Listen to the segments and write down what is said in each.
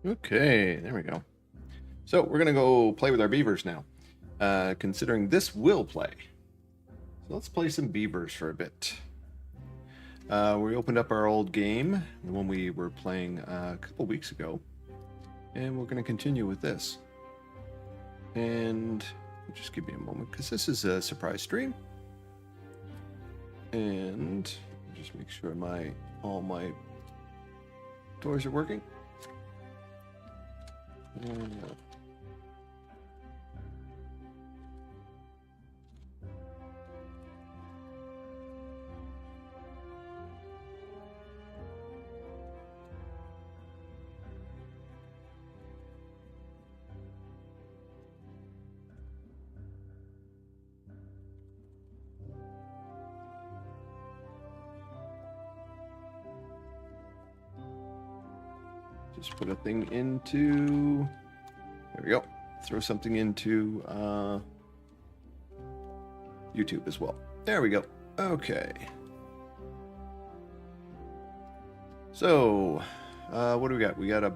Okay, there we go. So we're gonna go play with our beavers now. Considering this will play. So let's play some beavers for a bit. We opened up our old game, the one we were playing a couple weeks ago. And we're gonna continue with this. And just give me a moment, because this is a surprise stream. And just make sure all my doors are working. Just put a thing into... There we go. Throw something into YouTube as well. There we go. Okay. So, what do we got? We got a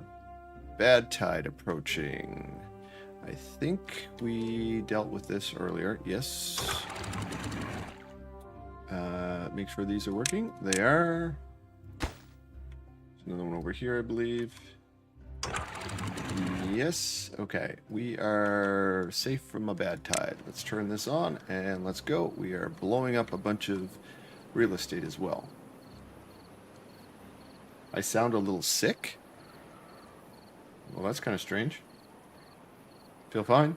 bad tide approaching. I think we dealt with this earlier. Yes. Make sure these are working. They are. There's another one over here, I believe. Yes. Okay. We are safe from a bad tide. Let's turn this on and let's go. We are blowing up a bunch of real estate as well. I sound a little sick. Well, that's kind of strange. Feel fine.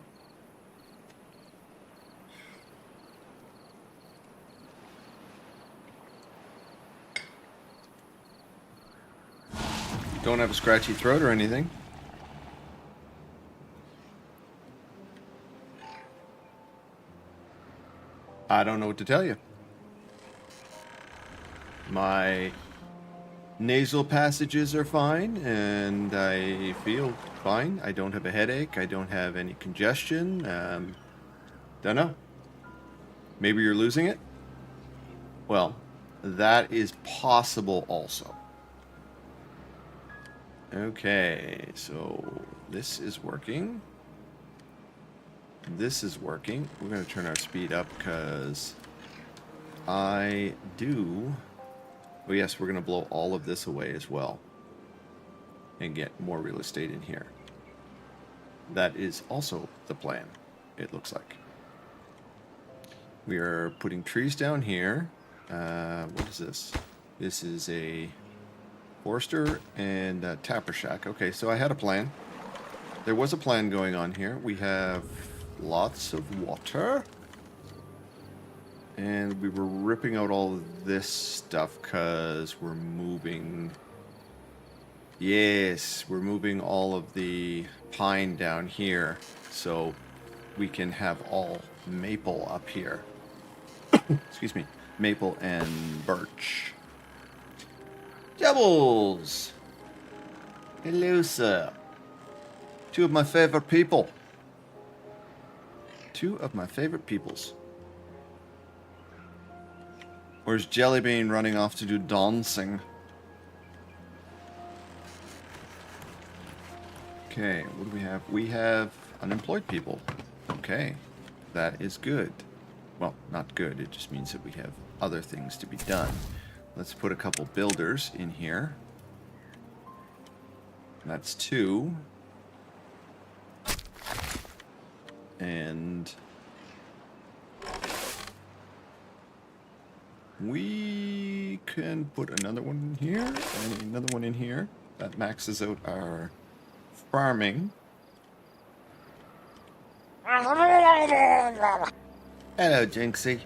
Don't have a scratchy throat or anything. I don't know what to tell you. My nasal passages are fine, and I feel fine. I don't have a headache. I don't have any congestion. Don't know. Maybe you're losing it? Well, that is possible also. Okay, so this is working. This is working. We're going to turn our speed up because I do... Oh yes, we're going to blow all of this away as well and get more real estate in here. That is also the plan, it looks like. We are putting trees down here. What is this? This is a forester and a tapper shack. Okay, so I had a plan. There was a plan going on here. We have lots of water. And we were ripping out all of this stuff because we're moving... Yes, we're moving all of the pine down here so we can have all maple up here. Excuse me. Maple and birch. Doubles! Hello, sir. Two of my favorite people. Two of my favorite peoples. Where's Jellybean running off to do dancing? Okay, what do we have? We have unemployed people. Okay, that is good. Well, not good, it just means that we have other things to be done. Let's put a couple builders in here. That's 2. And... we can put another one in here and another one in here. That maxes out our farming. Hello, Jinxie.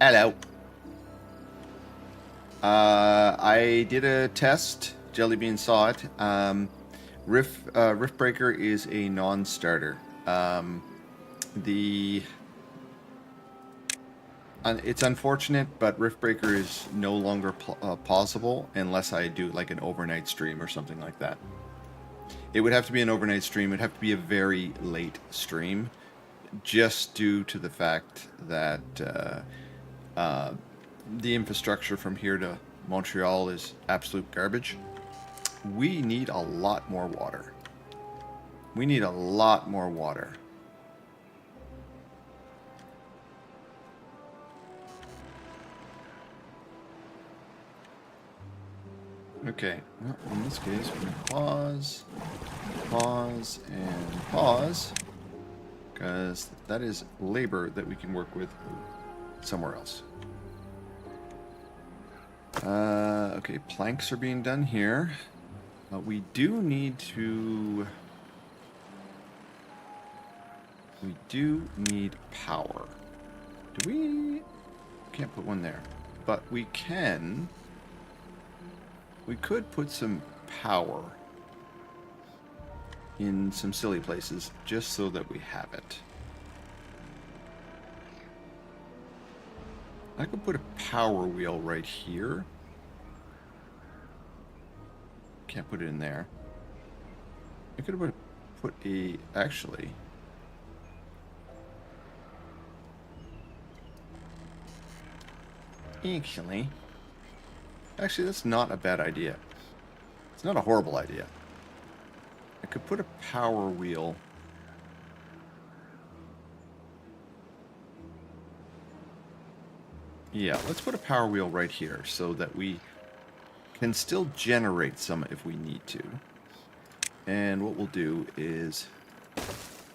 Hello. I did a test. Jellybean saw it. Riftbreaker is a non-starter. It's unfortunate, but Riftbreaker is no longer possible unless I do like an overnight stream or something like that. It would have to be an overnight stream. It would have to be a very late stream, just due to the fact that the infrastructure from here to Montreal is absolute garbage. we need a lot more water. We need a lot more water. Okay, well, in this case, we're going to pause, pause, and pause, because that is labor that we can work with somewhere else. Okay, planks are being done here. We do need to... We do need power. Do we... Can't put one there. But we can... We could put some power in some silly places just so that we have it. I could put a power wheel right here. Can't put it in there. I could have put a... Actually... Actually, that's not a bad idea. It's not a horrible idea. I could put a power wheel... Yeah, let's put a power wheel right here so that we can still generate some if we need to. And what we'll do is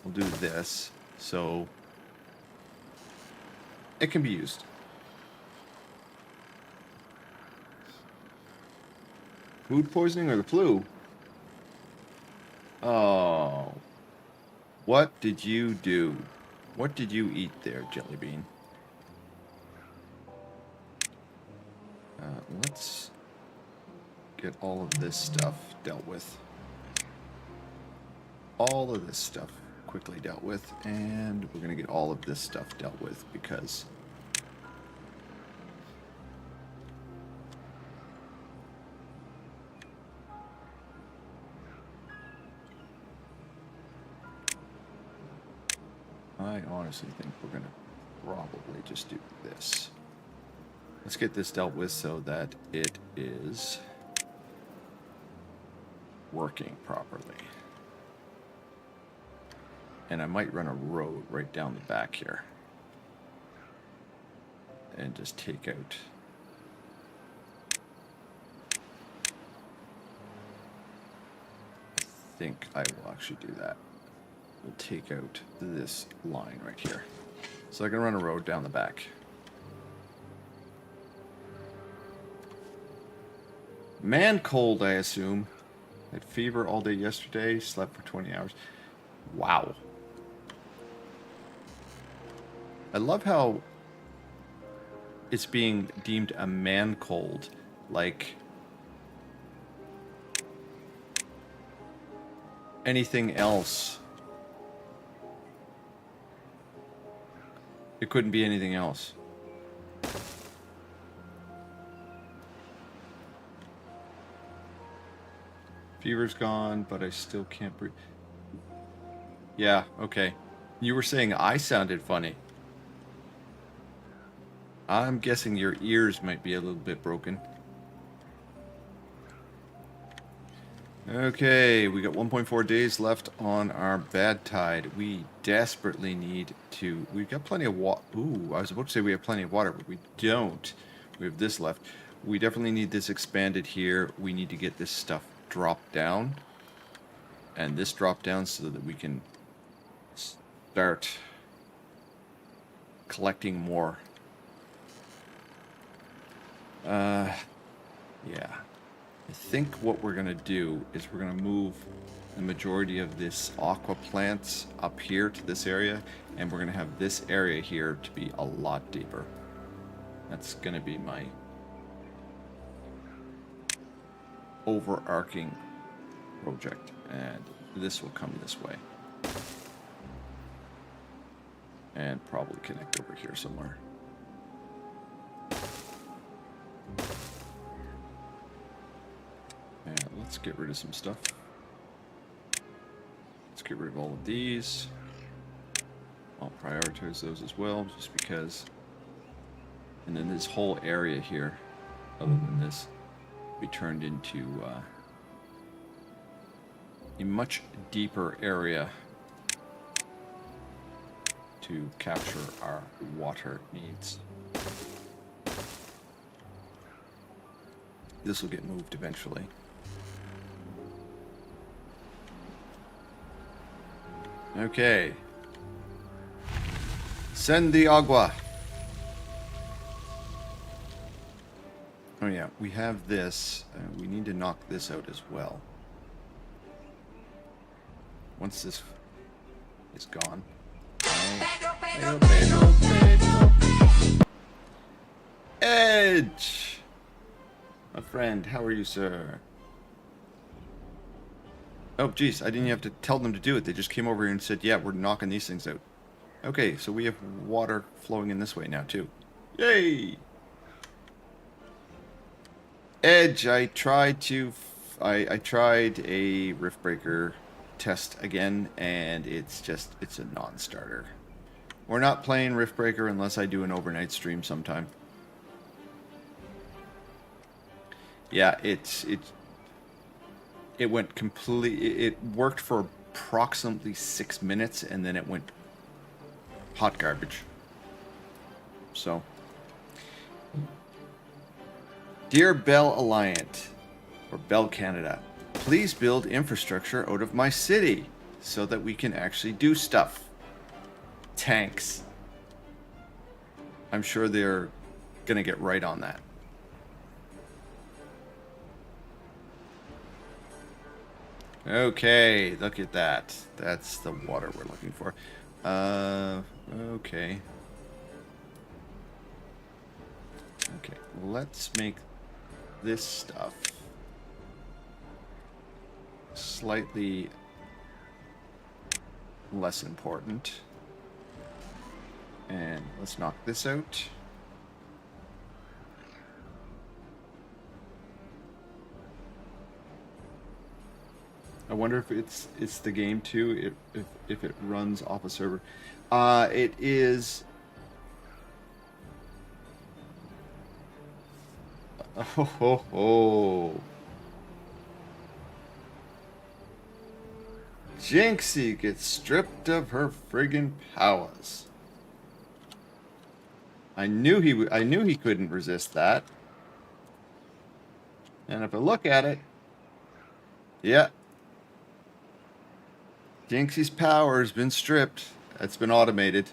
we'll do this so it can be used. Food poisoning or the flu? Oh. What did you do? What did you eat there, Jelly Bean? Let's get all of this stuff dealt with. All of this stuff quickly dealt with, and we're going to get all of this stuff dealt with because I honestly think we're going to probably just do this. Let's get this dealt with so that it is working properly. And I might run a road right down the back here. And just take out... I think I will actually do that. We'll take out this line right here. So I can run a road down the back. Man cold, I assume. Had fever all day yesterday, slept for 20 hours. Wow. I love how it's being deemed a man cold, like anything else. It couldn't be anything else. Fever's gone, but I still can't breathe. Yeah, okay. You were saying I sounded funny. I'm guessing your ears might be a little bit broken. Okay, we got 1.4 days left on our bad tide. We desperately need to... We've got plenty of water. Ooh, I was about to say we have plenty of water, but we don't. We have this left. We definitely need this expanded here. We need to get this stuff dropped down. And this dropped down so that we can start collecting more. Yeah. I think what we're going to do is we're going to move the majority of this aqua plants up here to this area, and we're going to have this area here to be a lot deeper. That's going to be my overarching project, and this will come this way. And probably connect over here somewhere. And let's get rid of some stuff. Let's get rid of all of these. I'll prioritize those as well, just because. And then this whole area here, other than this, be turned into a much deeper area to capture our water needs. This will get moved eventually. Okay. Send the agua. Oh yeah, we have this. We need to knock this out as well. Once this is gone. Edge! My friend, how are you, sir? Oh, geez, I didn't have to tell them to do it. They just came over here and said, yeah, we're knocking these things out. Okay, so we have water flowing in this way now, too. Yay! Edge, I tried a rift breaker test again, and it's a non-starter. We're not playing rift breaker unless I do an overnight stream sometime. Yeah, it went it worked for approximately 6 minutes, and then it went hot garbage. So, dear Bell Alliant, or Bell Canada, please build infrastructure out of my city so that we can actually do stuff. Tanks. I'm sure they're gonna get right on that. Okay, look at that. That's the water we're looking for. Okay. Okay, let's make this stuff slightly less important. And let's knock this out. I wonder if it's the game too, if it runs off a server. It is. Oh ho ho. Jinxie gets stripped of her friggin' powers. I knew he couldn't resist that. And if I look at it, yeah. Jinxie's power has been stripped. It's been automated.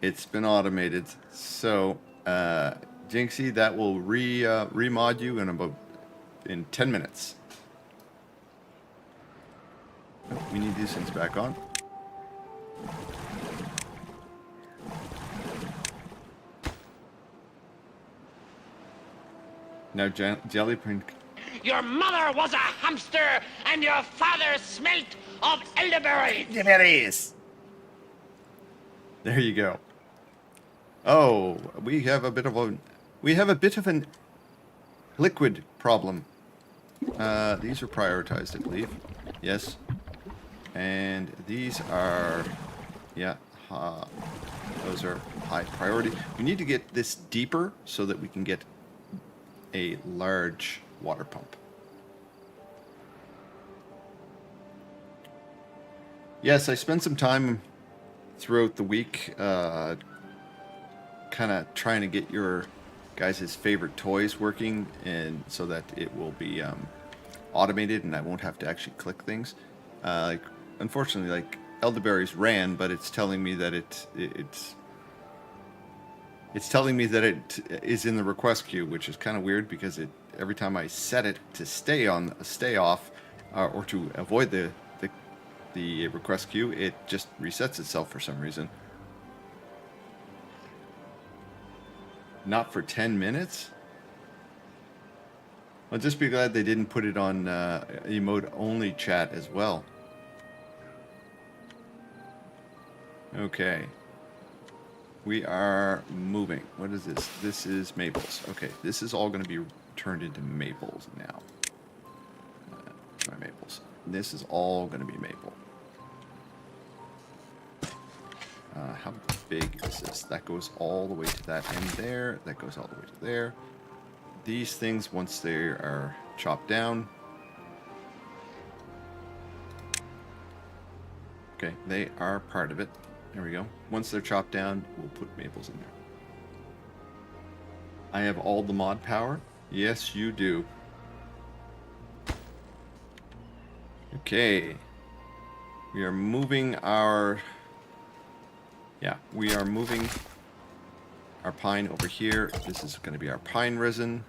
It's been automated. So, Jinxie, that will remod you in 10 minutes. Oh, we need these things back on. Now, Jellypin. Your mother was a hamster, and your father smelt of elderberries. Elderberries. There you go. Oh, we have a bit of an liquid problem. These are prioritized, I believe. Yes. And these are, yeah, those are high priority. We need to get this deeper so that we can get a large water pump. Yes, I spent some time throughout the week kind of trying to get your guys' favorite toys working, and so that it will be automated and I won't have to actually click things. Unfortunately, like elderberries ran, but it's telling me that it's telling me that it is in the request queue, which is kind of weird because every time I set it to stay off, or to avoid the request queue, it just resets itself for some reason. Not for 10 minutes? I'll just be glad they didn't put it on emote only chat as well. Okay. We are moving. What is this? This is maples. Okay, this is all going to be turned into maples now. My maples. This is all going to be maple. How big is this? That goes all the way to that end there. That goes all the way to there. These things, once they are chopped down, Okay, they are part of it. There we go. Once they're chopped down, we'll put maples in there. I have all the mod power. Yes, you do. Okay. We are moving our... Yeah, we are moving our pine over here. This is going to be our pine resin.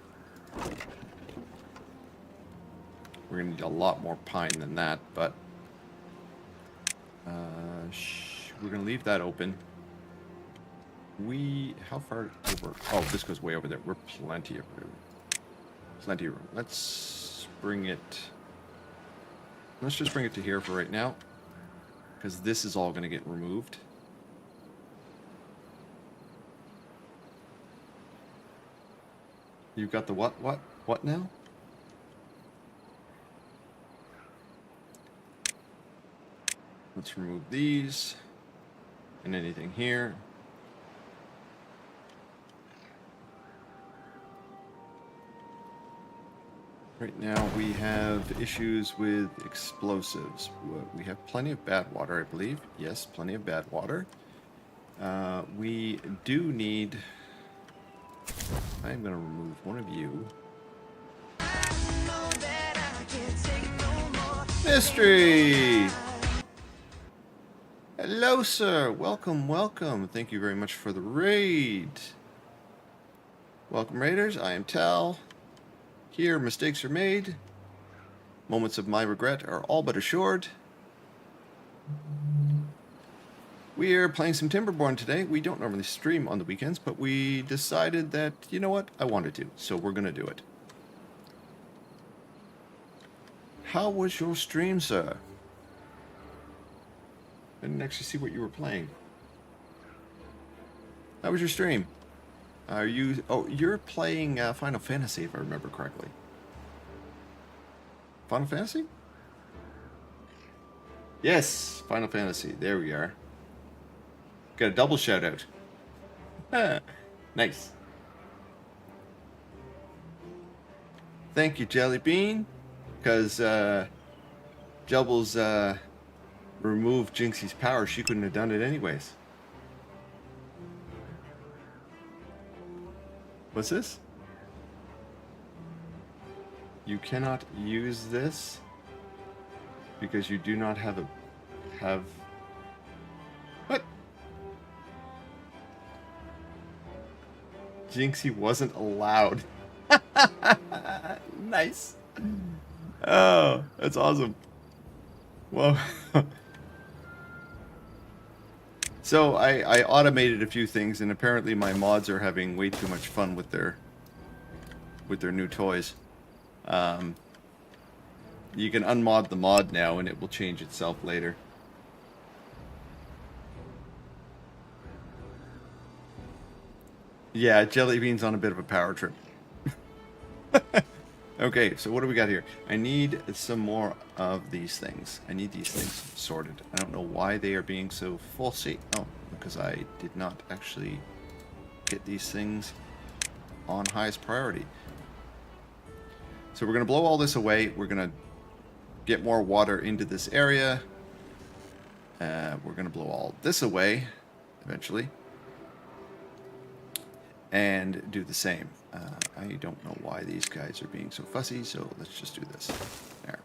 We're going to need a lot more pine than that, but... we're going to leave that open. How far over? Oh, this goes way over there. We're plenty of room. Plenty of room. Let's bring it... Let's just bring it to here for right now. Because this is all going to get removed. You've got the what now? Let's remove these. And anything here. Right now we have issues with explosives. We have plenty of bad water, I believe. Yes, plenty of bad water. We do need... I'm going to remove one of you. Mystery! Hello, sir. Welcome, welcome. Thank you very much for the raid. Welcome, raiders. I am Tal. Here, mistakes are made. Moments of my regret are all but assured. We are playing some Timberborn today. We don't normally stream on the weekends, but we decided that, you know what, I wanted to, so we're going to do it. How was your stream, sir? I didn't actually see what you were playing. How was your stream? Are you... Oh, you're playing Final Fantasy, if I remember correctly. Final Fantasy? Yes, Final Fantasy. There we are. Got a double shout out. Nice. Thank you, Jelly Bean. Because Jubbles removed Jinxie's power. She couldn't have done it anyways. What's this? You cannot use this because you do not have what? Jinxie wasn't allowed. Nice. Oh, that's awesome. Well, so I automated a few things, and apparently my mods are having way too much fun with their new toys. You can unmod the mod now, and it will change itself later. Yeah, Jelly Bean's on a bit of a power trip. Okay, so what do we got here? I need some more of these things. I need these things sorted. I don't know why they are being so fussy. Oh, because I did not actually get these things on highest priority. So we're going to blow all this away. We're going to get more water into this area. We're going to blow all this away eventually. And do the same. I don't know why these guys are being so fussy, so let's just do this. There.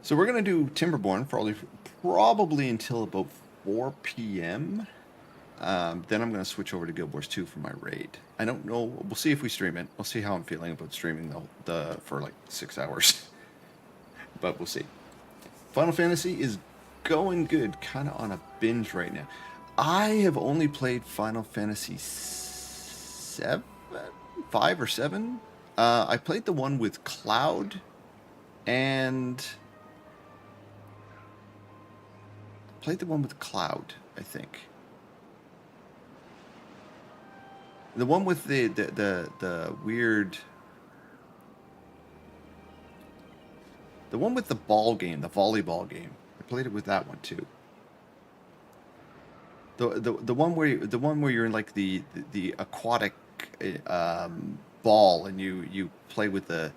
So we're going to do Timberborn probably until about 4 p.m. Then I'm going to switch over to Guild Wars 2 for my raid. I don't know. We'll see if we stream it. We'll see how I'm feeling about streaming for like 6 hours. But we'll see. Final Fantasy is going good, kind of on a binge right now. I have only played Final Fantasy 5 or 7. I played the one with Cloud, and I think. The one with the weird. The one with the ball game, the volleyball game. I played it with that one too. The one where you're in like the aquatic ball, and you play with the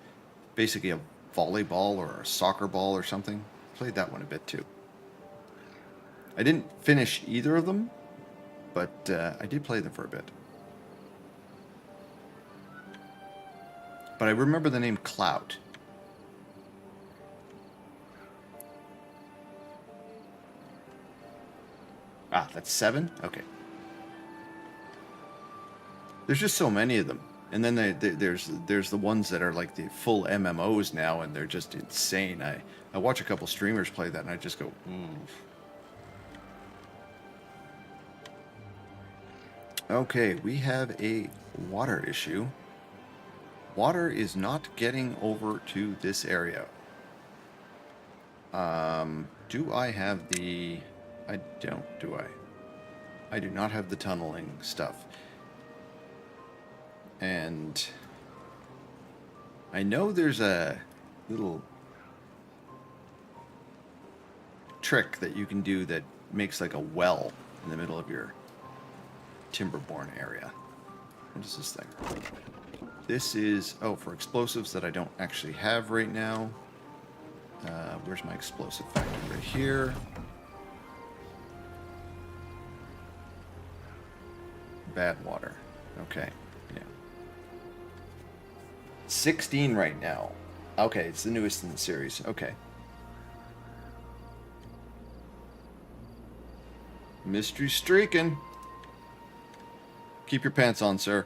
basically a volleyball or a soccer ball or something. Played that one a bit too. I didn't finish either of them, but I did play them for a bit. But I remember the name Clout. Ah, that's 7? Okay. There's just so many of them. And then there's the ones that are like the full MMOs now, and they're just insane. I watch a couple streamers play that, and I just go, Okay, we have a water issue. Water is not getting over to this area. Do I have the... I don't, do I? I do not have the tunneling stuff. And I know there's a little trick that you can do that makes like a well in the middle of your Timberborn area. What is this thing? This is, oh, for explosives that I don't actually have right now. Where's my explosive factory? Right here. Bad water. Okay, yeah. 16 right now. Okay, it's the newest in the series. Okay. Mystery streaking. Keep your pants on, sir.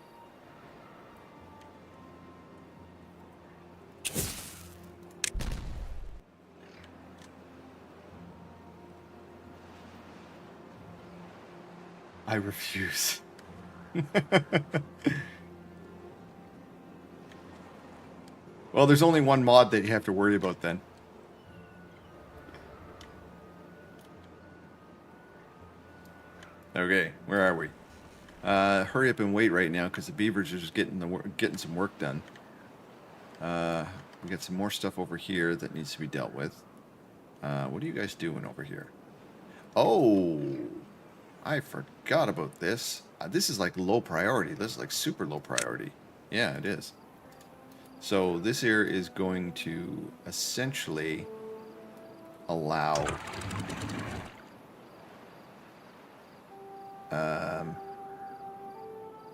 I refuse. Well, there's only one mod that you have to worry about then. Okay, where are we? Hurry up and wait right now because the beavers are just getting some work done. We got some more stuff over here that needs to be dealt with. What are you guys doing over here? Oh, I forgot about this. This is like low priority. This is like super low priority. Yeah, it is. So this here is going to essentially allow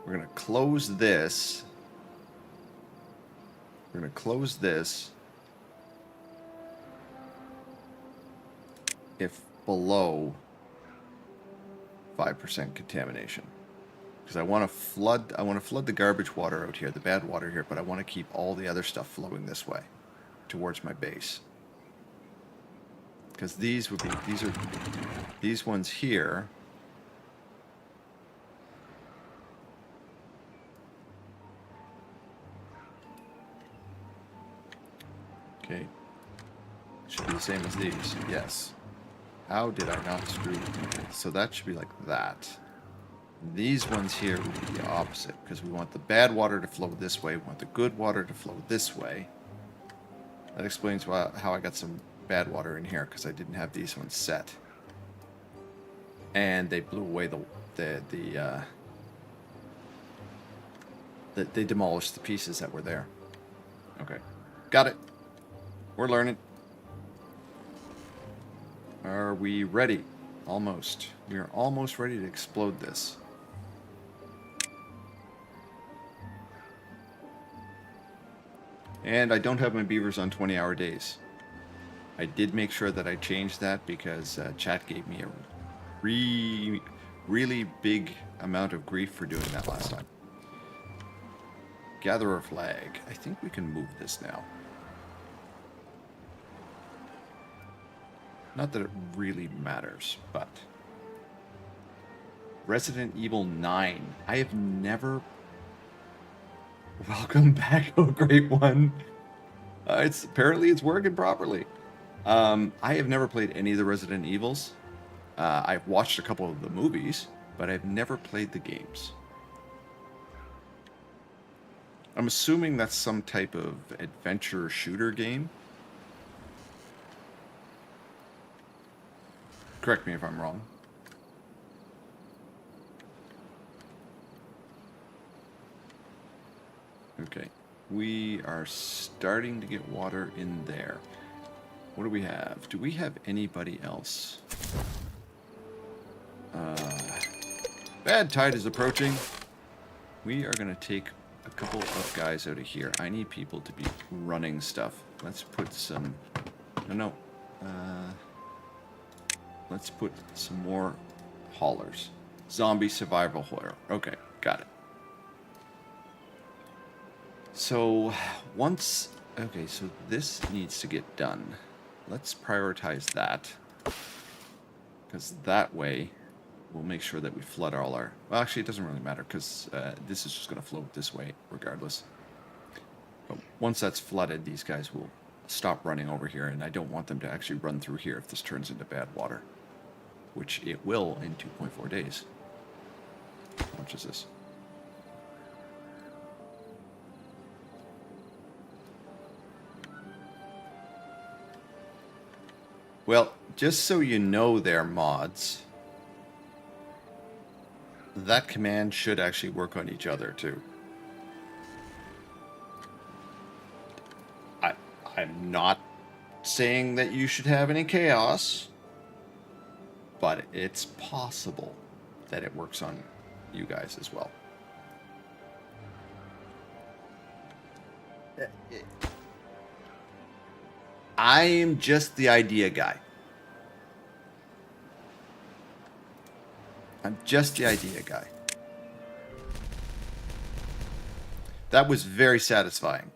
we're going to close this. We're going to close this if below 5% contamination. Because I want to flood the garbage water out here, the bad water here, but I want to keep all the other stuff flowing this way towards my base. Because these ones here. Okay. Should be the same as these. Yes. How did I not screw? So that should be like that. These ones here would be the opposite, because we want the bad water to flow this way, we want the good water to flow this way. That explains how I got some bad water in here, because I didn't have these ones set. And they blew away they demolished the pieces that were there. Okay. Got it. We're learning. Are we ready? Almost. We are almost ready to explode this. And I don't have my beavers on 20-hour days. I did make sure that I changed that because chat gave me a really big amount of grief for doing that last time. Gatherer flag. I think we can move this now. Not that it really matters, but... Resident Evil 9. I have never... Welcome back, oh great one. Apparently it's working properly. I have never played any of the Resident Evils. I've watched a couple of the movies, but I've never played the games. I'm assuming that's some type of adventure shooter game. Correct me if I'm wrong. Okay. We are starting to get water in there. What do we have? Do we have anybody else? Bad tide is approaching. We are going to take a couple of guys out of here. I need people to be running stuff. Let's put some... No. Let's put some more haulers. Zombie survival hauler. Okay, got it. So, once... Okay, so this needs to get done. Let's prioritize that. Because that way, we'll make sure that we flood all our... Well, actually, it doesn't really matter, because this is just going to float this way, regardless. But once that's flooded, these guys will stop running over here, and I don't want them to actually run through here if this turns into bad water. Which it will in 2.4 days. How much is this? Well, just so you know there, mods, that command should actually work on each other, too. I'm not saying that you should have any chaos, but it's possible that it works on you guys as well. I am just the idea guy. I'm just the idea guy. That was very satisfying.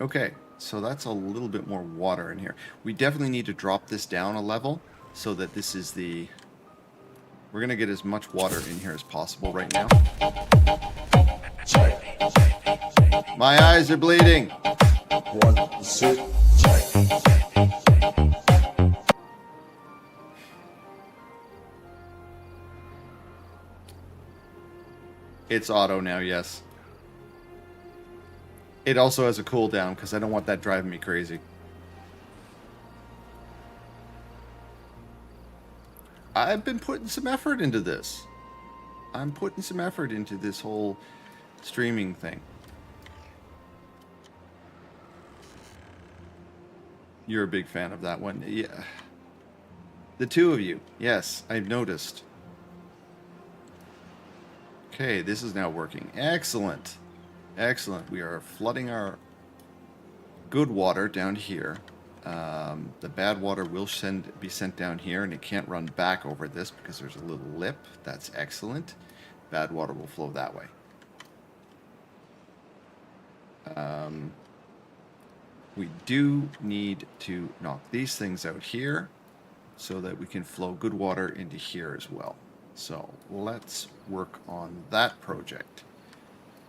Okay, so that's a little bit more water in here. We definitely need to drop this down a level so that this is the... We're going to get as much water in here as possible right now. My eyes are bleeding. It's auto now, yes. It also has a cooldown because I don't want that driving me crazy. I've been putting some effort into this. I'm putting some effort into this whole streaming thing. You're a big fan of that one. Yeah. The two of you. Yes, I've noticed. Okay, this is now working. Excellent. Excellent. We are flooding our good water down here. The bad water will be sent down here, and it can't run back over this because there's a little lip. That's excellent. Bad water will flow that way. We do need to knock these things out here so that we can flow good water into here as well. So let's work on that project.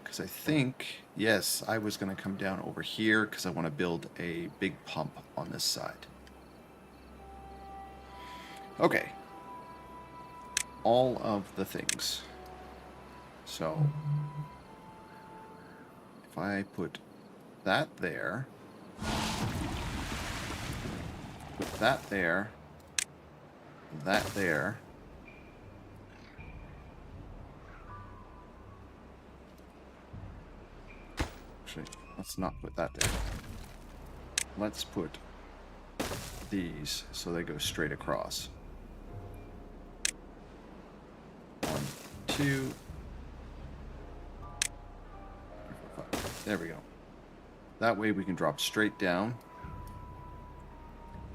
Because I think, yes, I was going to come down over here because I want to build a big pump on this side. Okay. All of the things. So, if I put that there, put that there, that there, let's not put that there. Let's put these so they go straight across. 1, 2, 3, 4, 5. There we go. That way we can drop straight down.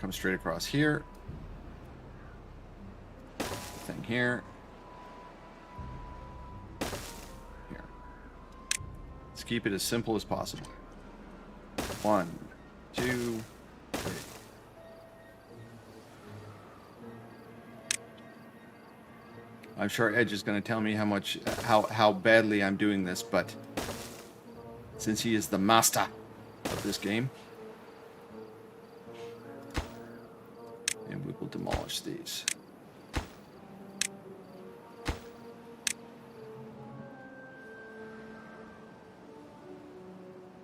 Come straight across here. Thing here. Keep it as simple as possible. 1, 2, 3. I'm sure Edge is going to tell me how badly I'm doing this, but since he is the master of this game, and we will demolish these.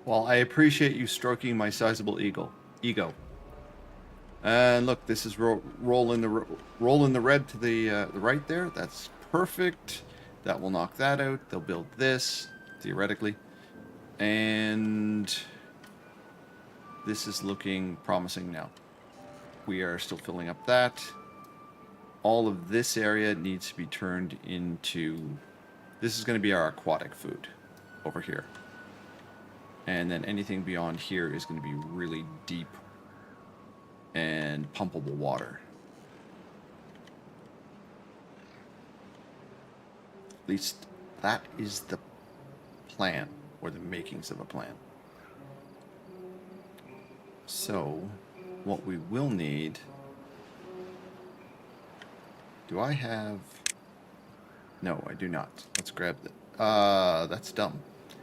Well, I appreciate you stroking my sizable ego. And look, this is rolling the red to the right there. That's perfect. That will knock that out. They'll build this, theoretically. And this is looking promising now. We are still filling up that. All of this area needs to be turned into... This is going to be our aquatic food over here. And then anything beyond here is going to be really deep and pumpable water. At least that is the plan, or the makings of a plan. So, what we will need... Do I have... No, I do not. Let's grab that. That's dumb.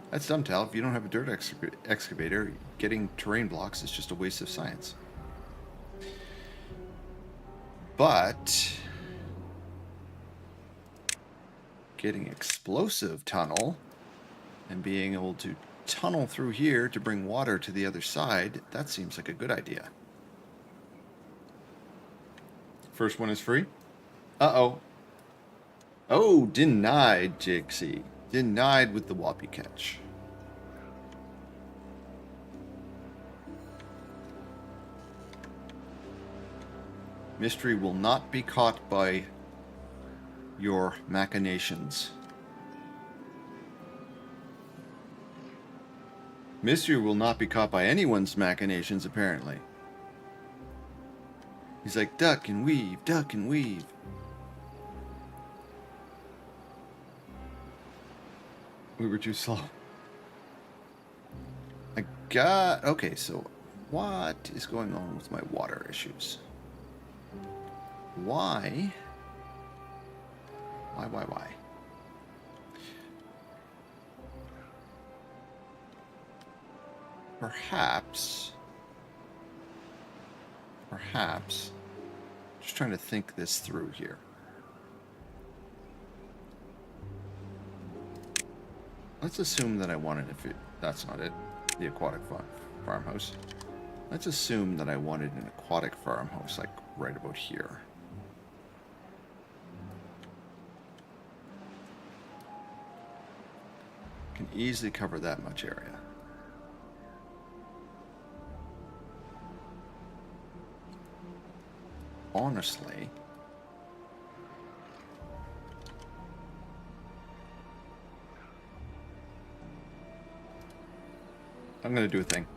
That's dumb, Tal. If you don't have a dirt excavator, getting terrain blocks is just a waste of science. But... getting explosive tunnel and being able to tunnel through here to bring water to the other side, that seems like a good idea. First one is free. Uh-oh. Oh, denied, Jixie. Denied with the Whoppy catch. Mystery will not be caught by your machinations. Mystery will not be caught by anyone's machinations, apparently. He's like, duck and weave, duck and weave. We were too slow. I got... Okay, so what is going on with my water issues? Why? Why? Perhaps, just trying to think this through here. Let's assume that I wanted, that's not it, the aquatic farmhouse. Let's assume that I wanted an aquatic farmhouse, like right about here. Can easily cover that much area. Honestly, I'm gonna do a thing.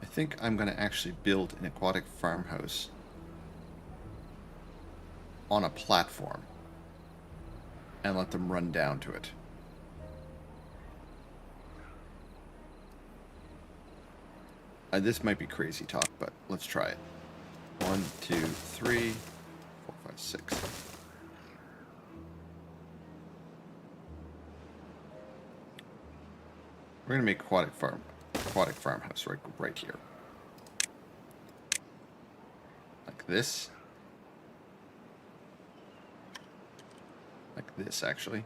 I think I'm gonna actually build an aquatic farmhouse on a platform and let them run down to it. This might be crazy talk, but let's try it. 1, 2, 3, 4, 5, 6. We're gonna make aquatic farmhouse right here. Like this. Like this, actually.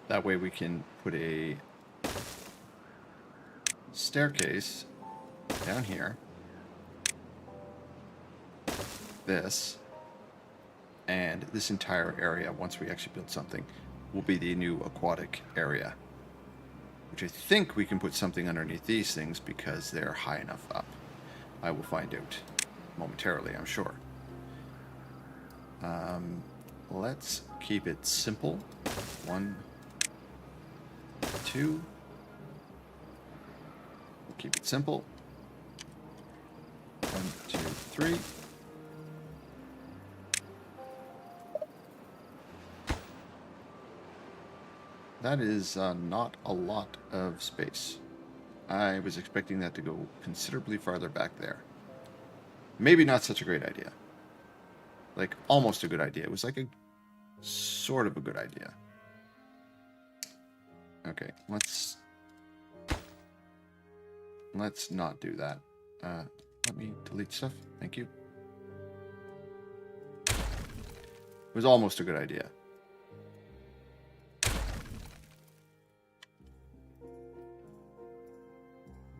That way we can put a staircase down here. This. And this entire area, once we actually build something, will be the new aquatic area. Which I think we can put something underneath these things because they're high enough up. I will find out momentarily, I'm sure. Let's keep it simple. 1, 2. We'll keep it simple. 1, 2, 3. That is not a lot of space. I was expecting that to go considerably farther back there. Maybe not such a great idea. Like, almost a good idea. It was like a sort of a good idea. Okay, let's not do that. Let me delete stuff. Thank you. It was almost a good idea.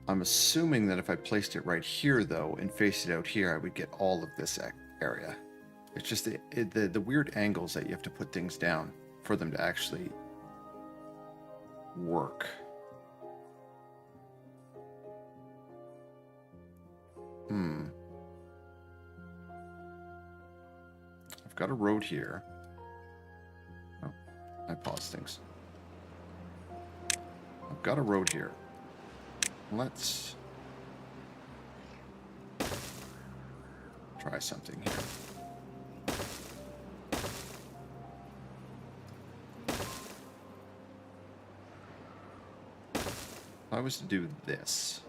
I'm assuming that if I placed it right here, though, and faced it out here, I would get all of this area. It's just the weird angles that you have to put things down for them to actually work. I've got a road here. Oh, I paused things. I've got a road here. Let's try something here. If I was to do this,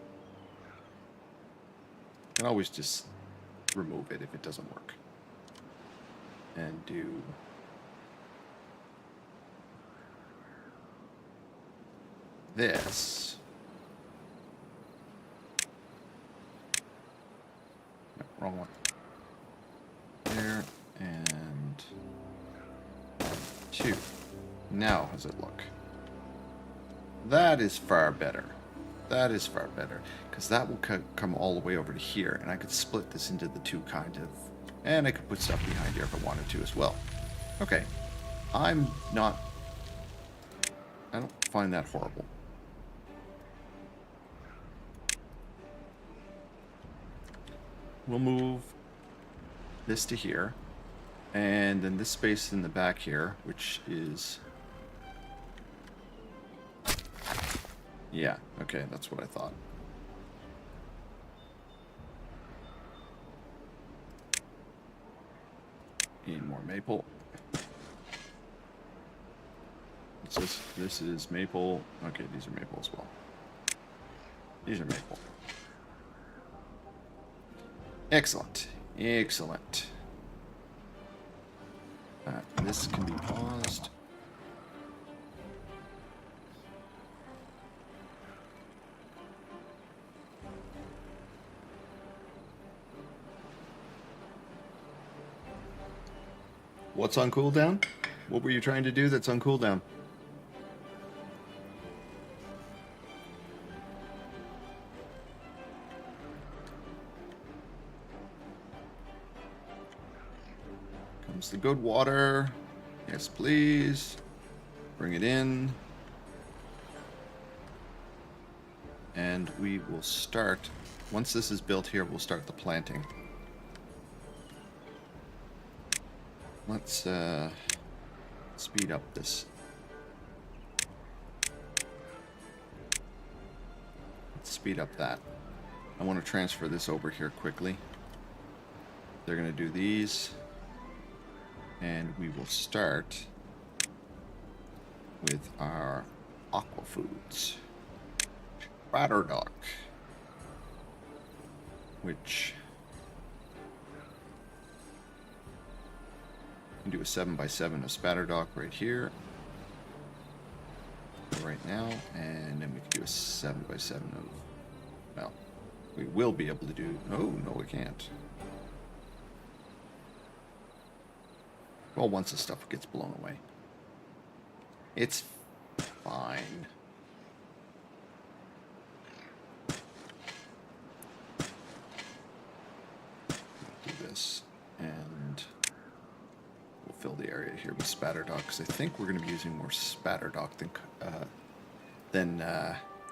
I can always just remove it if it doesn't work. And do this. No, wrong one. There, and 1, 2. Now, how does it look? That is far better. That is far better. Because that will come all the way over to here, and I could split this into the two kind of... And I could put stuff behind here if I wanted to as well. Okay. I don't find that horrible. We'll move this to here. And then this space in the back here, which is... Yeah, okay, that's what I thought. Need more maple. This is maple. Okay, these are maple as well. These are maple. Excellent. Excellent. This can be paused. What's on cooldown? What were you trying to do that's on cooldown? Comes the good water. Yes, please. Bring it in. And we will start, once this is built here, we'll start the planting. Let's speed up this. Let's speed up that. I want to transfer this over here quickly. They're going to do these. And we will start with our aqua foods. Batter duck. Which... we can do a 7x7 of spatter dock right here. Right now. And then we can do a 7x7 of... well, we will be able to do... oh, no we can't. Well, once the stuff gets blown away. It's fine. Do this, and we'll fill the area here with spatter dock, because I think we're going to be using more spatter dock than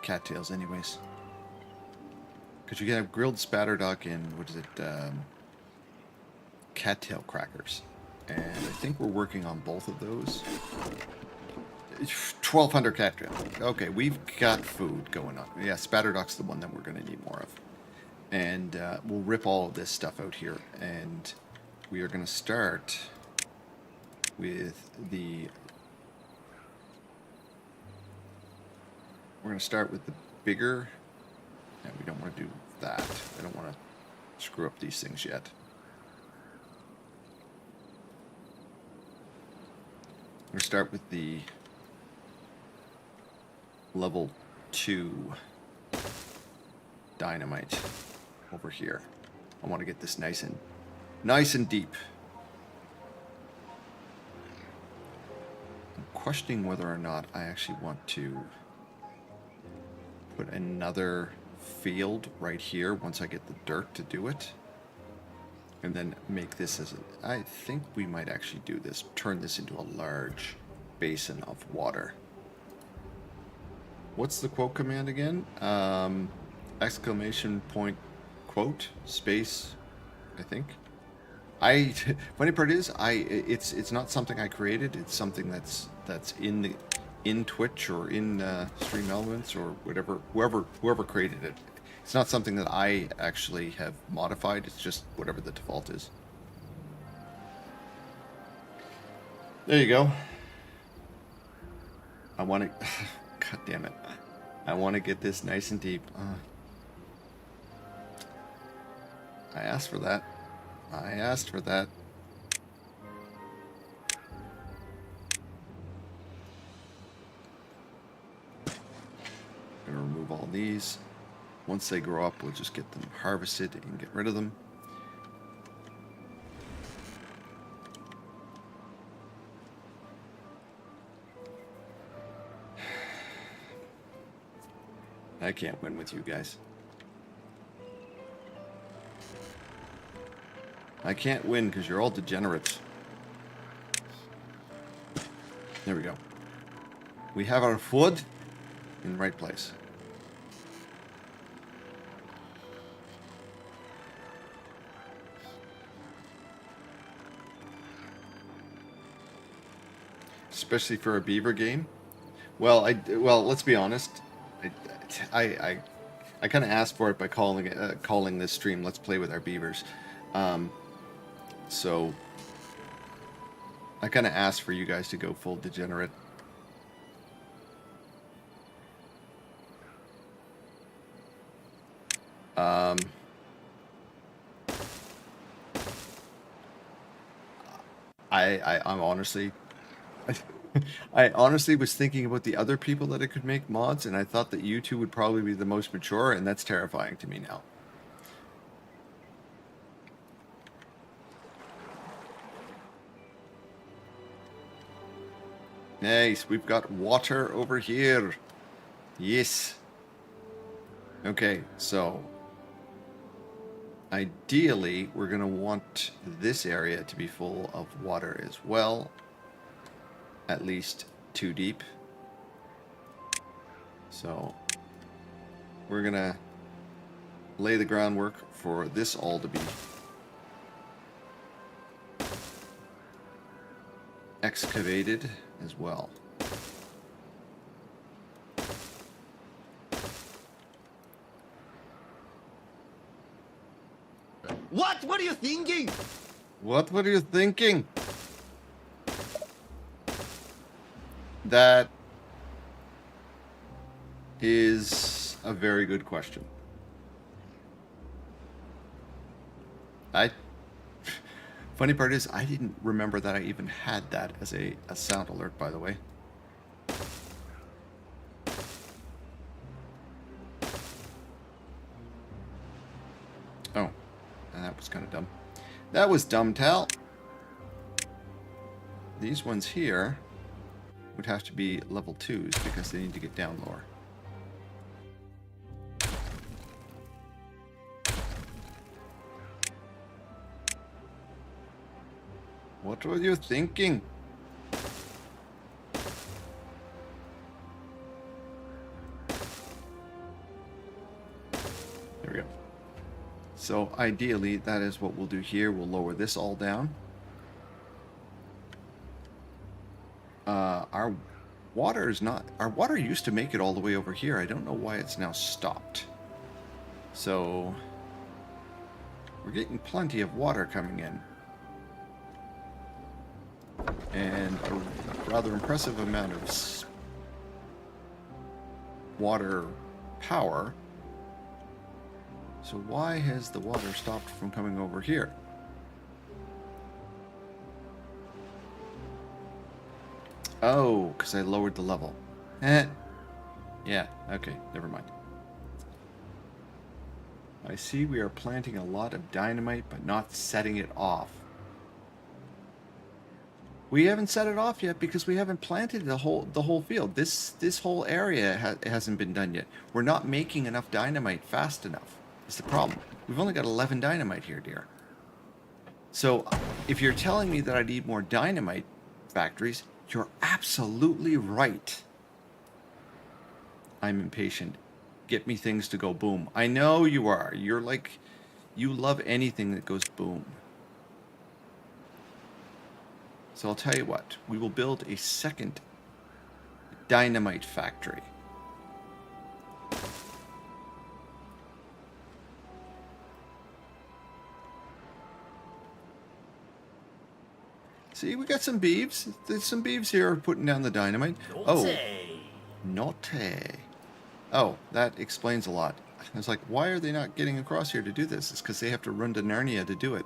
cattails anyways. Because you can have grilled spatter dock in, what is it, cattail crackers. And I think we're working on both of those. 1,200 cattail. Okay, we've got food going on. Yeah, spatter dock's the one that we're going to need more of. And we'll rip all of this stuff out here. And we are going to start with the... we're going to start with the bigger... and we don't want to do that. I don't want to screw up these things yet. I'm going to start with the level 2 dynamite over here. I want to get this nice and deep. I'm questioning whether or not I actually want to put another field right here once I get the dirt to do it. And then make this as a... I think we might actually do this. Turn this into a large basin of water. What's the quote command again? Exclamation point quote space, I think. Funny part is it's not something I created. It's something that's in Twitch or in Stream Elements or whatever, whoever created it. It's not something that I actually have modified. It's just whatever the default is. There you go. I want to... God damn it. I want to get this nice and deep. I asked for that. I asked for that. Gonna remove all these. Once they grow up, we'll just get them harvested and get rid of them. I can't win with you guys. I can't win because you're all degenerates. There we go. We have our food in the right place. Especially for a beaver game. Well, let's be honest. I kind of asked for it by calling this stream "Let's Play with Our Beavers." So I kind of asked for you guys to go full degenerate. I'm honestly... I honestly was thinking about the other people that I could make mods, and I thought that you two would probably be the most mature, and that's terrifying to me now. Nice, we've got water over here. Yes. Okay, so ideally we're going to want this area to be full of water as well. At least 2 deep. So we're gonna lay the groundwork for this all to be excavated as well. What were you thinking? What were you thinking? That is a very good question. Funny part is, I didn't remember that I even had that as a sound alert, by the way. Oh, and that was kind of dumb. That was dumb, Tal. These ones here would have to be level 2s because they need to get down lower. What were you thinking? There we go. So ideally, that is what we'll do here. We'll lower this all down. Our water is not... Our water used to make it all the way over here. I don't know why it's now stopped. So we're getting plenty of water coming in. And a rather impressive amount of water power. So why has the water stopped from coming over here? Oh, because I lowered the level. Yeah, okay, never mind. I see we are planting a lot of dynamite, but not setting it off. We haven't set it off yet because we haven't planted the whole field. This whole area hasn't been done yet. We're not making enough dynamite fast enough. Is the problem. We've only got 11 dynamite here, dear. So if you're telling me that I need more dynamite factories, you're absolutely right. I'm impatient. Get me things to go boom. I know you are. You're like, you love anything that goes boom. So I'll tell you what, we will build a second dynamite factory. See, we got some beeves. There's some beeves here putting down the dynamite. Oh, naughty. Oh, that explains a lot. I was like, why are they not getting across here to do this? It's because they have to run to Narnia to do it.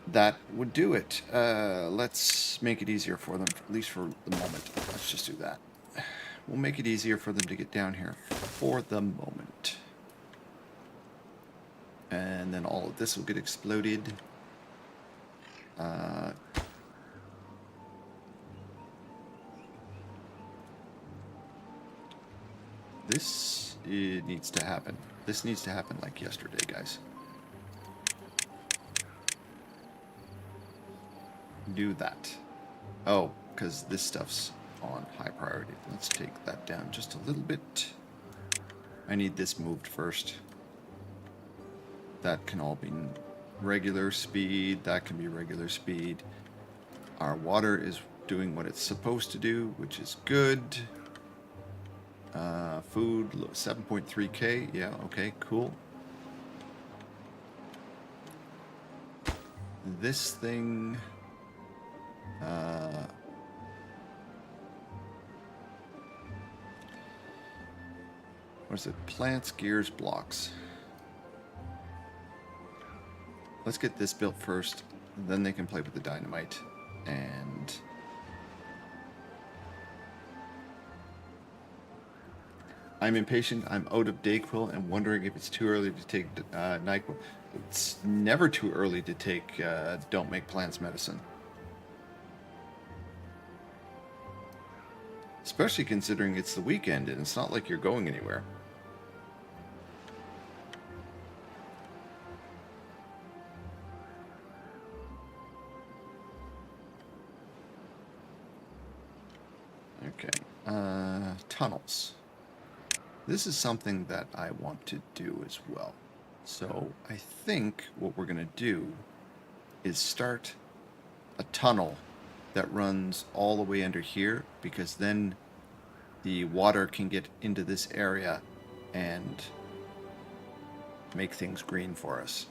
That would do it. Let's make it easier for them, at least for the moment. Let's just do that. We'll make it easier for them to get down here for the moment. And then all of this will get exploded. This needs to happen. This needs to happen like yesterday, guys. Do that. Oh, because this stuff's on high priority. Let's take that down just a little bit. I need this moved first. That can all be regular speed. That can be regular speed. Our water is doing what it's supposed to do, which is good. Food, 7.3k. Yeah, okay, cool. This thing... what is it? Plants, gears, blocks. Let's get this built first, then they can play with the dynamite. And I'm impatient. I'm out of Dayquil and wondering if it's too early to take NyQuil. It's never too early to take Don't Make Plants medicine. Especially considering it's the weekend and it's not like you're going anywhere. Okay. Tunnels. This is something that I want to do as well. So I think what we're going to do is start a tunnel that runs all the way under here, because then the water can get into this area and make things green for us.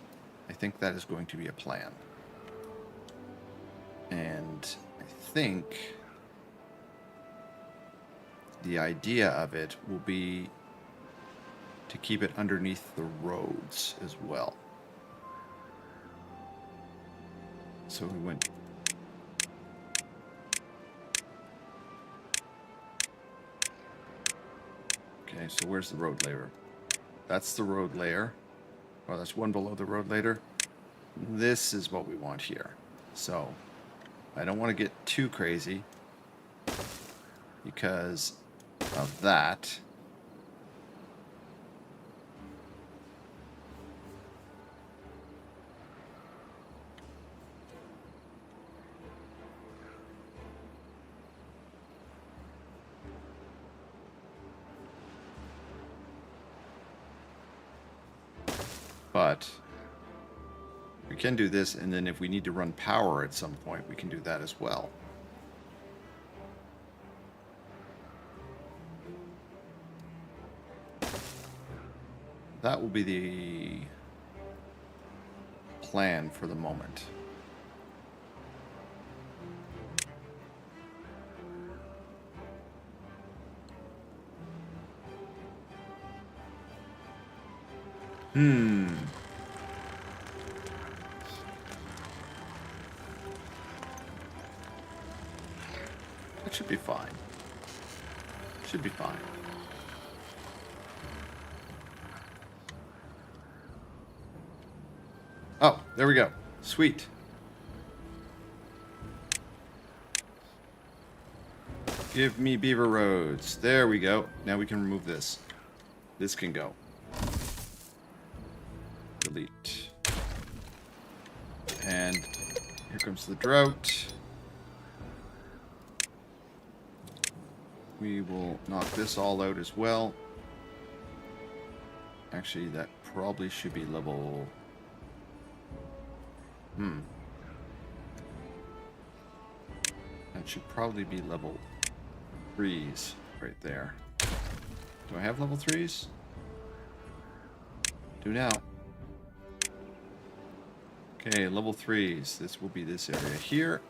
I think that is going to be a plan. And I think the idea of it will be to keep it underneath the roads as well. So we went... Okay, so where's the road layer? That's the road layer. Oh, that's one below the road layer. This is what we want here. So I don't want to get too crazy because of that. But we can do this, and then if we need to run power at some point, we can do that as well. That will be the plan for the moment. That should be fine. Should be fine. Oh, there we go. Sweet. Give me beaver roads. There we go. Now we can remove this. This can go. Delete. And here comes the drought. We will knock this all out as well. Actually, that probably should be level... That should probably be level 3s right there. Do I have level 3s? Do now. Okay, level 3s. This will be this area here.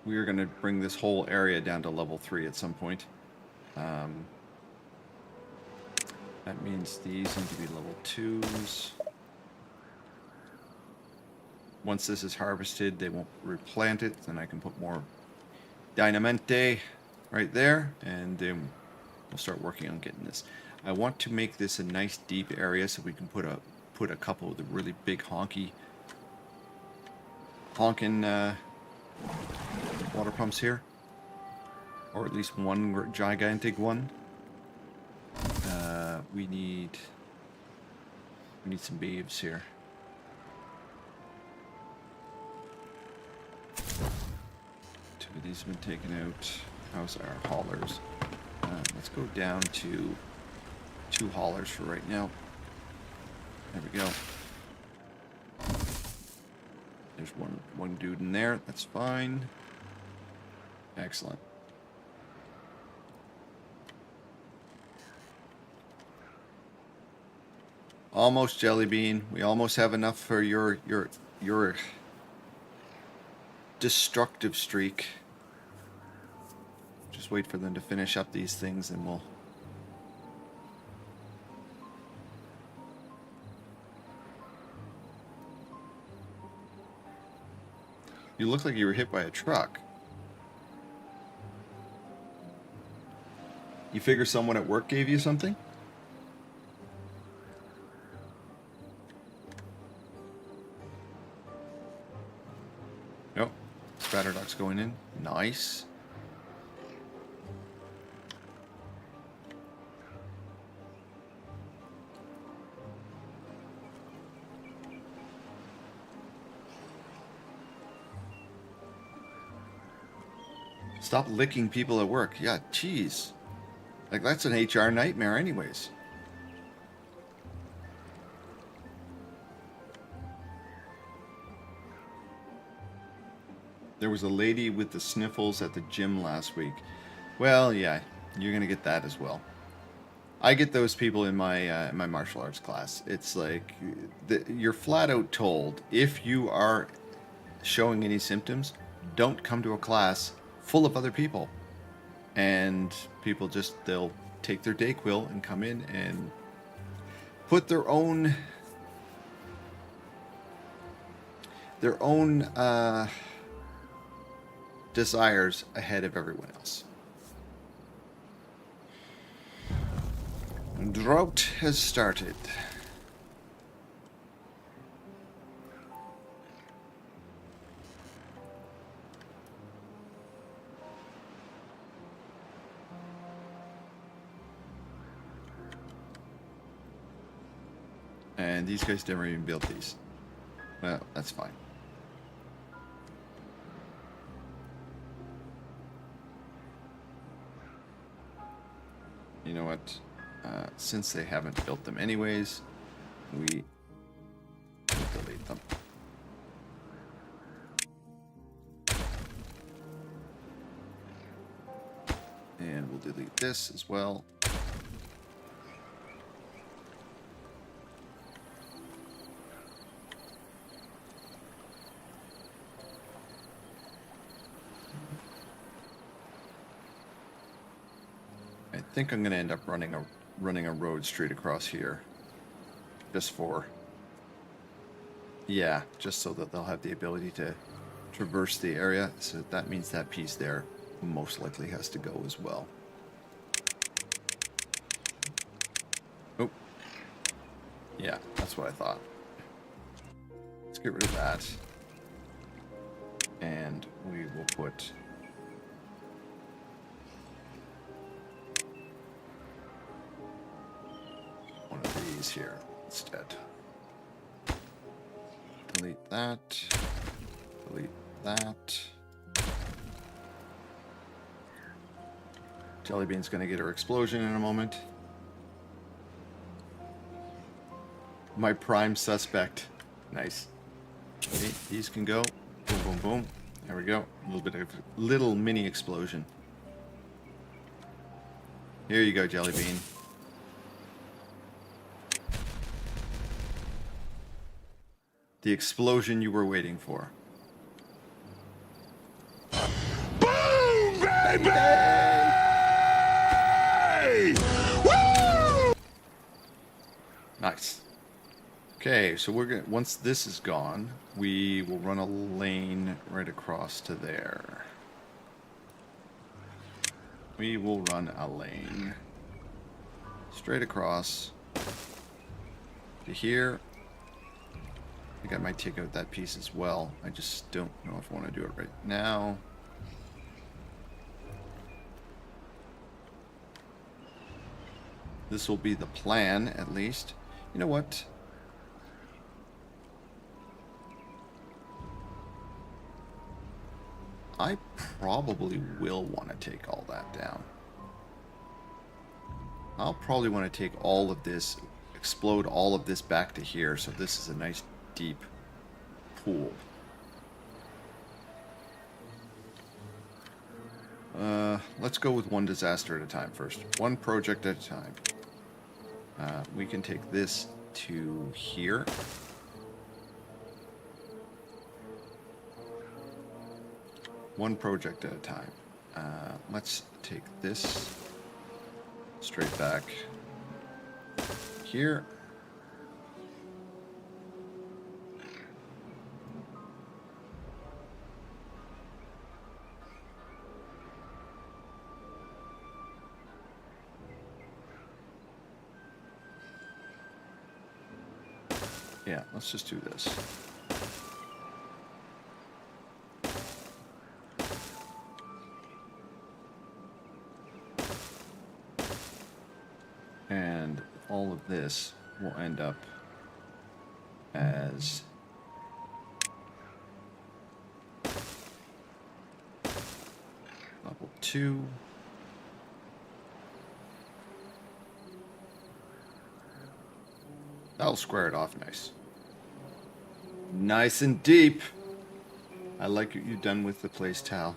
We are going to bring this whole area down to level 3 at some point. That means these need to be level 2s. Once this is harvested, they won't replant it. Then I can put more Dynamente right there, and then we'll start working on getting this. I want to make this a nice deep area so we can put a couple of the really big honking water pumps here, or at least one gigantic one. We need some beeves here. Two of these have been taken out. How's our haulers? Let's go down to 2 haulers for right now. There we go. There's one dude in there. That's fine. Excellent. Almost, Jelly Bean. We almost have enough for your destructive streak. Just wait for them to finish up these things and we'll... You look like you were hit by a truck. You figure someone at work gave you something? Nope. Spatter duck's going in. Nice. Stop licking people at work. Yeah, jeez. Like, that's an HR nightmare anyways. There was a lady with the sniffles at the gym last week. Well, yeah, you're going to get that as well. I get those people in my my martial arts class. It's like, you're flat out told, if you are showing any symptoms, don't come to a class full of other people. And people just, they'll take their Dayquil and come in and put their own desires ahead of everyone else. Drought has started. And these guys never even built these. Well, that's fine. You know what? Since they haven't built them anyways, we will delete them. And we'll delete this as well. I think I'm going to end up running a road straight across here, just for, yeah, just so that they'll have the ability to traverse the area. So that means that piece there most likely has to go as well. Oh, yeah, that's what I thought. Let's get rid of that. And we will put one of these here instead. Delete that. Delete that. Jellybean's going to get her explosion in a moment. My prime suspect. Nice. Okay, these can go. Boom, boom, boom. There we go. A little bit of little mini explosion. Here you go, Jellybean. The explosion you were waiting for. Boom, baby! Woo! Nice. Okay, so we're gonna, once this is gone, we will run a lane right across to there. We will run a lane straight across to here. I think I might take out that piece as well. I just don't know if I want to do it right now. This will be the plan, at least. You know what? I probably will want to take all that down. I'll probably want to take all of this, explode all of this back to here, so this is a nice deep pool. Let's go with one disaster at a time first. One project at a time. We can take this to here. One project at a time. Let's take this straight back here. Yeah, let's just do this. And all of this will end up as level 2. That'll square it off nice. Nice and deep. I like what you've done with the place towel.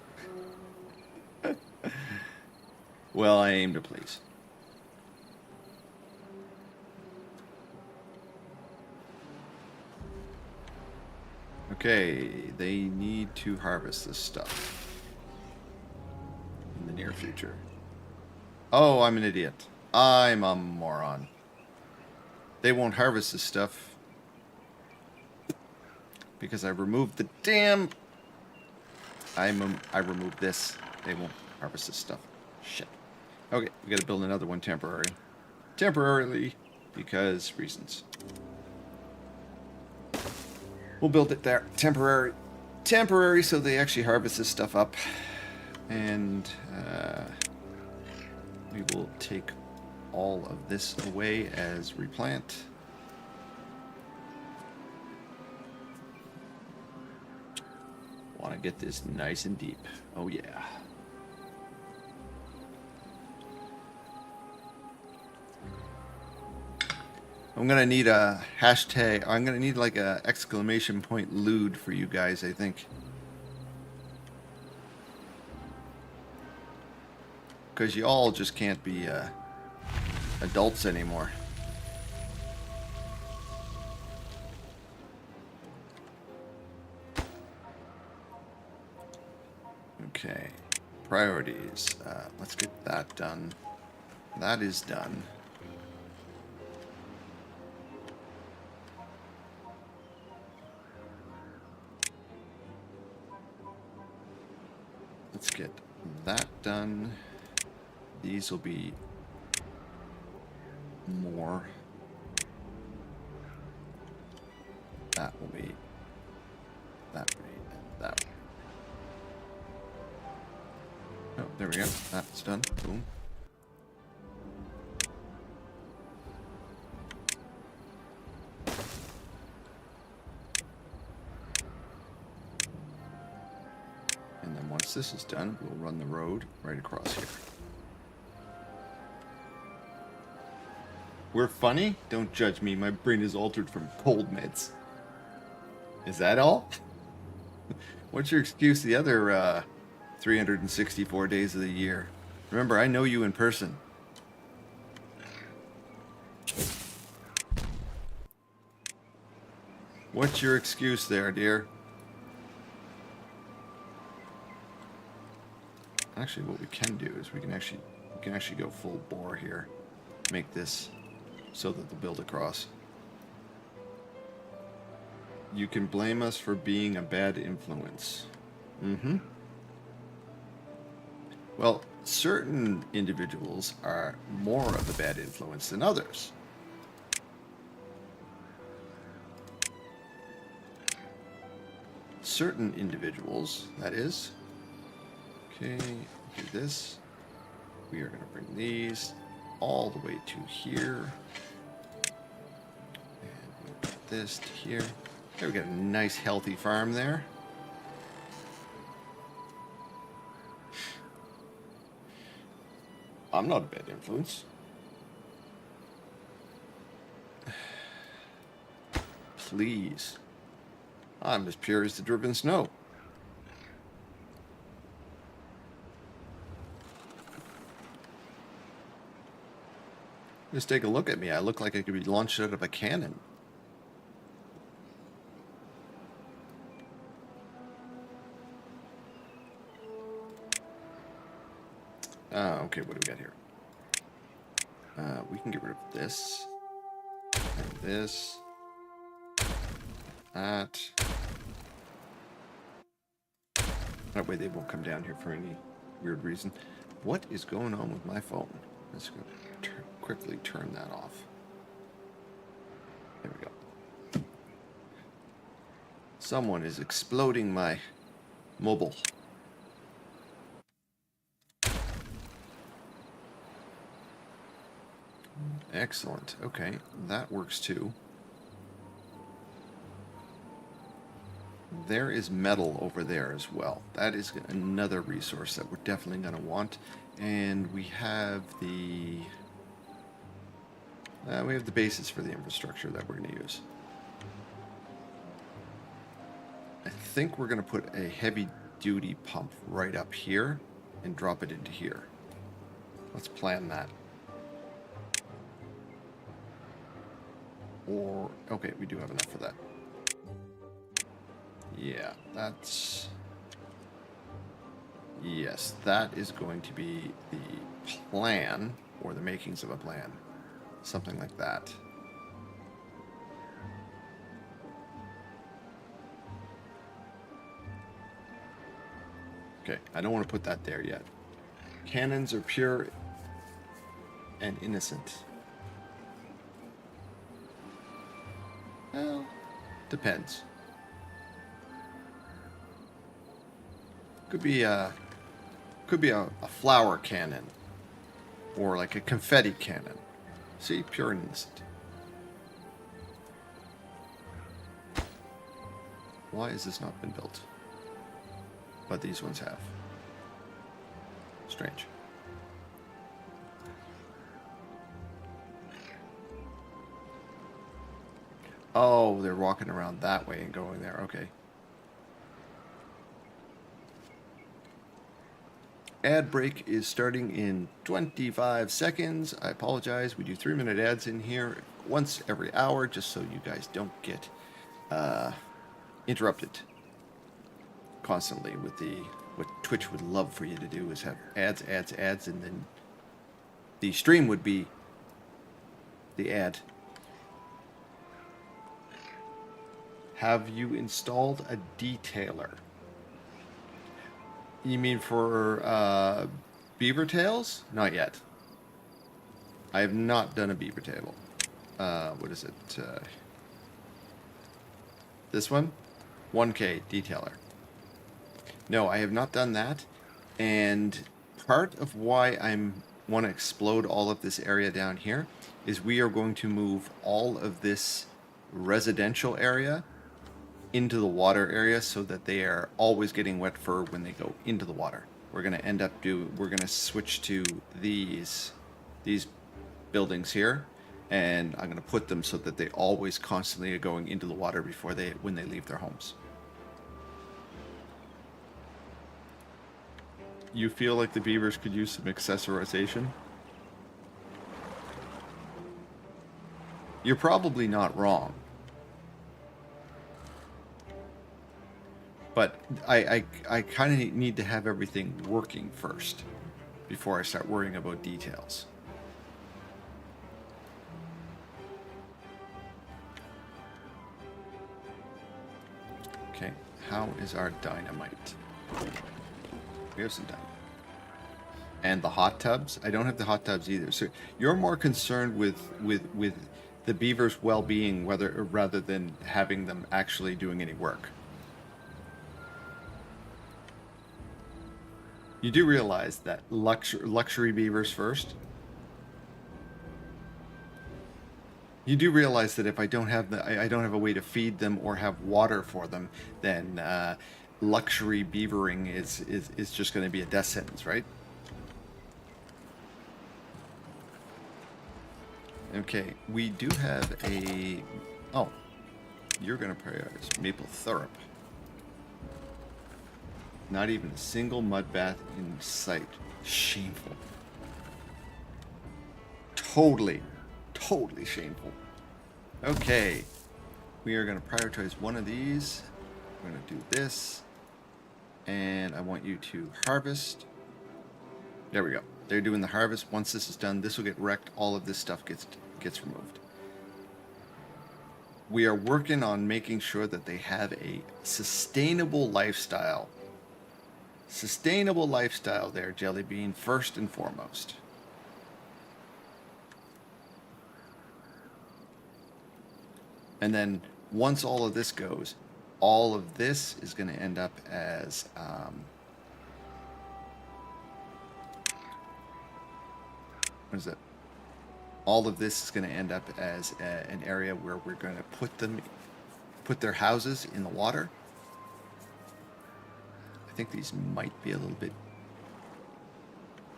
Well, I aim to please. Okay, they need to harvest this stuff in the near future. Oh, I'm an idiot. I'm a moron. They won't harvest this stuff because I removed the damn... I removed this. They won't harvest this stuff. Shit. Okay, we gotta build another one temporary. Temporarily, because reasons. We'll build it there. Temporary. Temporary so they actually harvest this stuff up. And we will take all of this away as replant. Want to get this nice and deep. Oh yeah. I'm gonna need a hashtag. I'm gonna need like a exclamation point lewd for you guys, I think. Because you all just can't be adults anymore. Okay. Priorities. Let's get that done. That is done. Let's get that done. These will be more. That will be that way and that way. There we go. That's done. Boom. And then once this is done, we'll run the road right across here. We're funny? Don't judge me. My brain is altered from cold meds. Is that all? What's your excuse the other 364 days of the year? Remember, I know you in person. What's your excuse there, dear? Actually, what we can do is we can actually go full bore here. Make this so that they'll build across. You can blame us for being a bad influence. Mm-hmm. Well, certain individuals are more of a bad influence than others. Certain individuals, that is. Okay, do this. We are going to bring these all the way to here. And we'll put this to here. There we got a nice healthy farm there. I'm not a bad influence. Please. I'm as pure as the driven snow. Just take a look at me. I look like I could be launched out of a cannon. Okay, what do we got here? We can get rid of this. And this. That. That way they won't come down here for any weird reason. What is going on with my phone? Let's go quickly turn that off. There we go. Someone is exploding my mobile. Excellent. Okay, that works too. There is metal over there as well. That is another resource that we're definitely going to want. And we have the basis for the infrastructure that we're going to use. I think we're going to put a heavy-duty pump right up here and drop it into here. Let's plan that. Or, okay, we do have enough for that. Yeah, that's... Yes, that is going to be the plan, or the makings of a plan. Something like that. Okay, I don't want to put that there yet. Cannons are pure and innocent. Well, depends. Could be a flower cannon, or like a confetti cannon. See, pure and innocent. Why has this not been built? But these ones have. Strange. Oh, they're walking around that way and going there. Okay. Ad break is starting in 25 seconds. I apologize. We do 3-minute ads in here once every hour just so you guys don't get interrupted constantly with what Twitch would love for you to do is have ads, and then the stream would be the ad. Have you installed a detailer? You mean for beaver tails? Not yet. I have not done a beaver tail. What is it? This one? 1K detailer. No, I have not done that. And part of why I'm want to explode all of this area down here is we are going to move all of this residential area into the water area so that they are always getting wet fur when they go into the water. We're going to switch to these buildings here, and I'm going to put them so that they always constantly are going into the water when they leave their homes. You feel like the beavers could use some accessorization? You're probably not wrong. But I kind of need to have everything working first before I start worrying about details. Okay, how is our dynamite? We have some dynamite. And the hot tubs? I don't have the hot tubs either. So you're more concerned with the beavers' well-being rather than having them actually doing any work. You do realize that luxury beavers first? You do realize that if I don't have I don't have a way to feed them or have water for them, then luxury beavering is just going to be a death sentence, right? Okay, we do have a... Oh, you're going to prioritize maple syrup. Not even a single mud bath in sight. Shameful. Totally shameful. Okay, we are going to prioritize one of these. We're going to do this. And I want you to harvest. There we go. They're doing the harvest. Once this is done, this will get wrecked. All of this stuff gets removed. We are working on making sure that they have a sustainable lifestyle. Sustainable lifestyle there, Jelly Bean, first and foremost. And then once all of this goes, all of this is going to end up as... what is it? All of this is going to end up as an area where we're going to put their houses in the water. I think these might be a little bit...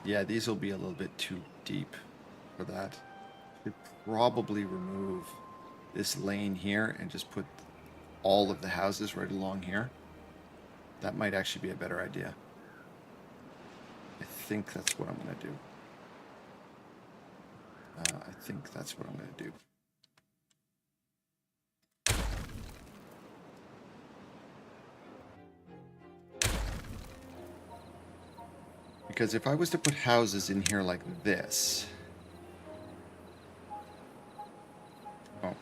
Yeah, these will be a little bit too deep for that. Should probably remove this lane here and just put all of the houses right along here. That might actually be a better idea. I think that's what I'm going to do. I think that's what I'm going to do. Because if I was to put houses in here like this... Oh,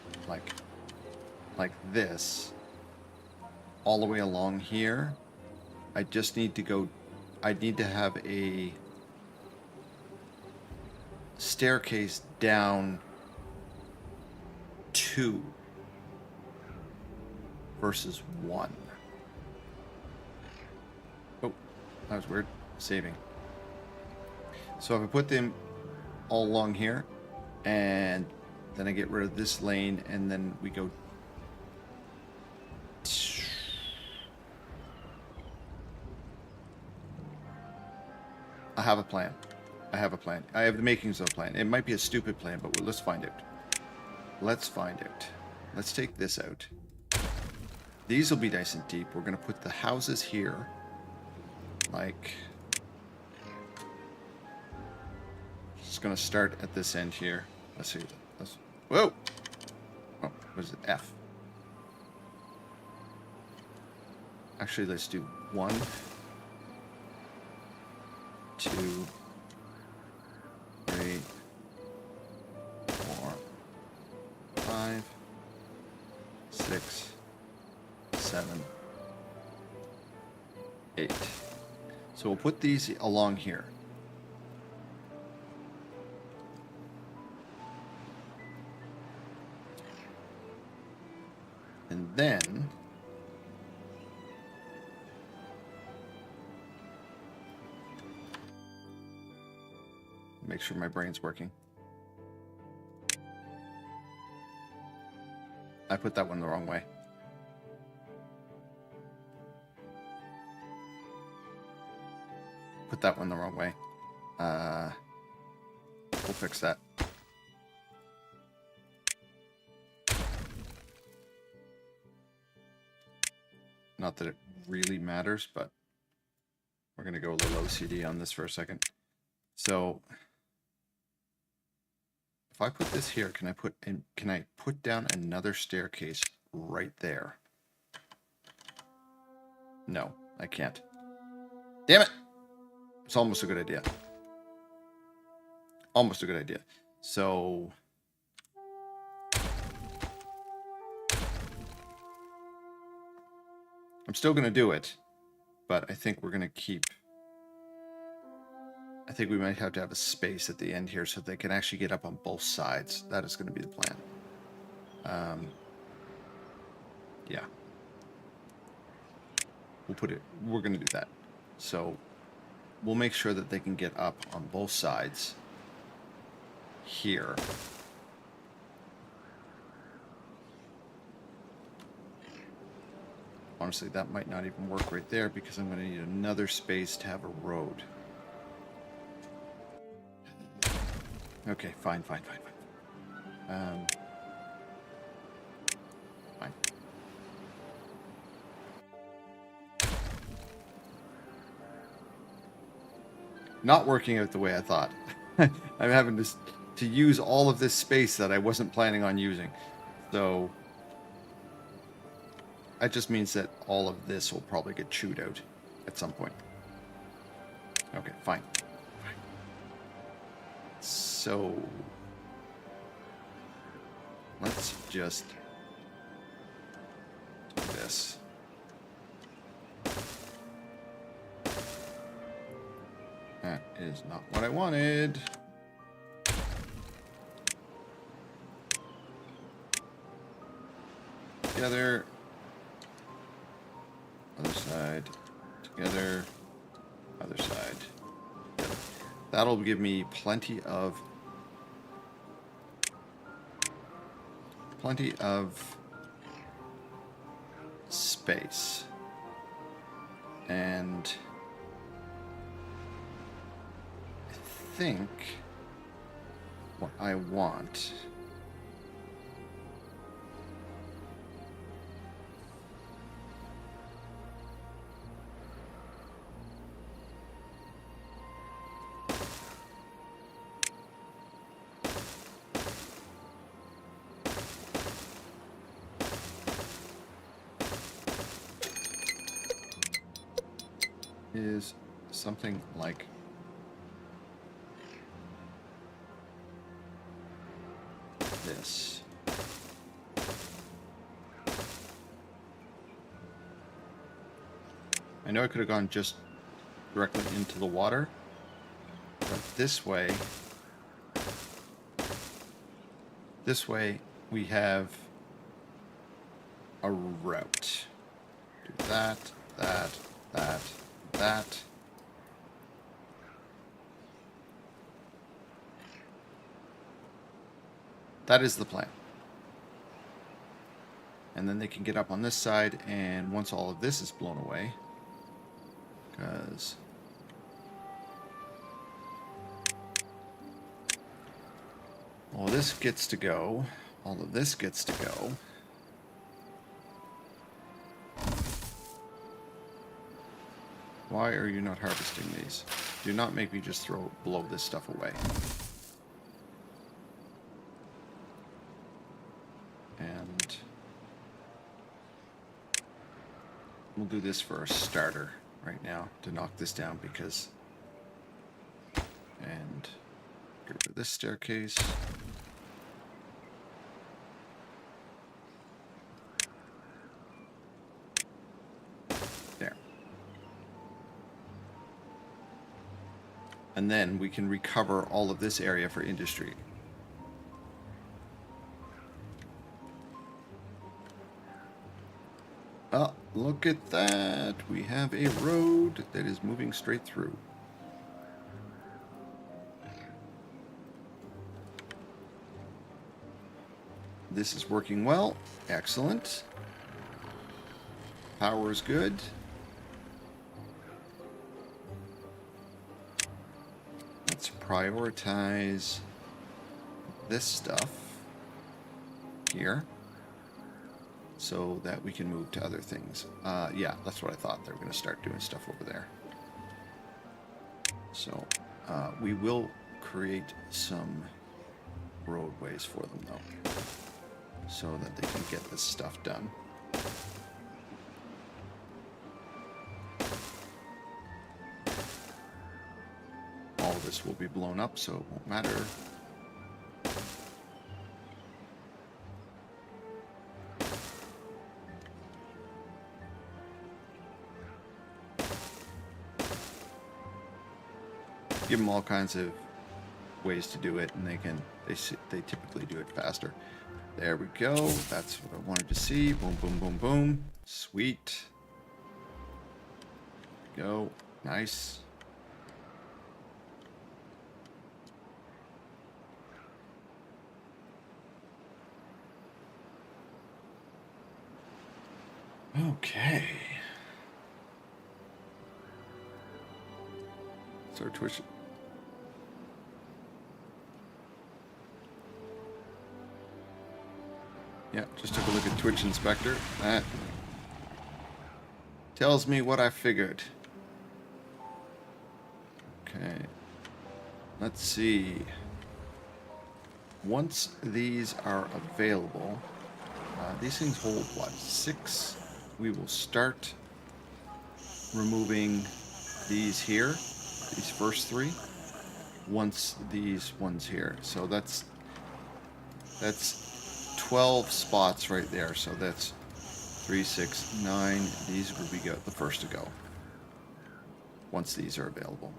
like this, all the way along here, I just need to go... I need to have a staircase down 2 versus 1. Oh, that was weird. Saving. So if I put them all along here, and then I get rid of this lane, and then we go... I have a plan. I have a plan. I have the makings of a plan. It might be a stupid plan, but let's find out. Let's find out. Let's take this out. These will be nice and deep. We're going to put the houses here. Like... Just going to start at this end here. Let's see. Whoa! Oh, what is it? F. Actually, let's do 1, 2, 3, 4, 5, 6, 7, 8. So we'll put these along here. And then Make sure my brain's working. I put that one the wrong way. Put that one the wrong way. We'll fix that. Not that it really matters, but we're going to go a little OCD on this for a second. So if I put this here, can I put down another staircase right there? No, I can't. Damn it! It's almost a good idea. Almost a good idea. So I'm still going to do it, but I think we're going to keep... I think we might have to have a space at the end here so they can actually get up on both sides. That is going to be the plan. Yeah. We're going to do that. So we'll make sure that they can get up on both sides here. Honestly, that might not even work right there because I'm going to need another space to have a road. Okay, fine. Fine. Not working out the way I thought. I'm having to use all of this space that I wasn't planning on using. So that just means that all of this will probably get chewed out at some point. Okay, fine. So let's just do this. That is not what I wanted. Together. Other side. Together. Other side. Together. That'll give me plenty of space. And I think what I want is something like this. I know I could have gone just directly into the water, but this way we have a route. Do that. That is the plan. And then they can get up on this side, and once all of this is blown away, because all this gets to go, all of this gets to go. Why are you not harvesting these? Do not make me just blow this stuff away. And we'll do this for a starter right now to knock this down because... And get rid of this staircase. And then we can recover all of this area for industry. Oh, look at that. We have a road that is moving straight through. this is working well. Excellent. Power is good. Let's prioritize this stuff here so that we can move to other things. Yeah, that's what I thought. They were going to start doing stuff over there. So we will create some roadways for them, though, so that they can get this stuff done. All of this will be blown up, so it won't matter. Give them all kinds of ways to do it, and they typically do it faster. There we go. That's what I wanted to see. Boom, boom, boom, boom. Sweet. Go. Nice. Okay. Start twitching. Yeah, just took a look at Twitch Inspector. That tells me what I figured. Okay. Let's see. Once these are available, these things hold what? 6? We will start removing these here, these first 3, once these ones here. So that's 12 spots right there. So that's 3, 6, 9. These will be the first to go once these are available.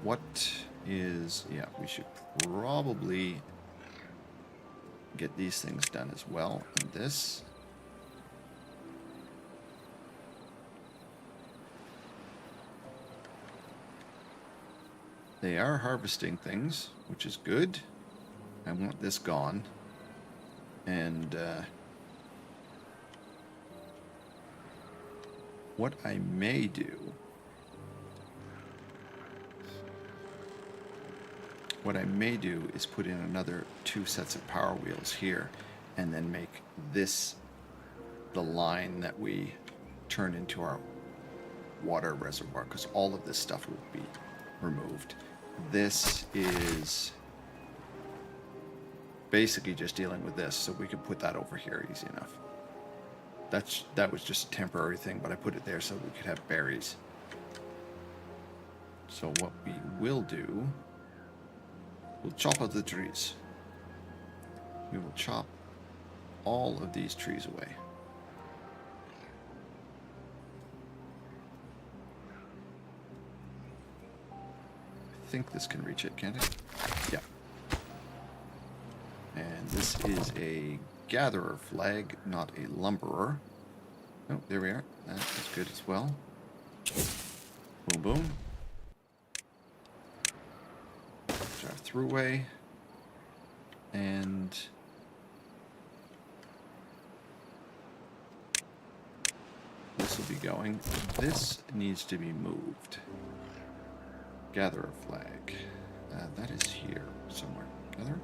What is... Yeah, we should probably get these things done as well. And this... They are harvesting things, which is good. I want this gone. And what I may do... What I may do is put in another 2 sets of power wheels here, and then make this the line that we turn into our water reservoir, because all of this stuff will be removed. This is basically just dealing with this, so we can put that over here easy enough. That was just a temporary thing, but I put it there so we could have berries. So what we will do... We'll chop out the trees. We will chop all of these trees away. I think this can reach it, can't it? Yeah. And this is a gatherer flag, not a lumberer. Oh, there we are. That is good as well. Boom, boom. Our throughway, and this will be going. This needs to be moved. Gatherer flag. That is here somewhere. Gatherer?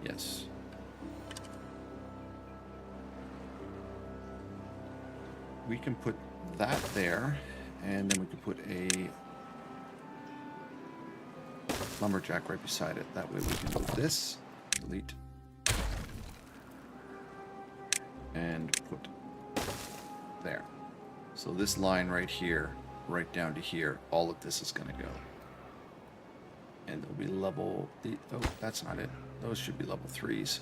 Yes. We can put that there, and then we can put a lumberjack right beside it. That way we can move this, delete, and put there. So this line right here, right down to here, all of this is going to go. And they'll be level... Oh, that's not it. Those should be level 3s.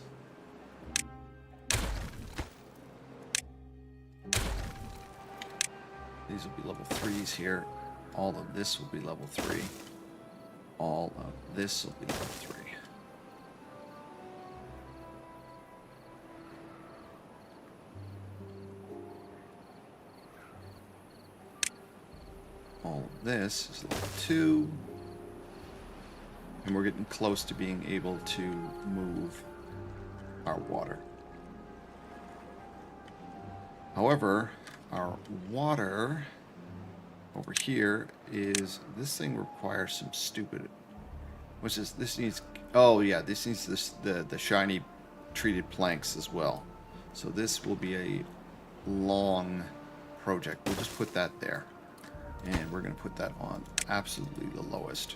These will be level 3s here. All of this will be level 3. All of this will be level 3. All of this is level 2. And we're getting close to being able to move our water. However, our water over here is, this thing requires some stupid, what's this? This needs, oh yeah, this needs the shiny treated planks as well. So this will be a long project. We'll just put that there. And we're going to put that on absolutely the lowest.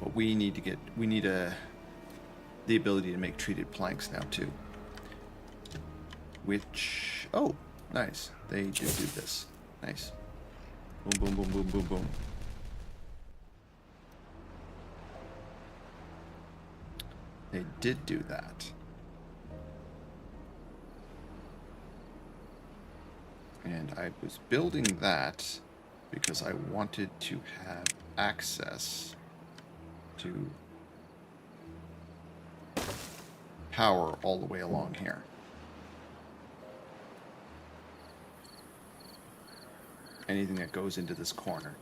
But we need to get, the ability to make treated planks now too. Which, oh, nice. They do this. Nice. Boom, boom, boom, boom, boom, boom. They did do that. And I was building that because I wanted to have access to power all the way along here. Anything that goes into this corner.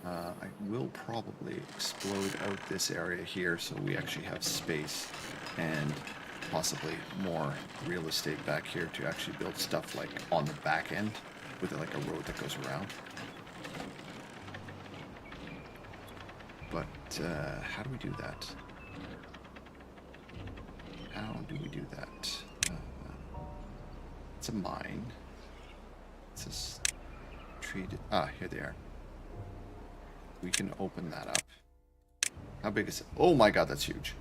I will probably explode out this area here so we actually have space and possibly more real estate back here to actually build stuff like on the back end with like a road that goes around. But how do we do that? How do we do that? It's a mine. It's just treated. Ah, here they are. We can open that up. How big is it? Oh my god, that's huge.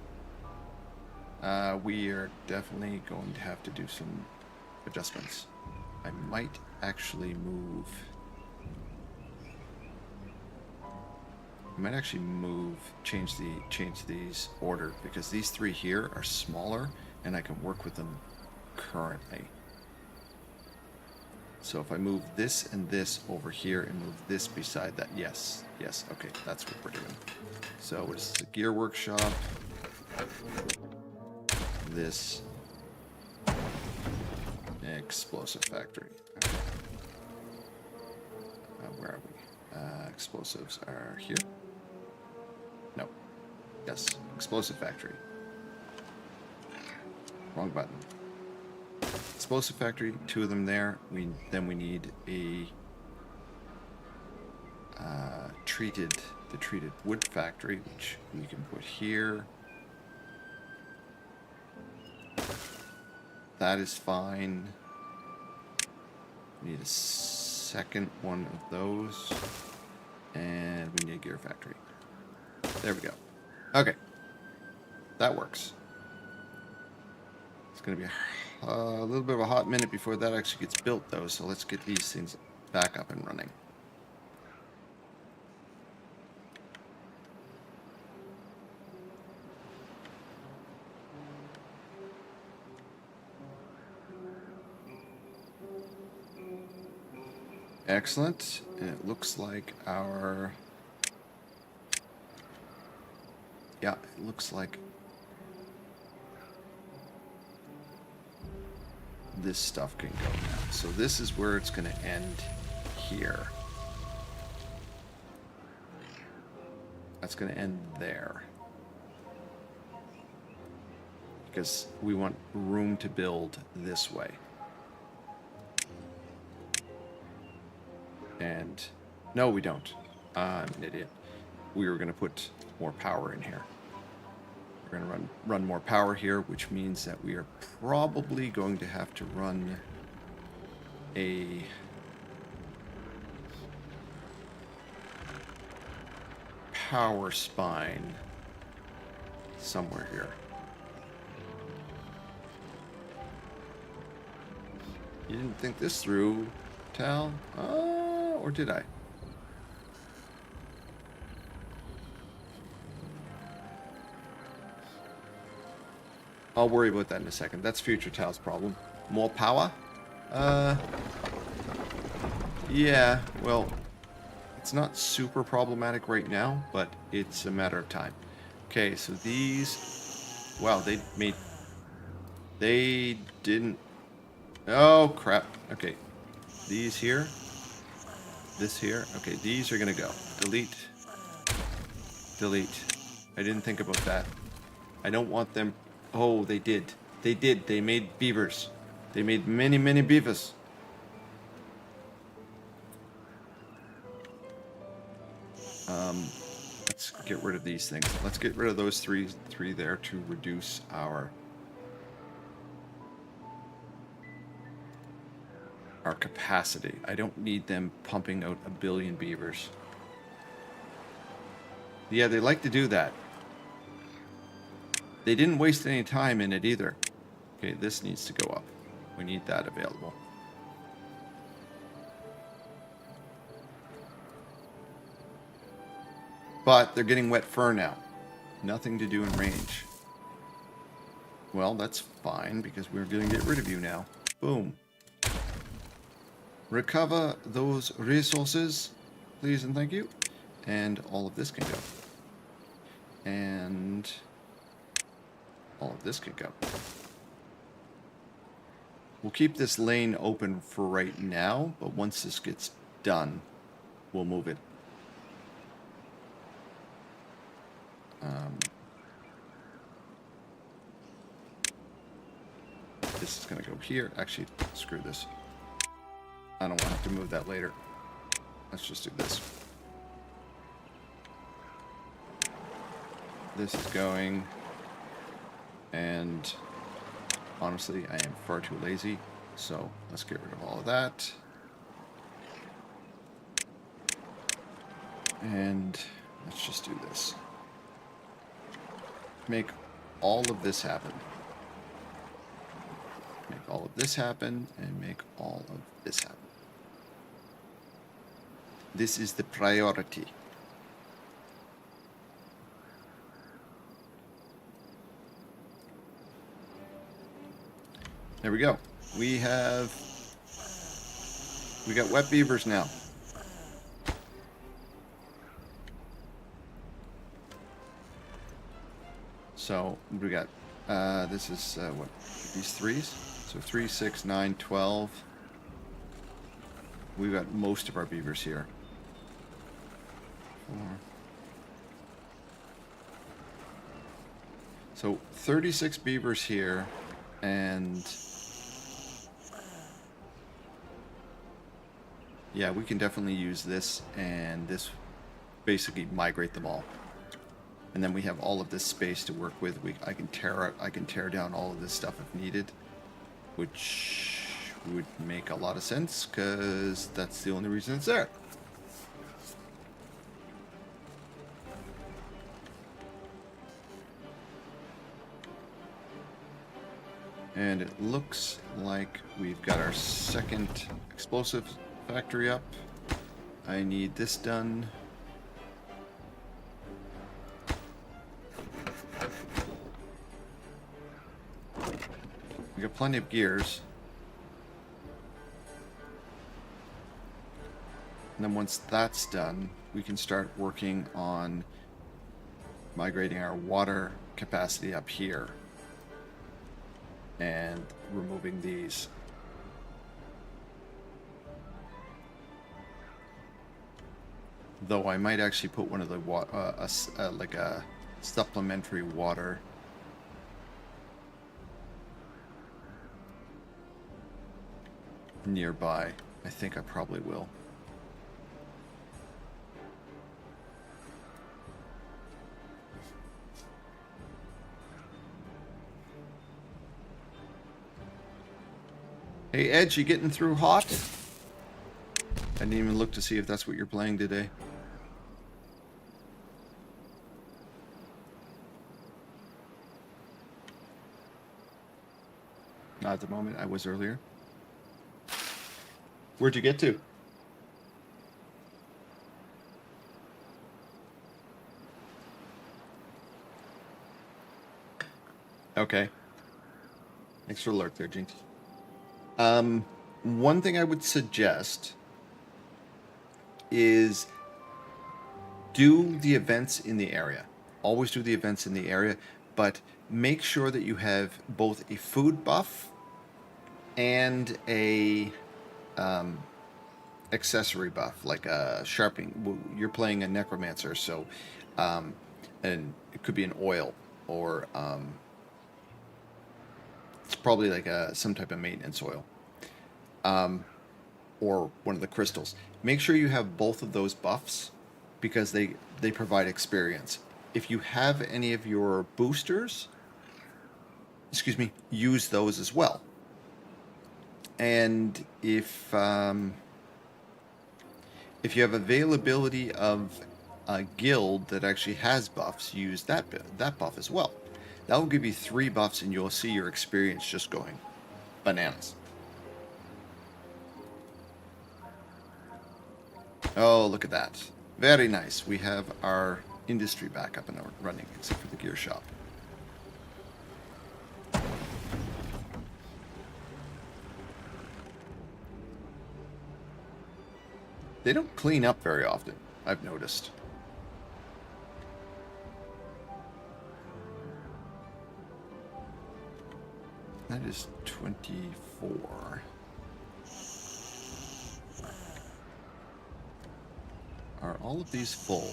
We are definitely going to have to do some adjustments. I might actually move. I might actually change these order because these three here are smaller and I can work with them currently. So if I move this and this over here and move this beside that, yes, okay, that's what we're doing. So what is the gear workshop? This explosive factory. Okay. Where are we? Explosives are here. No. Yes, explosive factory. Wrong button. Explosive factory, 2 of them there. Then we need a treated wood factory, which we can put here. That is fine. We need a second one of those. And we need a gear factory. There we go. Okay. That works. It's going to be a little bit of a hot minute before that actually gets built, though. So let's get these things back up and running. Excellent. And it looks like our... Yeah, it looks like this stuff can go now. So this is where it's going to end here. That's going to end there. Because we want room to build this way. And no, we don't. I'm an idiot. We were going to put more power in here. We're going to run more power here, which means that we are probably going to have to run a power spine somewhere here. You didn't think this through, Tal? Or did I? I'll worry about that in a second. That's future Tal's problem. More power? Yeah, well, it's not super problematic right now, but it's a matter of time. Okay, so these... Wow, they didn't... Oh, crap. Okay, these here. This here. Okay, these are going to go. Delete. Delete. I didn't think about that. I don't want them... Oh, they did. They did. They made beavers. They made many, many beavers. Let's get rid of these things. Let's get rid of those three there to reduce our capacity. I don't need them pumping out 1 billion beavers. Yeah, they like to do that. They didn't waste any time in it either. Okay, this needs to go up. We need that available. But they're getting wet fur now. Nothing to do in range. Well, that's fine, because we're going to get rid of you now. Boom. Recover those resources, please and thank you. And all of this can go. And all of this can go. We'll keep this lane open for right now, but once this gets done, we'll move it. This is going to go here. Actually, screw this. I don't want to have to move that later. Let's just do this. This is going. And honestly, I am far too lazy. So let's get rid of all of that. And let's just do this. Make all of this happen. Make all of this happen, and make all of this happen. This is the priority. There we go. We got wet beavers now. So we got, this is what, these threes? So 3, 6, 9, 12. We've got most of our beavers here. 4. So 36 beavers here, and yeah, we can definitely use this and this, basically migrate them all. And then we have all of this space to work with. I can tear down all of this stuff if needed, which would make a lot of sense because that's the only reason it's there. And it looks like we've got our second explosive factory up. I need this done. We got plenty of gears. And then once that's done, we can start working on migrating our water capacity up here and removing these. Though I might actually put one of the like a supplementary water nearby. I think I probably will. Hey Edge, you getting through hot? I didn't even look to see if that's what you're playing today. Not at the moment, I was earlier. Where'd you get to? Okay. Thanks for the lurk there, Jinx. One thing I would suggest is do the events in the area. Always do the events in the area, but make sure that you have both a food buff and a accessory buff, like a sharpening. You're playing a necromancer, so and it could be an oil or it's probably like some type of maintenance oil, or one of the crystals. Make sure you have both of those buffs because they provide experience. If you have any of your boosters, excuse me, use those as well. And if you have availability of a guild that actually has buffs, use that buff as well. That will give you 3 buffs, and you'll see your experience just going bananas. Oh, look at that. Very nice. We have our industry back up and running, except for the gear shop. They don't clean up very often, I've noticed. That is 24. Are all of these full?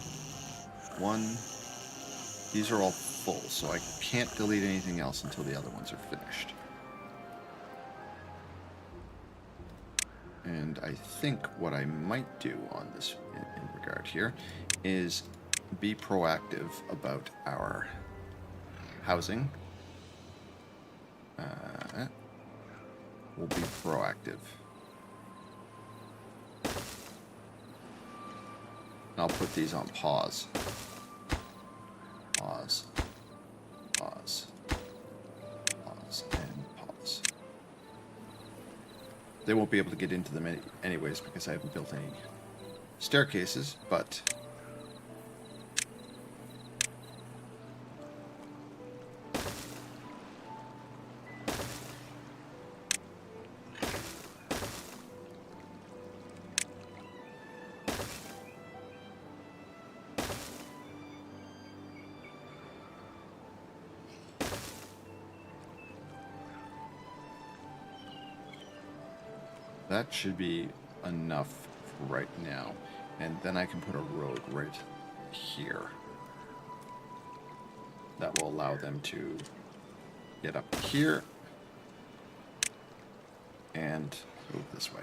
1. These are all full, so I can't delete anything else until the other ones are finished. And I think what I might do on this in regard here is be proactive about our housing. We'll be proactive. I'll put these on pause. Pause. Pause. Pause. And pause. They won't be able to get into them anyways because I haven't built any staircases, but that should be enough for right now. And then I can put a road right here. That will allow them to get up here and move this way.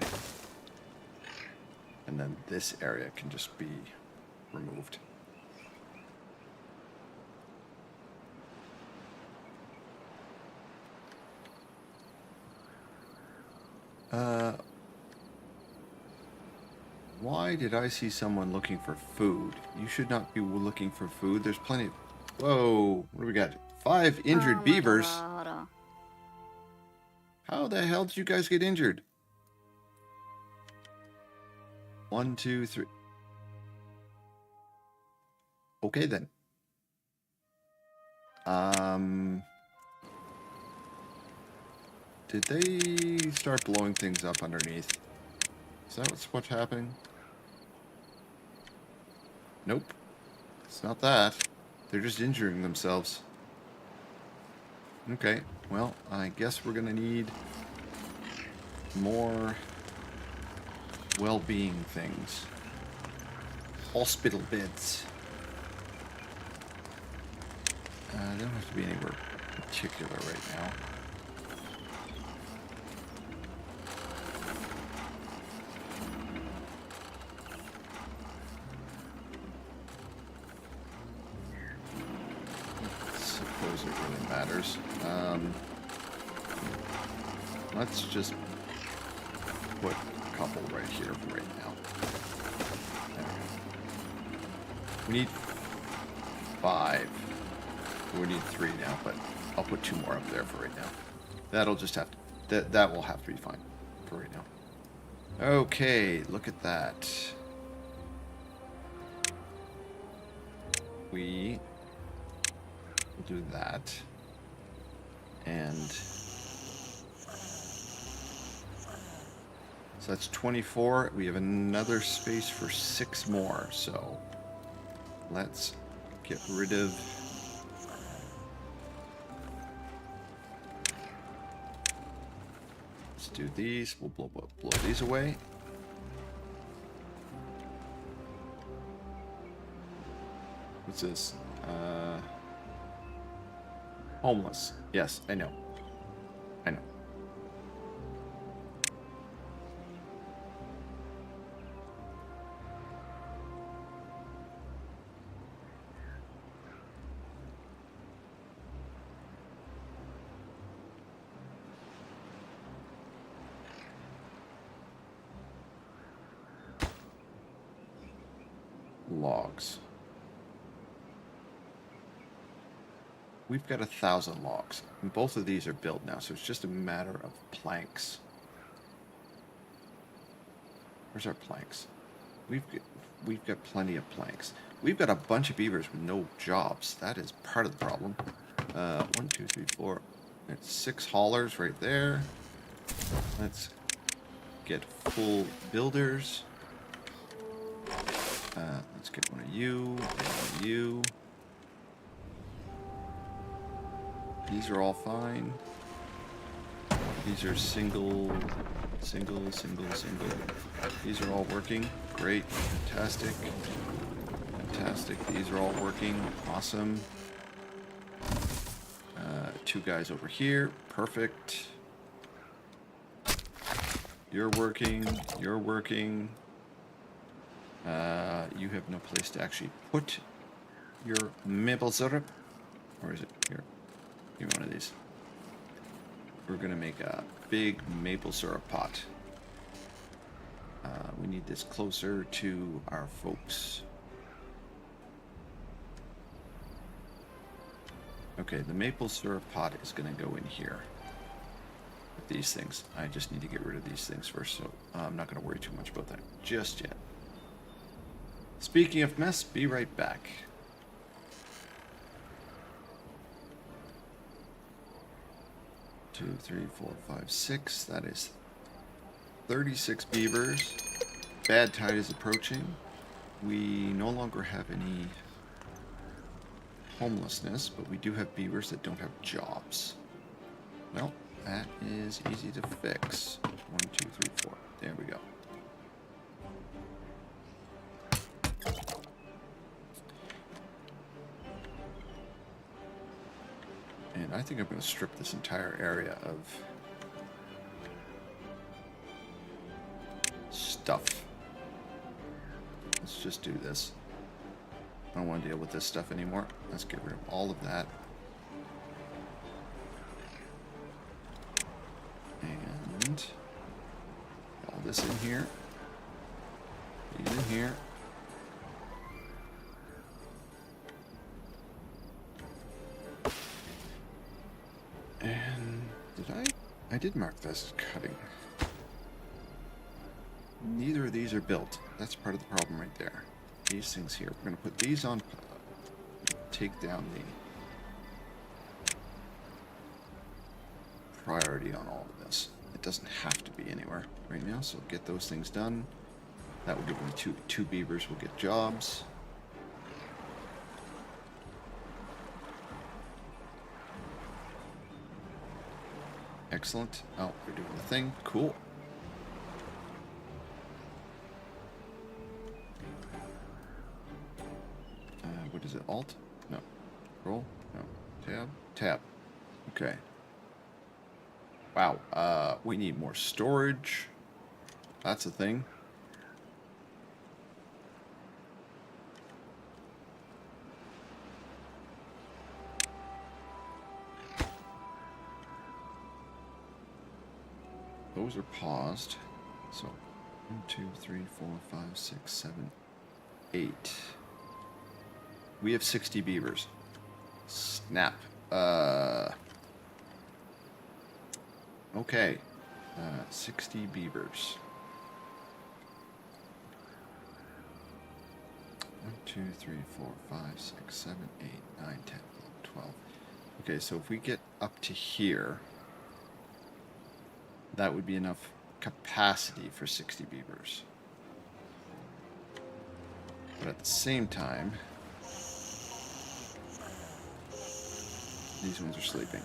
And then this area can just be removed. Why did I see someone looking for food? You should not be looking for food. There's plenty of... Whoa, what do we got? 5 injured beavers. How the hell did you guys get injured? 1, 2, 3. Okay then. Did they start blowing things up underneath? Is that what's happening? Nope. It's not that. They're just injuring themselves. Okay, well, I guess we're gonna need more well-being things. Hospital beds. They don't have to be anywhere particular right now. Suppose it really matters. Let's just put a couple right here for right now. There we go. We need 5. We need 3 now, but I'll put 2 more up there for right now. That'll just have to... That will have to be fine for right now. Okay, look at that. We will do that. And... so that's 24. We have another space for 6 more, so... let's get rid of... let's do these. We'll blow these away. What's this? Homeless. Yes, I know. I know. Logs. We've got 1,000 logs, and both of these are built now, so it's just a matter of planks. Where's our planks? We've got plenty of planks. We've got a bunch of beavers with no jobs. That is part of the problem. 1, 2, 3, 4. That's 6 haulers right there. Let's get full builders. Let's get one of you, and one of you. These are all fine. These are single. These are all working. Great. Fantastic. Fantastic. These are all working. Awesome. 2 guys over here. Perfect. You're working. You're working. You have no place to actually put your maple syrup. Or is it here? Give me one of these. We're gonna make a big maple syrup pot. We need this closer to our folks. Okay, the maple syrup pot is gonna go in here. With these things. I just need to get rid of these things first, so I'm not gonna worry too much about that just yet. Speaking of mess, be right back. Two, 3, 4, 5, 6. That is 36 beavers. Bad tide is approaching. We no longer have any homelessness, but we do have beavers that don't have jobs. Well, that is easy to fix. 1, 2, 3, 4. There we go. And I think I'm going to strip this entire area of stuff. Let's just do this. I don't want to deal with this stuff anymore. Let's get rid of all of that. And all this in here. These in here. And did I did mark this as cutting. Neither of these are built. That's part of the problem right there. These things here. We're going to put these on. Take down the priority on all of this. It doesn't have to be anywhere right now, so get those things done. That will give me two beavers will get jobs. Excellent. Oh, we're doing the thing. Cool. What is it? Alt? No. Roll? No. Tab? Tab. Okay. Wow. We need more storage. That's a thing. Those are paused. So 1, 2, 3, 4, 5, 6, 7, 8. We have 60 beavers. Snap. Okay. 60 beavers. 1, 2, 3, 4, 5, 6, 7, 8, 9, 10, 11, 12. Okay, so if we get up to here, that would be enough capacity for 60 beavers. But at the same time, these ones are sleeping.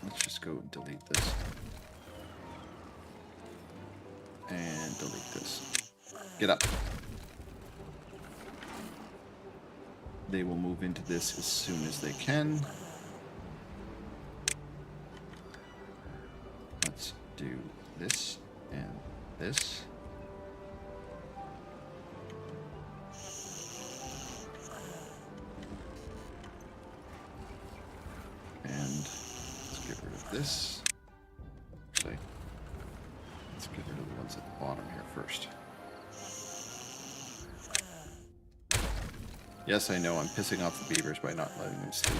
Let's just go and delete this. And delete this. Get up. They will move into this as soon as they can. Let's do this and this. And let's get rid of this. Actually, let's get rid of the ones at the bottom here first. Yes, I know I'm pissing off the beavers by not letting them sleep.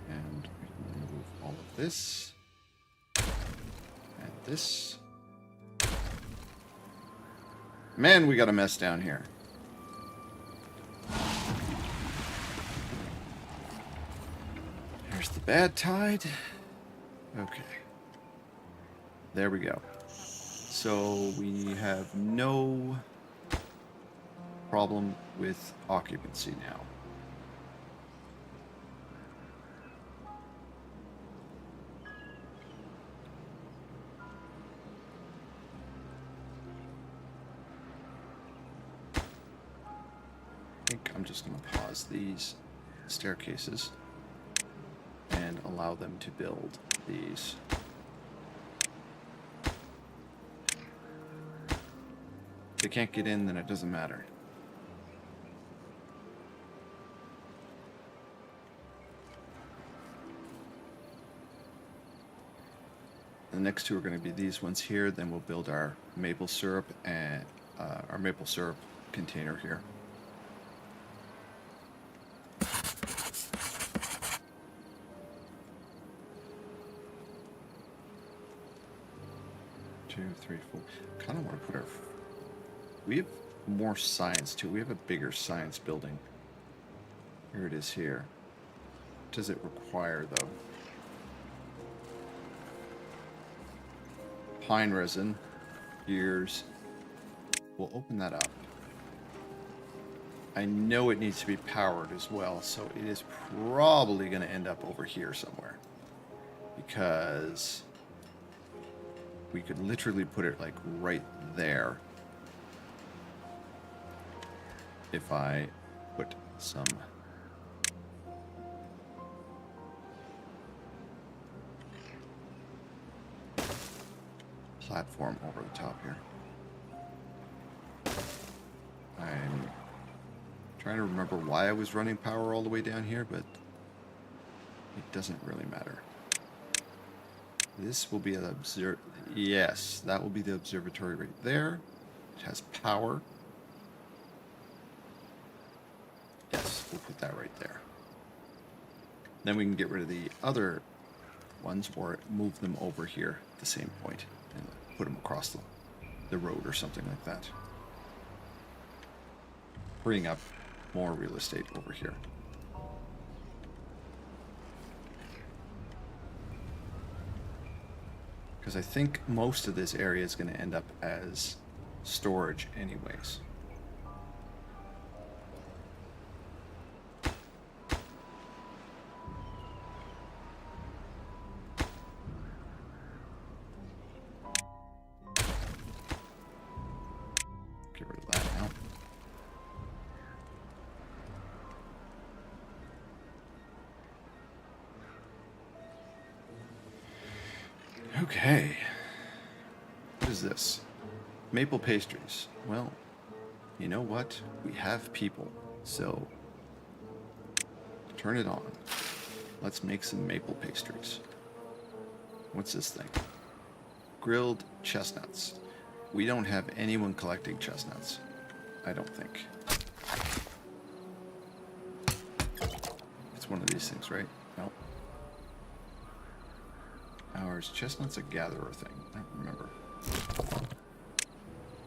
And we can remove all of this. And this. Man, we got a mess down here. There's the bad tide. Okay. There we go. So we have no problem with occupancy now. I think I'm just going to pause these staircases and allow them to build these. If they can't get in, then it doesn't matter. The next two are going to be these ones here. Then we'll build our maple syrup and our maple syrup container here. Two, three, four. Kind of want to put our. We have more science too. We have a bigger science building. Here it is here. What does it require though? Pine resin, gears. We'll open that up. I know it needs to be powered as well, so it is probably going to end up over here somewhere. Because we could literally put it like right there. If I put some platform over the top here. I'm trying to remember why I was running power all the way down here, but it doesn't really matter. This will be an yes, that will be the observatory right there. It has power. Yes, we'll put that right there. Then we can get rid of the other ones or move them over here at the same point and put them across the road or something like that. Freeing up more real estate over here. Because I think most of this area is going to end up as storage anyways. Get rid of that now. Okay. What is this? Maple pastries. Well, you know what? We have people, so turn it on. Let's make some maple pastries. What's this thing? Grilled chestnuts. We don't have anyone collecting chestnuts. I don't think. It's one of these things, right? No. Ours, chestnut's a gatherer thing. I don't remember.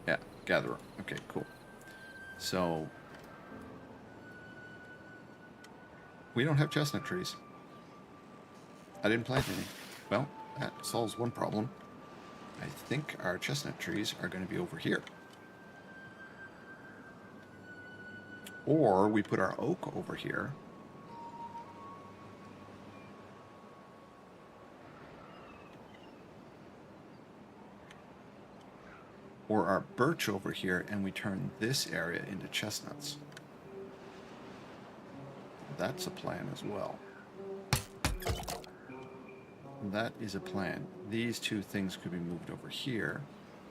Yeah, gatherer. Okay, cool. So, we don't have chestnut trees. I didn't plant any. Well, that solves one problem. I think our chestnut trees are going to be over here. Or we put our oak over here. or our birch over here, and we turn this area into chestnuts. That's a plan as well. That is a plan. These two things could be moved over here,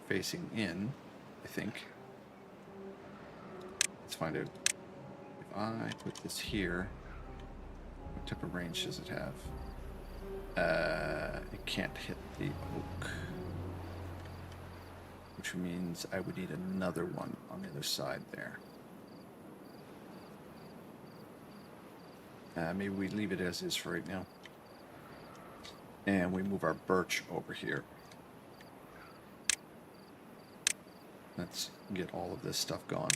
facing in, I think. Let's find out. If I put this here, what type of range does it have? It can't hit the oak. Which means I would need another one on the other side there. Maybe we leave it as is for right now. And we move our birch over here. Let's get all of this stuff gone.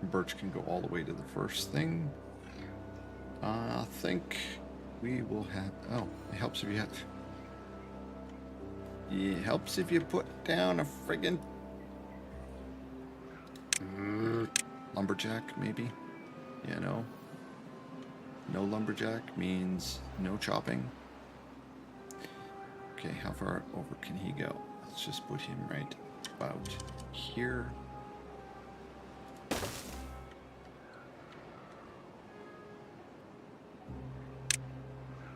Birch can go all the way to the first thing. I think we will have... Oh, it helps if you have... It helps if you put down a friggin' lumberjack, maybe. You know? No lumberjack means no chopping. Okay, how far over can he go? Let's just put him right about here.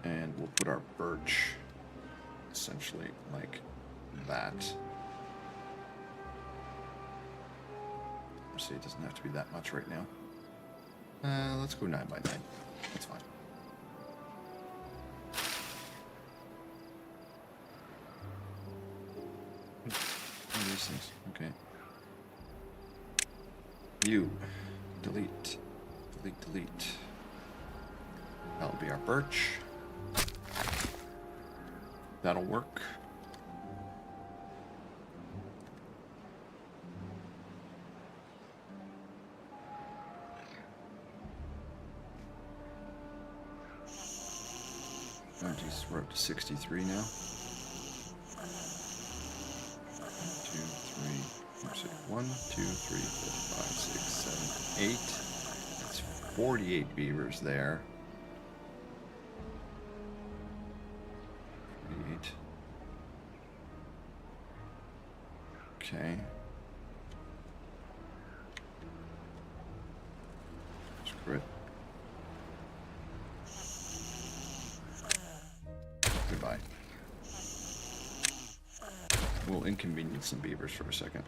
And we'll put our birch essentially like that. See, it doesn't have to be that much right now. Let's go 9 by 9. That's fine. What are these things? Okay. You. Delete. Delete, delete. That'll be our birch. That'll work. Oh Jesus, we're up to 63 now. 1, 2, 3, 4, 5, 6, 7, 8. That's 48 beavers there. 48. Okay. Screw it. Goodbye. We'll inconvenience some beavers for a second.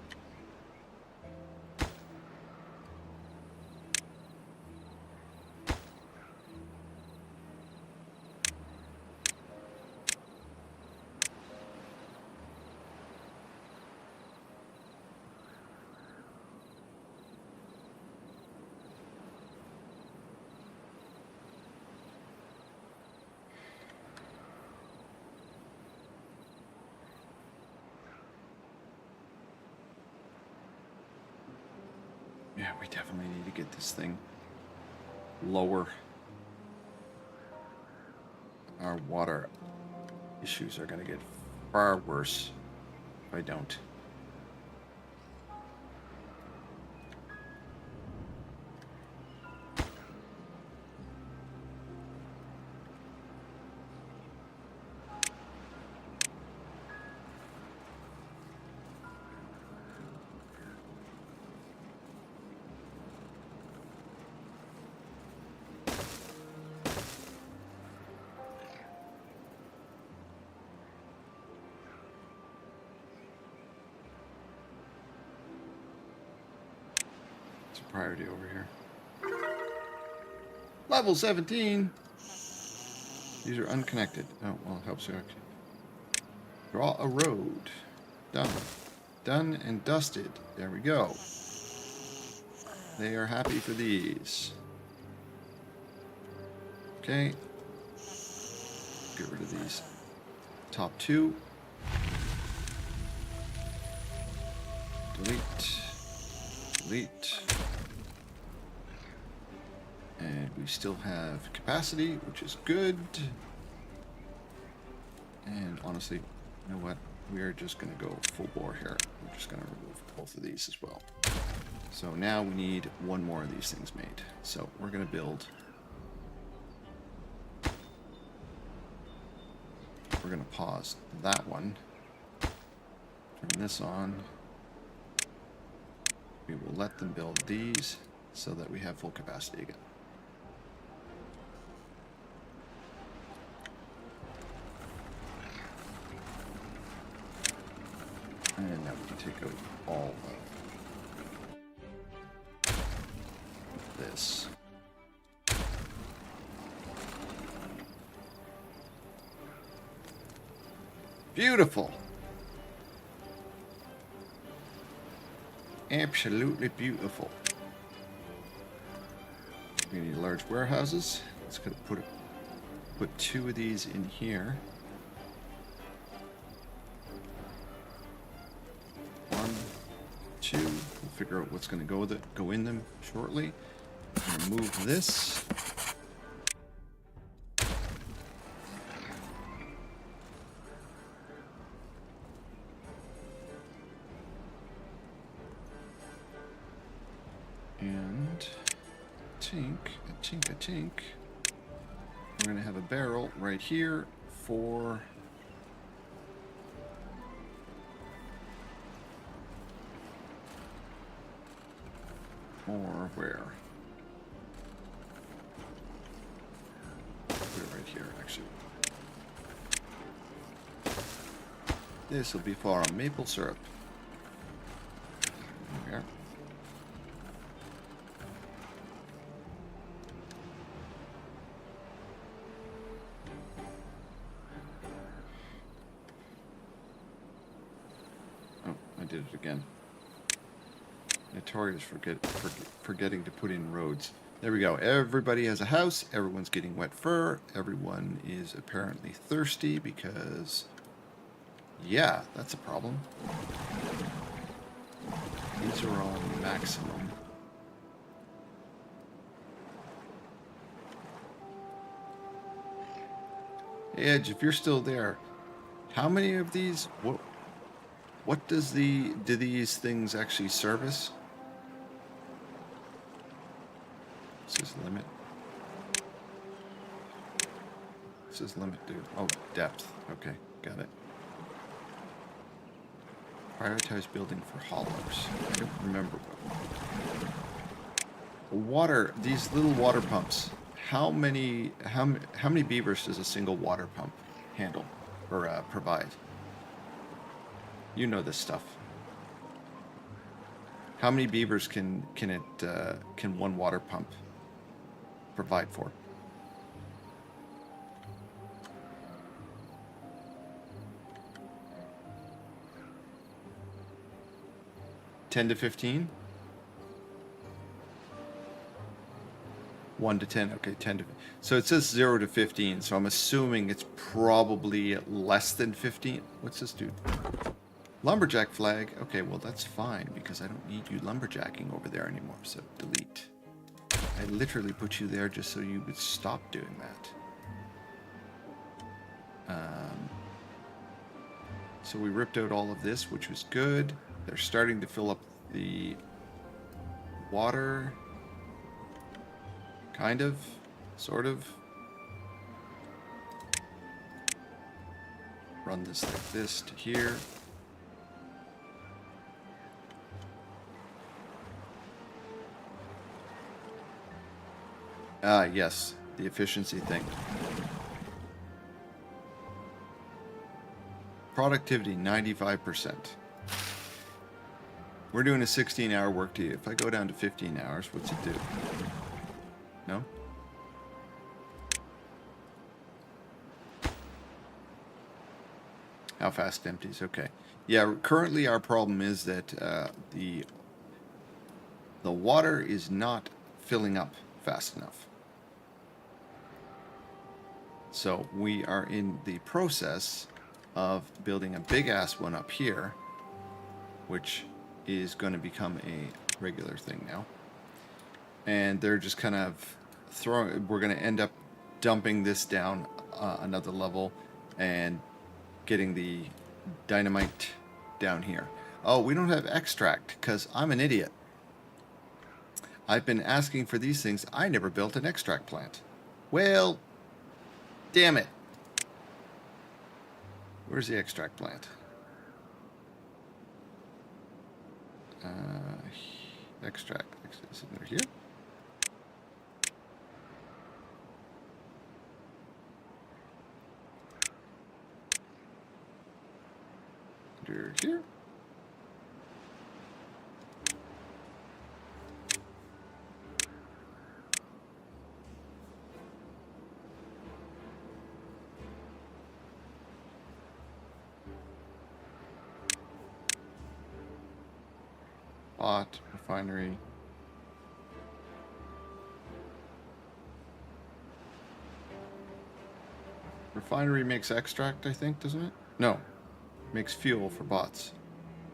Yeah, we definitely need to get this thing lower. Our water issues are going to get far worse if I don't. Priority over here. Level 17. These are unconnected. Oh, well, it helps you actually. Draw a road. Done. Done and dusted. There we go. They are happy for these. Okay. Get rid of these top two. Delete. Delete. And we still have capacity, which is good. And honestly, you know what? We are just going to go full bore here. We're just going to remove both of these as well. So now we need one more of these things made. So we're going to build we're going to pause that one. Turn this on. We will let them build these so that we have full capacity again. And now we can take out all of this. Beautiful. Absolutely beautiful. We need large warehouses. Let's go put 2 of these in here. 1, 2. We'll figure out what's going to go in them shortly. Remove this. And a tink. We're going to have a barrel right here for or where? Put it right here, actually. This will be for our maple syrup. There we are. Did it again. Notorious for forgetting to put in roads. There we go. Everybody has a house. Everyone's getting wet fur. Everyone is apparently thirsty because, yeah, that's a problem. These are all maximum. Edge, if you're still there, how many of these? What do these things actually service? This is limit. This is limit, dude. Oh, depth. Okay, got it. Prioritize building for haulers. I don't remember what. Water. These little water pumps. How many beavers does a single water pump handle or provide? You know this stuff. How many beavers can one water pump provide for? $10 to $15? 1 to 10. Okay, 10 to. So it says 0 to 15. So I'm assuming it's probably less than 15. What's this dude? Lumberjack flag. Okay, well that's fine because I don't need you lumberjacking over there anymore. So delete. I literally put you there just so you would stop doing that. So we ripped out all of this, which was good. They're starting to fill up the water. Kind of. Sort of. Run this like this to here. Yes, the efficiency thing. Productivity, 95%. We're doing a 16-hour workday. If I go down to 15 hours, what's it do? No? How fast empties? Okay. Yeah, currently our problem is that the water is not filling up fast enough. So we are in the process of building a big ass one up here, which is going to become a regular thing now. And they're just kind of we're going to end up dumping this down another level and getting the dynamite down here. Oh, we don't have extract because I'm an idiot. I've been asking for these things. I never built an extract plant. Well, damn it. Where's the extract plant? Extract. Is it under here? Under here? Pot, refinery. Refinery makes extract, I think, doesn't it? No. Makes fuel for bots.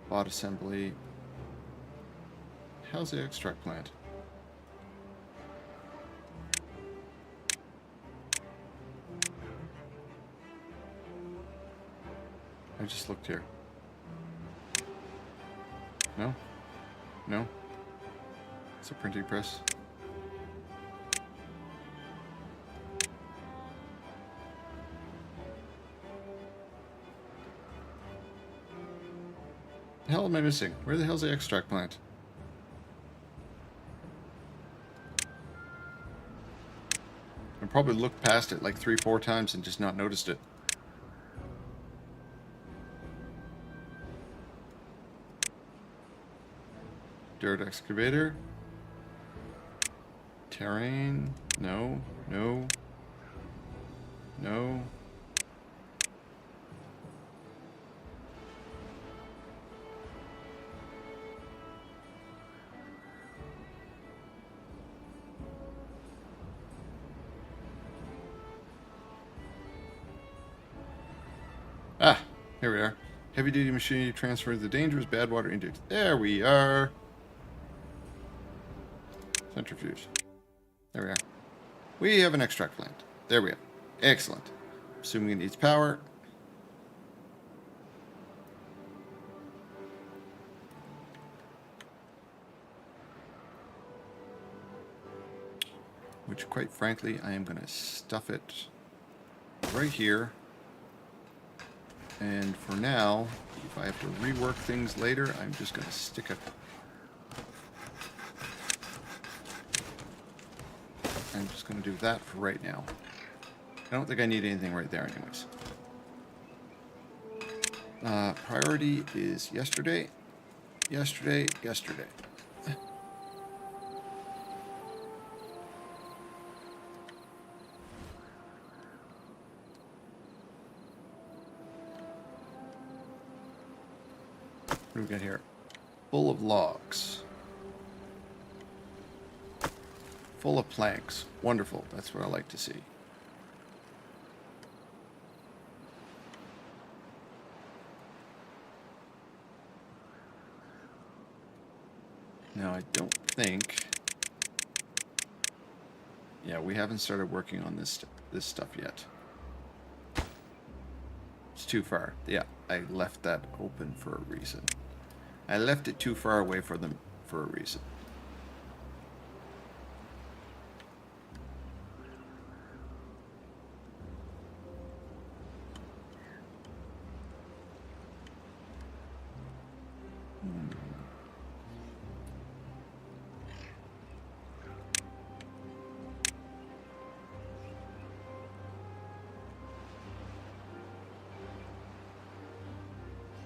Bot assembly. How's the extract plant? I just looked here. No? No? It's a printing press. The hell am I missing? Where the hell's the extract plant? I probably looked past it like 3-4 times and just not noticed it. Dirt excavator. Terrain. No. No. No. Ah, here we are. Heavy-duty machinery transfers the dangerous bad water into... There we are. Centrifuge. There we are. We have an extract plant. There we are. Excellent. Assuming it needs power. Which, quite frankly, I am going to stuff it right here. And for now, if I have to rework things later, I'm just going to stick it. I'm just going to do that for right now. I don't think I need anything right there anyways. Priority is yesterday. Yesterday, yesterday. What do we got here? Full of logs. Full of planks. Wonderful. That's what I like to see. Now, I don't think... Yeah, we haven't started working on this stuff yet. It's too far. Yeah, I left that open for a reason. I left it too far away for them for a reason.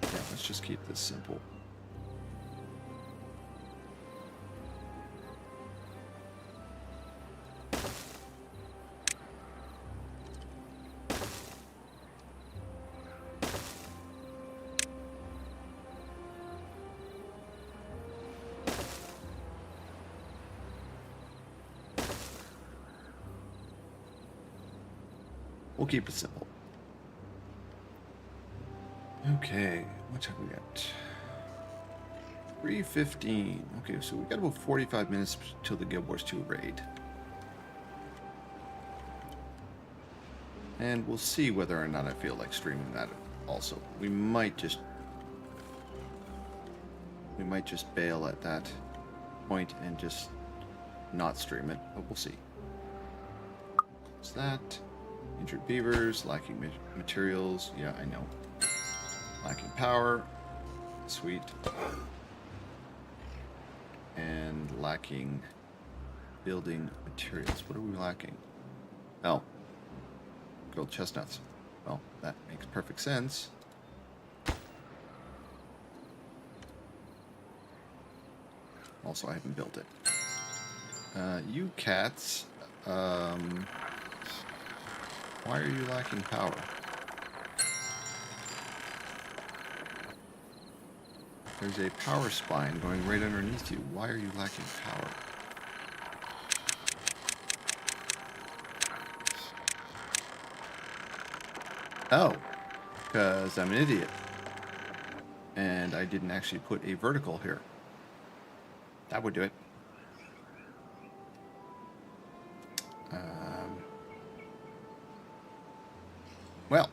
Yeah, let's just keep this simple. We'll keep it simple. Okay, what have we got? 3:15. Okay, so we got about 45 minutes till the Guild Wars 2 raid. And we'll see whether or not I feel like streaming that also. We might just bail at that point and just not stream it, but we'll see. What's that? Injured beavers, lacking materials. Yeah, I know. Lacking power. Sweet. And lacking building materials. What are we lacking? Oh. Grilled chestnuts. Well, that makes perfect sense. Also, I haven't built it. You cats, why are you lacking power? There's a power spine going right underneath you. Why are you lacking power? Oh, because I'm an idiot. And I didn't actually put a vertical here. That would do it. Well.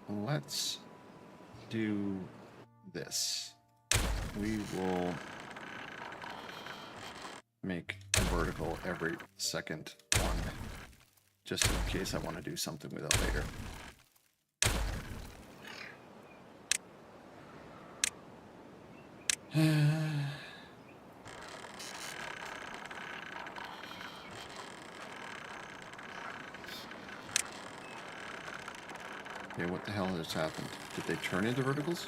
Let's do this. We will make a vertical every second one, just in case I want to do something with it later. Okay, what the hell has happened? Did they turn into verticals?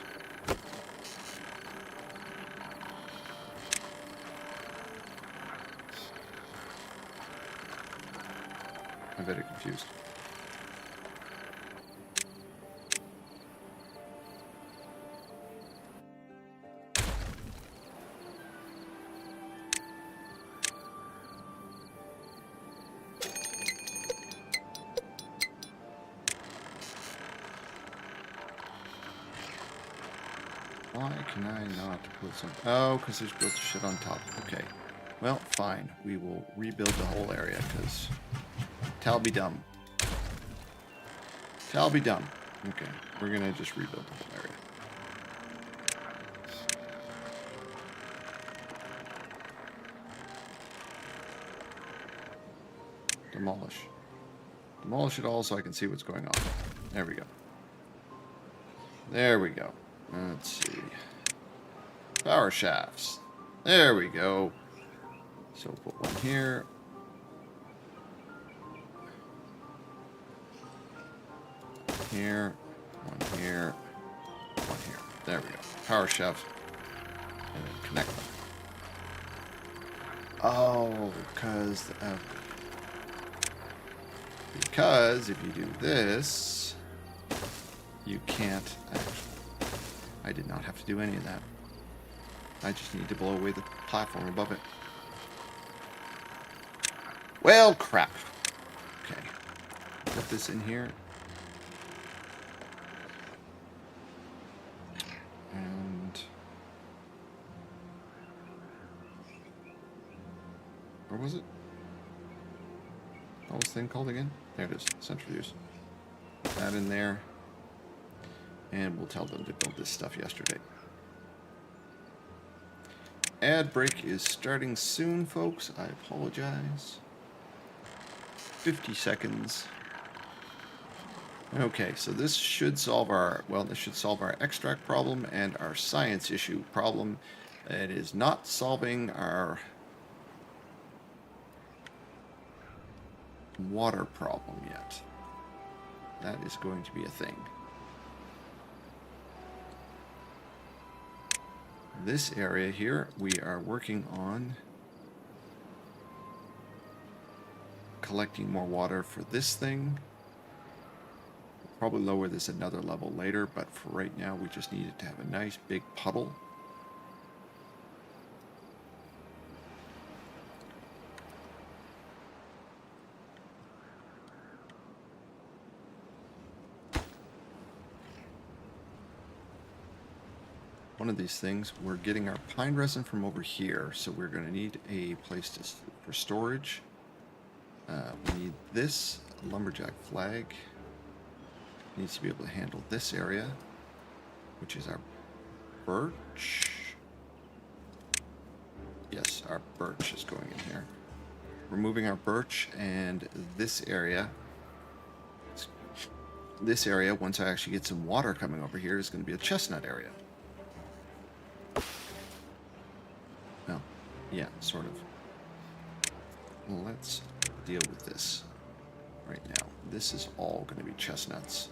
I'm very confused. Why can I not put some... Oh, because there's built shit on top. Okay. Well, fine. We will rebuild the whole area, because... Tal be dumb. Tal be dumb. Okay. We're going to just rebuild the whole area. Demolish. Demolish it all so I can see what's going on. There we go. There we go. Let's see. Power shafts. There we go. So put one here. Here. One here. One here. There we go. Power shafts. And then connect them. Oh, because if you do this, you can't actually. I did not have to do any of that. I just need to blow away the platform above it. Well, crap. Okay. Put this in here. And... where was it? What was this thing called again? There it is. Centrifuge. That in there. And we'll tell them to build this stuff yesterday. Ad break is starting soon, folks. I apologize. 50 seconds. Okay, so this should solve our, well, this should solve our extract problem and our science issue problem. It is not solving our water problem yet. That is going to be a thing. This area here, we are working on collecting more water for this thing. We'll probably lower this another level later, but for right now, we just need it to have a nice big puddle. One of these things, we're getting our pine resin from over here, so we're going to need a place for storage. We need this lumberjack flag. Needs to be able to handle this area, which is our birch. Yes, our birch is going in here. removing our birch, and this area, once I actually get some water coming over here, is going to be a chestnut area. Oh, yeah, sort of. Let's deal with this right now. This is all going to be chestnuts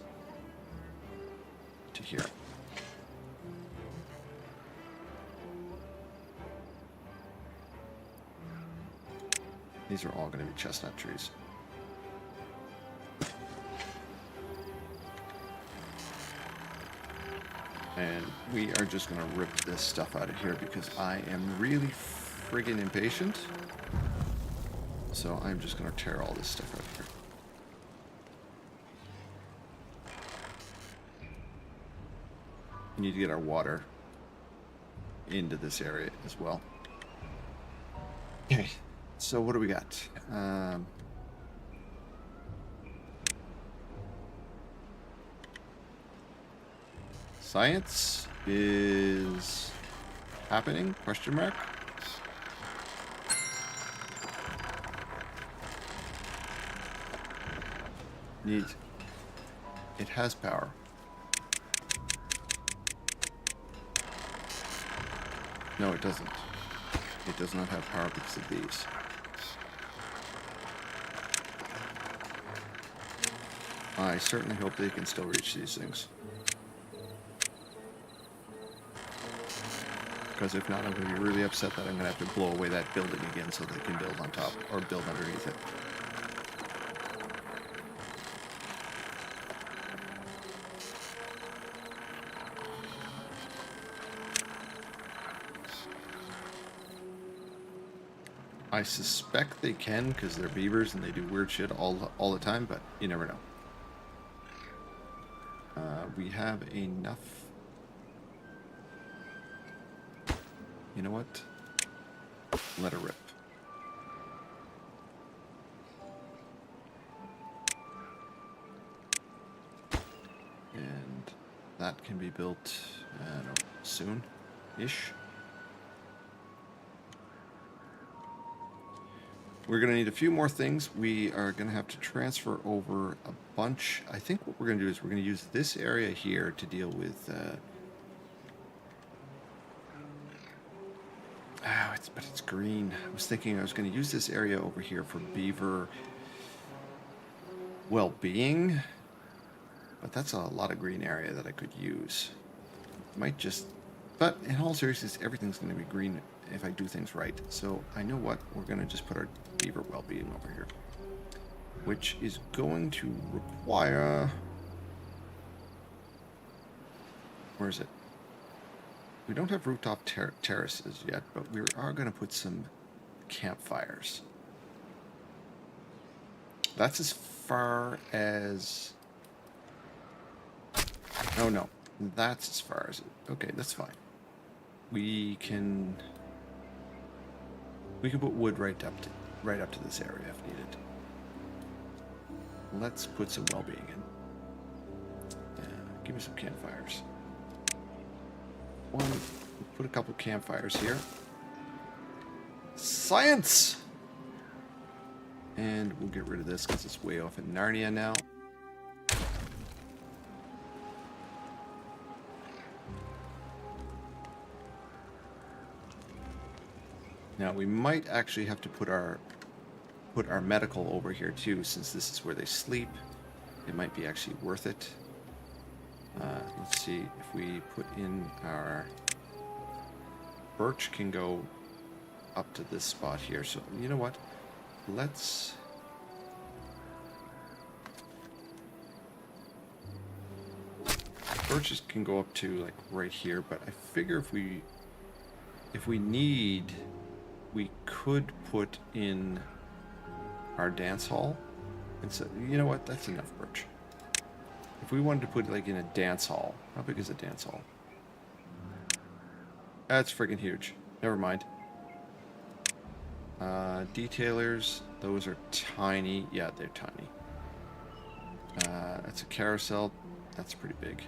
to here. These are all going to be chestnut trees. And we are just going to rip this stuff out of here because I am really friggin' impatient. So I'm just going to tear all this stuff out of here. We need to get our water into this area as well. Okay, so what do we got? Science is happening? Question mark? Neat. It has power. No, it doesn't. It does not have power because of these. I certainly hope they can still reach these things. Because if not, I'm going to be really upset that I'm going to have to blow away that building again so they can build on top or build underneath it. I suspect they can because they're beavers and they do weird shit all the time, but you never know. We have enough. You know what? Let her rip. And that can be built, I don't know, soon-ish. We're going to need a few more things. We are going to have to transfer over a bunch. I think what we're going to do is we're going to use this area here to deal with... but it's green. I was thinking I was going to use this area over here for beaver well-being. But that's a lot of green area that I could use. Might just... But in all seriousness, everything's going to be green if I do things right. So I know what, we're going to just put our beaver well-being over here, which is going to require... Where is it? We don't have rooftop terraces yet, but we are going to put some campfires. That's as far as... Oh no, that's as far as it... Okay, that's fine. We can put wood right up to this area if needed. Let's put some well-being in. Give me some campfires. Put a couple campfires here. Science! And we'll get rid of this because it's way off in Narnia now. Now we might actually have to put our medical over here too, since this is where they sleep. It might be actually worth it. Let's see if we put in our birch can go up to this spot here. So you know what? Let's birches can go up to like right here, but I figure if we need, we could put in our dance hall. And so, you know what? That's enough birch. If we wanted to put like in a dance hall, how big is a dance hall? That's freaking huge. Never mind. Detailers, those are tiny. Yeah, they're tiny. That's a carousel. That's pretty big.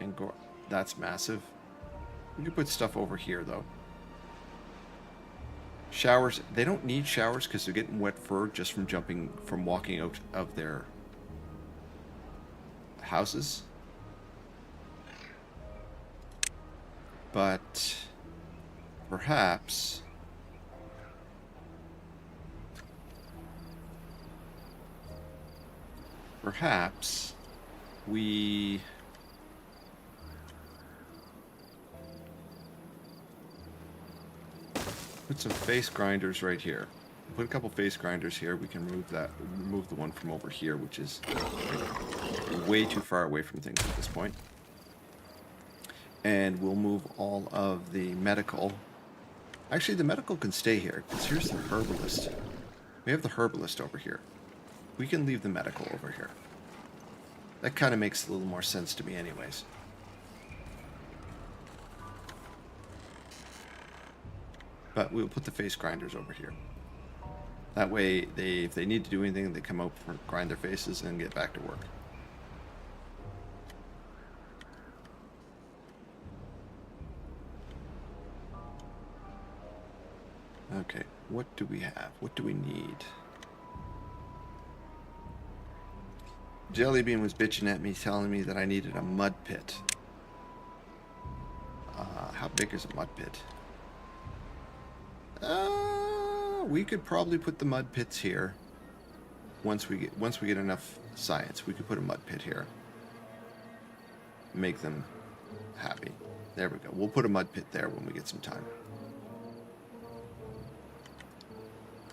And that's massive. We could put stuff over here though. Showers, they don't need showers because they're getting wet fur just from walking out of their houses. But perhaps we put some face grinders right here. Put a couple face grinders here. We can remove the one from over here, which is way too far away from things at this point. And we'll move all of the medical. Actually, the medical can stay here, because here's the herbalist. We have the herbalist over here. We can leave the medical over here. That kind of makes a little more sense to me anyways. But we'll put the face grinders over here. That way, if they need to do anything, they come out, grind their faces, and get back to work. Okay, what do we have? What do we need? Jellybean was bitching at me, telling me that I needed a mud pit. How big is a mud pit? We could probably put the mud pits here. Once we get enough science, we could put a mud pit here. Make them happy. There we go. We'll put a mud pit there when we get some time.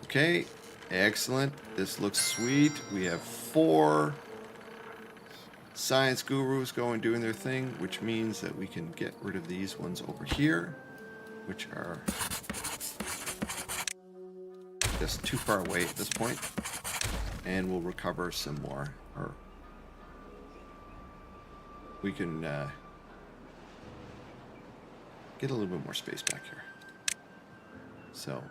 Okay, excellent. This looks sweet. We have 4 science gurus doing their thing, which means that we can get rid of these ones over here, which are just too far away at this point. And we'll recover some more. Or we can get a little bit more space back here. So,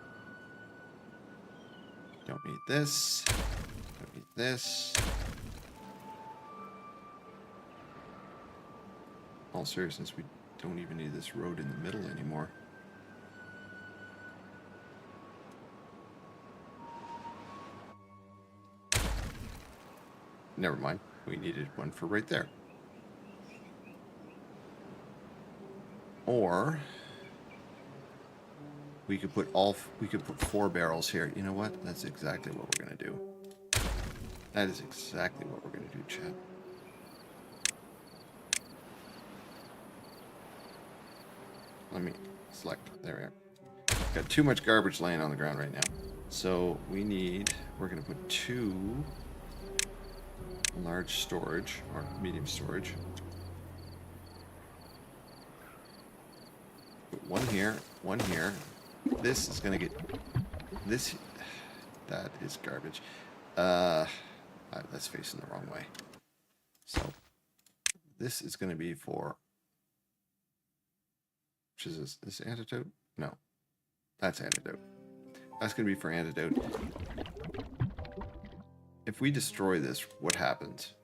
don't need this. Don't need this. In all seriousness, we don't even need this road in the middle anymore. Never mind. We needed one for right there. Or we could put 4 barrels here. You know what? That's exactly what we're going to do. That is exactly what we're going to do, chat. Let me select. There we are. Got too much garbage laying on the ground right now. So we're going to put 2 large storage, or medium storage. Put 1 here, 1 here. This is going to get... That is garbage. That's facing the wrong way. So, this is going to be for... Which is this antidote? No. That's antidote. That's going to be for antidote. If we destroy this, what happens?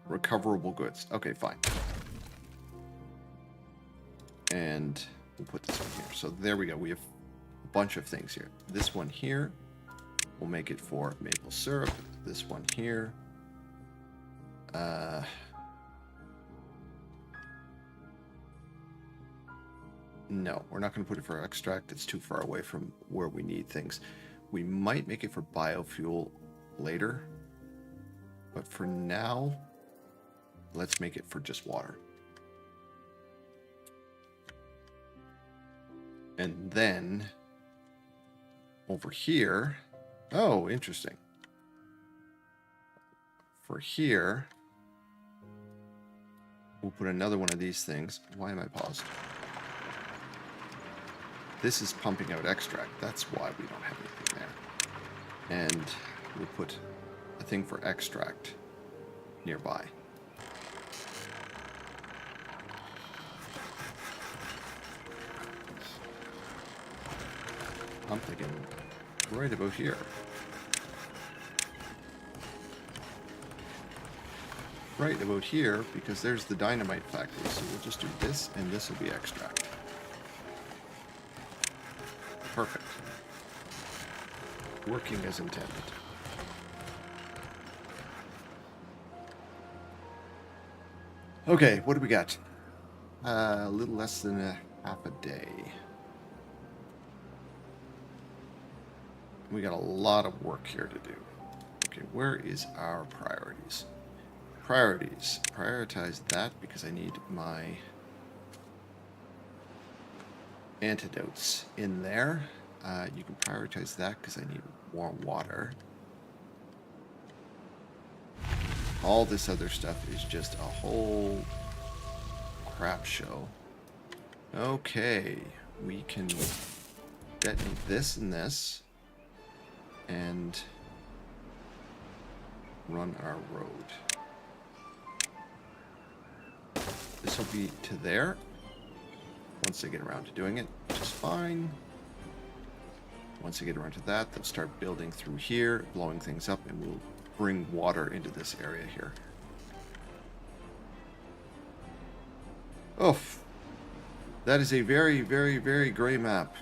Recoverable goods. Okay, fine. And we'll put this one here. So there we go. We have a bunch of things here. This one here, we'll make it for maple syrup. This one here. No, we're not going to put it for extract. It's too far away from where we need things. We might make it for biofuel later. But for now, let's make it for just water. And then over here, oh, interesting. For here, we'll put another one of these things. Why am I paused? This is pumping out extract. That's why we don't have anything there. And we'll put a thing for extract nearby. I'm thinking right about here. Right about here, because there's the dynamite factory. So we'll just do this, and this will be extract. Perfect. Working as intended. Okay, what do we got? A little less than a half a day. We got a lot of work here to do. Okay, where is our priorities? Priorities. Prioritize that because I need my antidotes in there. You can prioritize that because I need more water. All this other stuff is just a whole crap show. Okay, we can detonate this and this and run our road. This will be to there once they get around to doing it, which is fine. Once they get around to that, they'll start building through here, blowing things up, and we'll bring water into this area here. Oh, that is a very, very, very gray map.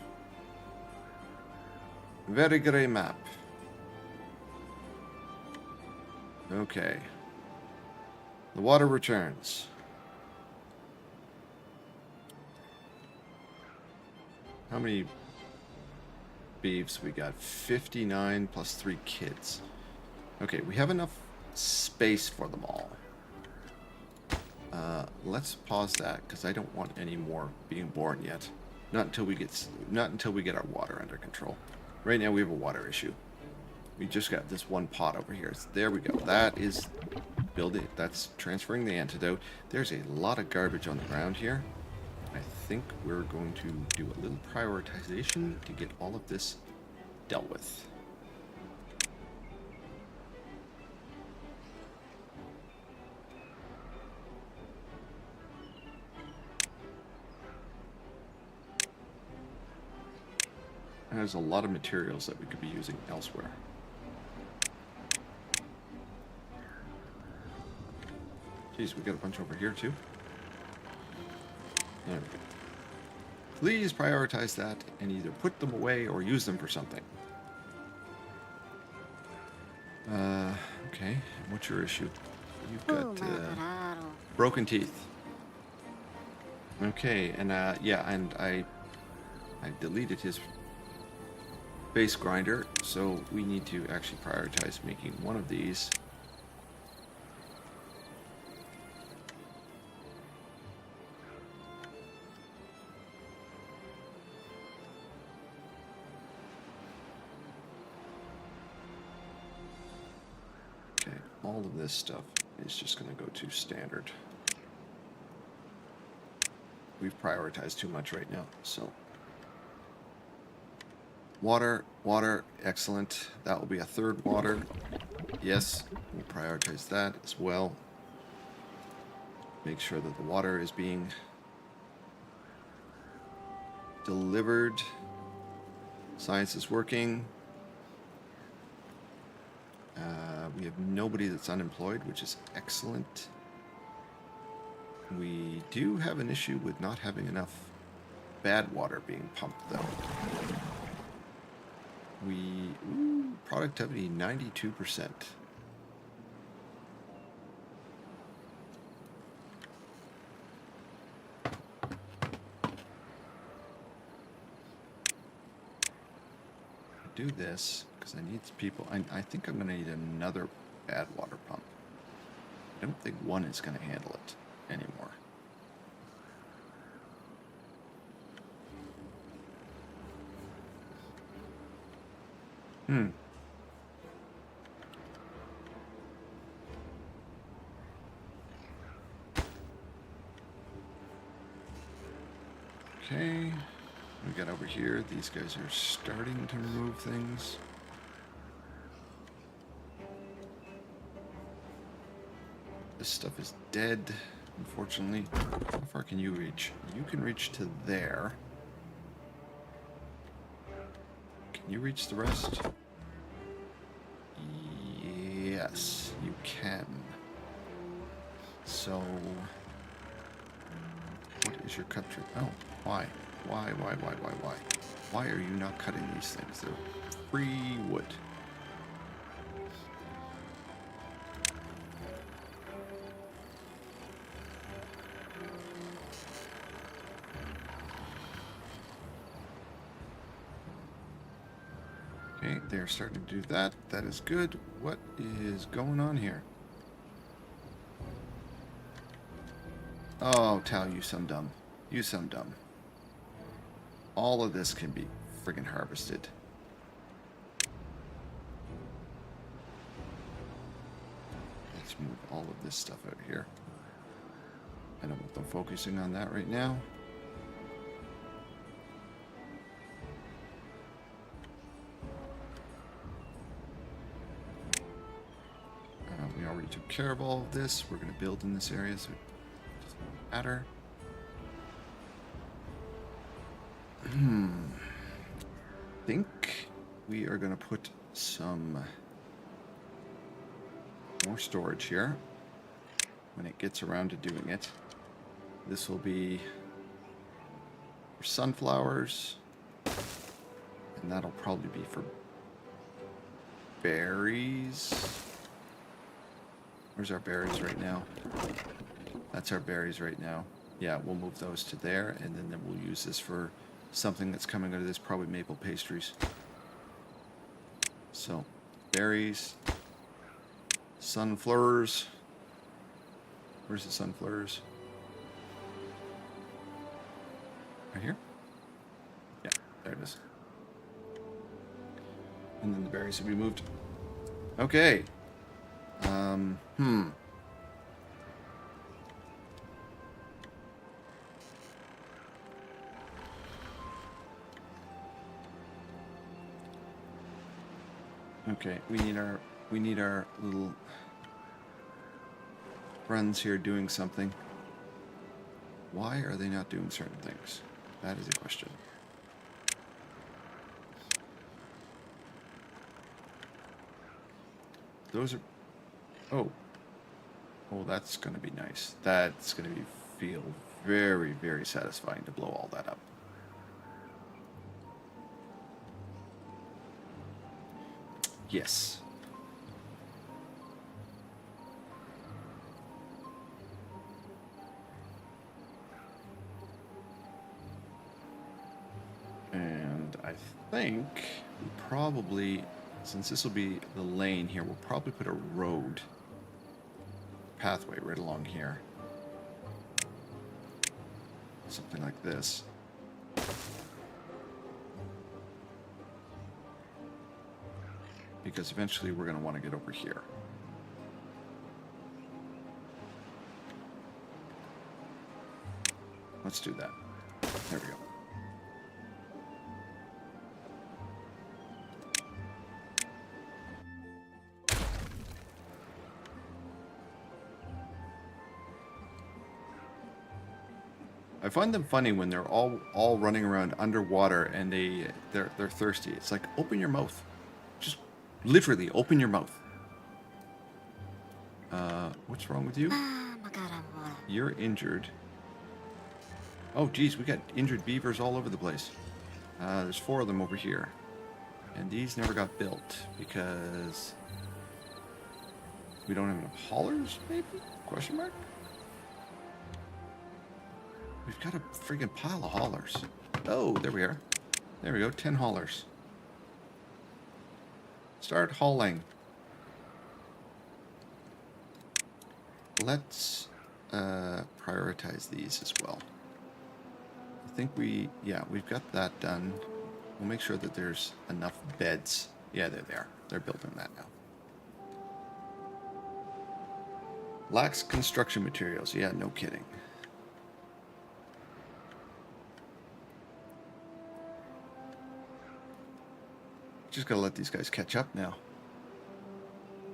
Very gray map. Okay. The water returns. How many beeves we got? 59 plus 3 kids. Okay, we have enough space for them all. Let's pause that because I don't want any more being born yet. Not until we get our water under control. Right now we have a water issue. We just got this one pot over here. There we go. That is building. That's transferring the antidote. There's a lot of garbage on the ground here. I think we're going to do a little prioritization to get all of this dealt with. There's a lot of materials that we could be using elsewhere. Geez, we got a bunch over here too. There we go. Please prioritize that and either put them away or use them for something. Okay. What's your issue? You've got broken teeth. Okay, and yeah, and I deleted his base grinder, so we need to actually prioritize making one of these. Okay, all of this stuff is just going to go to standard. We've prioritized too much right now, so water, excellent. That will be a third water. Yes, we'll prioritize that as well. Make sure that the water is being delivered. Science is working. We have nobody that's unemployed, which is excellent. We do have an issue with not having enough bad water being pumped, though. Productivity 92%. Do this because I need people. I think I'm going to need another bad water pump. I don't think one is going to handle it anymore. Okay, we got over here. These guys are starting to remove things. This stuff is dead, unfortunately. How far can you reach? You can reach to there. Can you reach the rest? Yes, you can. So, what is your cut trip? Oh, why? Why? Why are you not cutting these things? They're free wood. Okay, they're starting to do that. That is good. What is going on here? Oh, Tal, you some dumb. You some dumb. All of this can be friggin' harvested. Let's move all of this stuff out here. I don't want them focusing on that right now. We already took care of all of this. We're going to build in this area, so it doesn't matter. I think we are going to put some more storage here when it gets around to doing it. This will be for sunflowers, and that'll probably be for berries. Where's our berries right now? That's our berries right now. Yeah, we'll move those to there, and then we'll use this for something that's coming out of this, probably maple pastries. So, berries, sunflowers. Where's the sunflowers? Right here? Yeah, there it is. And then the berries will be moved. Okay. Okay, we need our little friends here doing something. Why are they not doing certain things? That is a question. Those are... Oh, that's going to be nice. That's going to feel very, very satisfying to blow all that up. Yes. And I think we probably, since this will be the lane here, we'll probably put a road pathway right along here. Something like this. Because eventually we're going to want to get over here. Let's do that. There we go. I find them funny when they're all running around underwater and they're thirsty. It's like, open your mouth. Just literally open your mouth. What's wrong with you? You're injured. Oh, geez, we got injured beavers all over the place. There's 4 of them over here. And these never got built because we don't have enough haulers, maybe? Question mark? We've got a friggin' pile of haulers. Oh, there we are. There we go, 10 haulers. Start hauling. Let's prioritize these as well. I think we've got that done. We'll make sure that there's enough beds. Yeah, they're there. They're building that now. Lacks construction materials. Yeah, no kidding. Just gotta let these guys catch up now.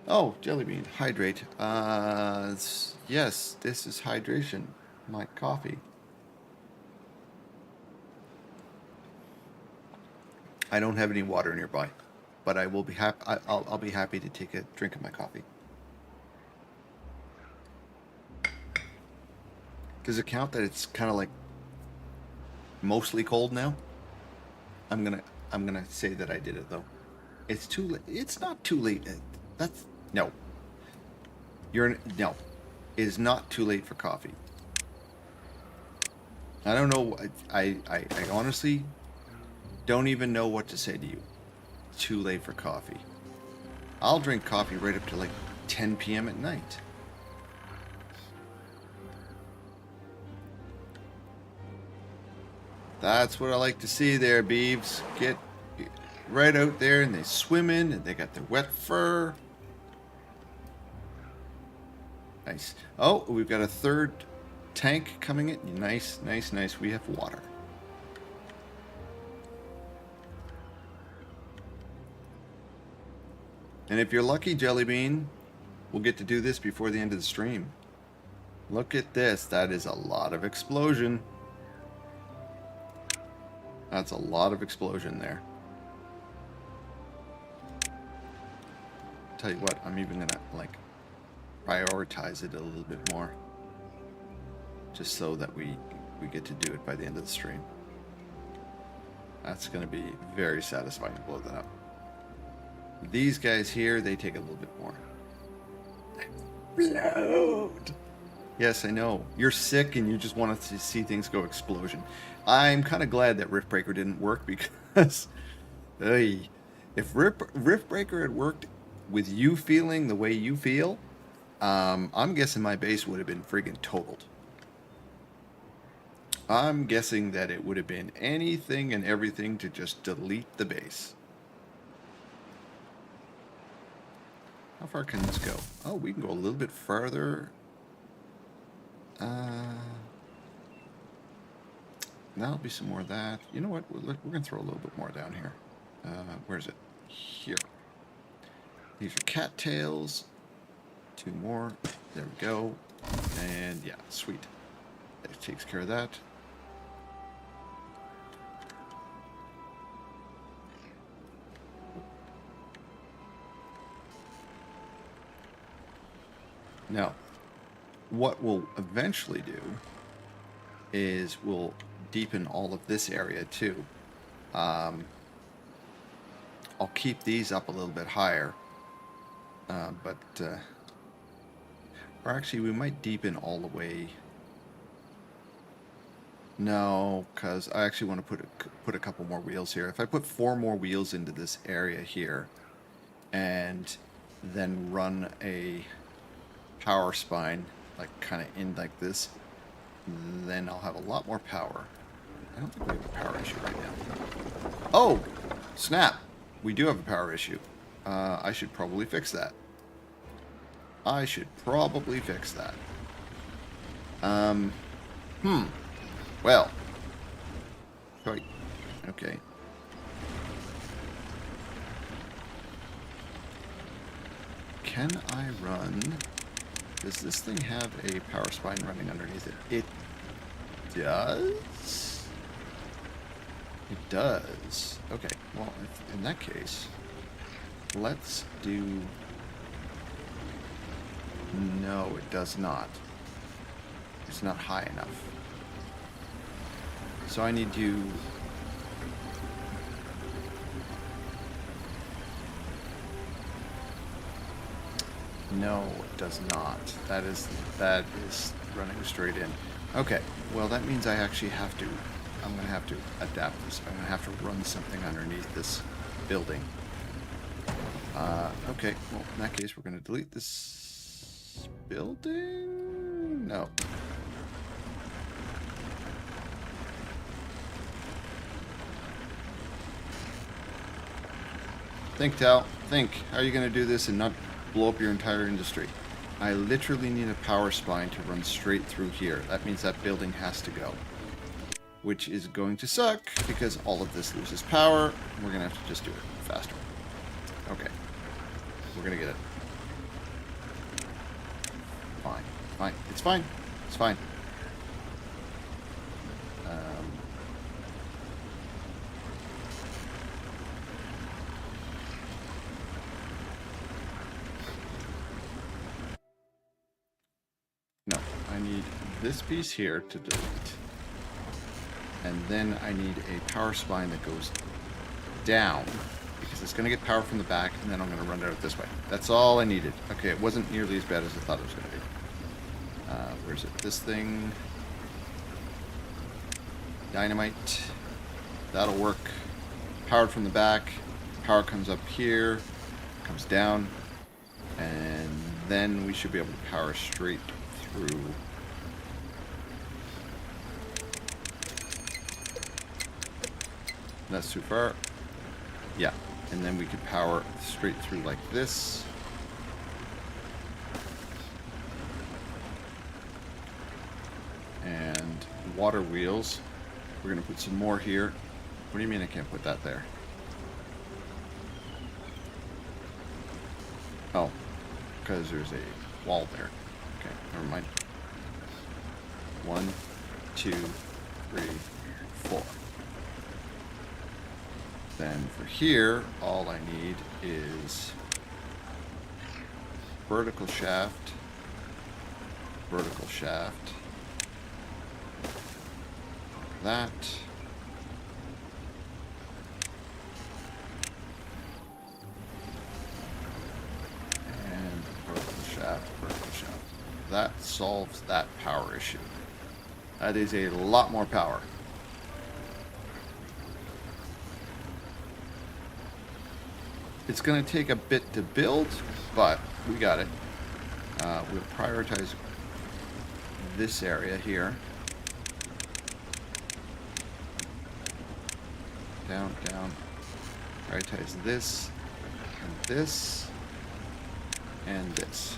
Oh, Jellybean, hydrate. Yes, this is hydration. My coffee. I don't have any water nearby, but I will be happy. I'll be happy to take a drink of my coffee. Does it count that it's kind of like mostly cold now. I'm gonna say that I did it though. It's too late. It's not too late. That's no. No. It is not too late for coffee. I don't know. I honestly don't even know what to say to you. Too late for coffee. I'll drink coffee right up to like 10 p.m. at night. That's what I like to see there, Beeves. Get right out there and they swim in and they got their wet fur. Nice. Oh, we've got a third tank coming in. Nice, nice, nice. We have water. And if you're lucky, Jellybean, we'll get to do this before the end of the stream. Look at this. That is a lot of explosion. That's a lot of explosion there. Tell you what, I'm even gonna like prioritize it a little bit more, just so that we get to do it by the end of the stream. That's gonna be very satisfying to blow that up. These guys here, they take a little bit more. Explode! Yes, I know. You're sick and you just want to see things go explosion. I'm kind of glad that Riftbreaker didn't work because if Riftbreaker had worked with you feeling the way you feel, I'm guessing my base would have been friggin' totaled. I'm guessing that it would have been anything and everything to just delete the base. How far can this go? Oh, we can go a little bit further. That'll be some more of that. You know what? We're going to throw a little bit more down here. Where is it? Here. These are cattails. 2 more. There we go. And yeah, sweet. That takes care of that. Now, what we'll eventually do is we'll deepen all of this area too. I'll keep these up a little bit higher, or actually we might deepen all the way. No, because I actually want to put a couple more wheels here. If I put 4 more wheels into this area here, and then run a power spine, like kind of in like this, then I'll have a lot more power. I don't think we have a power issue right now. Oh, snap! We do have a power issue. I should probably fix that. Well. Okay. Can I run... Does this thing have a power spine running underneath it? It does? It does. Okay, well, in that case, let's do... No, it does not. It's not high enough. So I need to... No, it does not. That is running straight in. Okay, well that means I actually have to... I'm going to have to adapt this. I'm going to have to run something underneath this building. Okay, well in that case we're going to delete this building? No. Think, Tal. Think. How are you going to do this and not blow up your entire industry? I literally need a power spine to run straight through here. That means that building has to go. Which is going to suck because all of this loses power. We're going to have to just do it faster. Okay. We're going to get it. Fine. Fine. It's fine. It's fine. No, I need this piece here to delete. And then I need a power spine that goes down, because it's going to get power from the back, and then I'm going to run it out this way. That's all I needed. Okay, it wasn't nearly as bad as I thought it was going to be. Where's it? This thing. Dynamite. That'll work. Powered from the back. Power comes up here. Comes down. And then we should be able to power straight through. That's too far. Yeah. And then we could power straight through like this. And water wheels. We're going to put some more here. What do you mean I can't put that there? Oh, because there's a wall there. Okay, never mind. 1, 2, 3, 4. Then for here, all I need is vertical shaft, that, and vertical shaft. That solves that power issue. That is a lot more power. It's going to take a bit to build, but we got it. We'll prioritize this area here. Down. Prioritize this, and this, and this.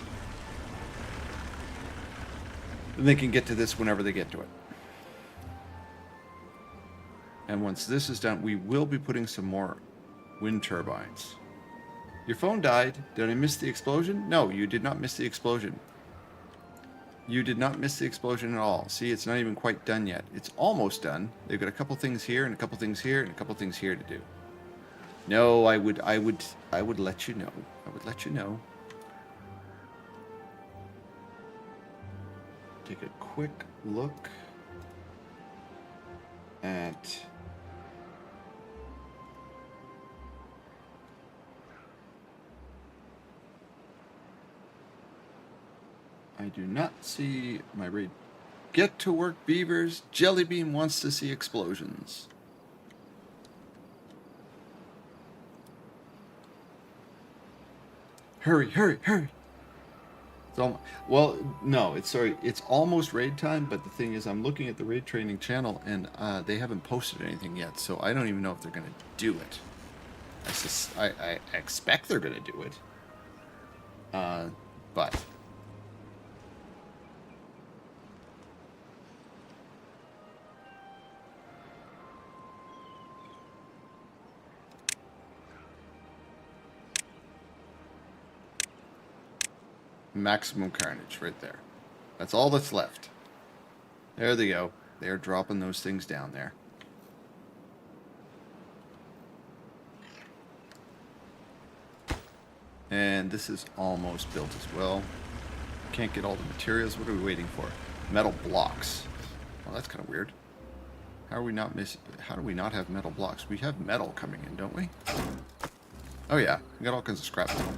And they can get to this whenever they get to it. And once this is done, we will be putting some more wind turbines. Your phone died. Did I miss the explosion? No, you did not miss the explosion. You did not miss the explosion at all. See, it's not even quite done yet. It's almost done. They've got a couple things here and a couple things here and a couple things here to do. No, I would let you know. I would let you know. Take a quick look at I do not see my raid. Get to work, beavers. Jellybean wants to see explosions. Hurry. Well, no, it's almost raid time, but the thing is I'm looking at the raid training channel and they haven't posted anything yet, so I don't even know if they're going to do it. I expect they're going to do it. But maximum carnage right there. That's all that's left. There they go. They're dropping those things down there. And this is almost built as well. Can't get all the materials. What are we waiting for? Metal blocks. Well, that's kind of weird. How do we not have metal blocks? We have metal coming in, don't we? Oh yeah, we got all kinds of scrap metal.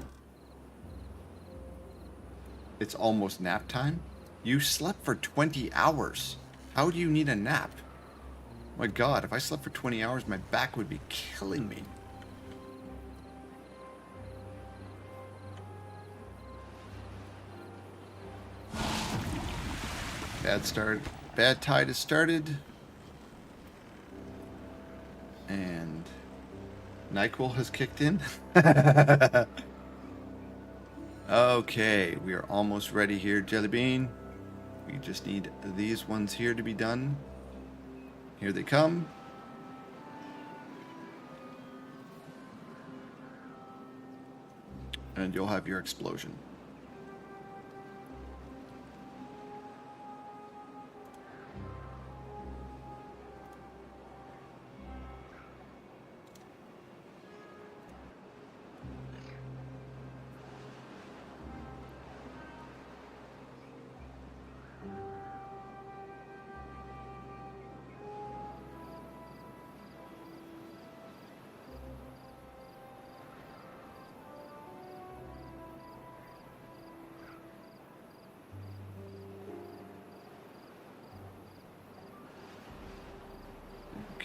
It's almost nap time? You slept for 20 hours. How do you need a nap? My God, if I slept for 20 hours, my back would be killing me. Bad start. Bad tide has started. And NyQuil has kicked in. Okay, we are almost ready here, Jellybean. We just need these ones here to be done. Here they come. And you'll have your explosion.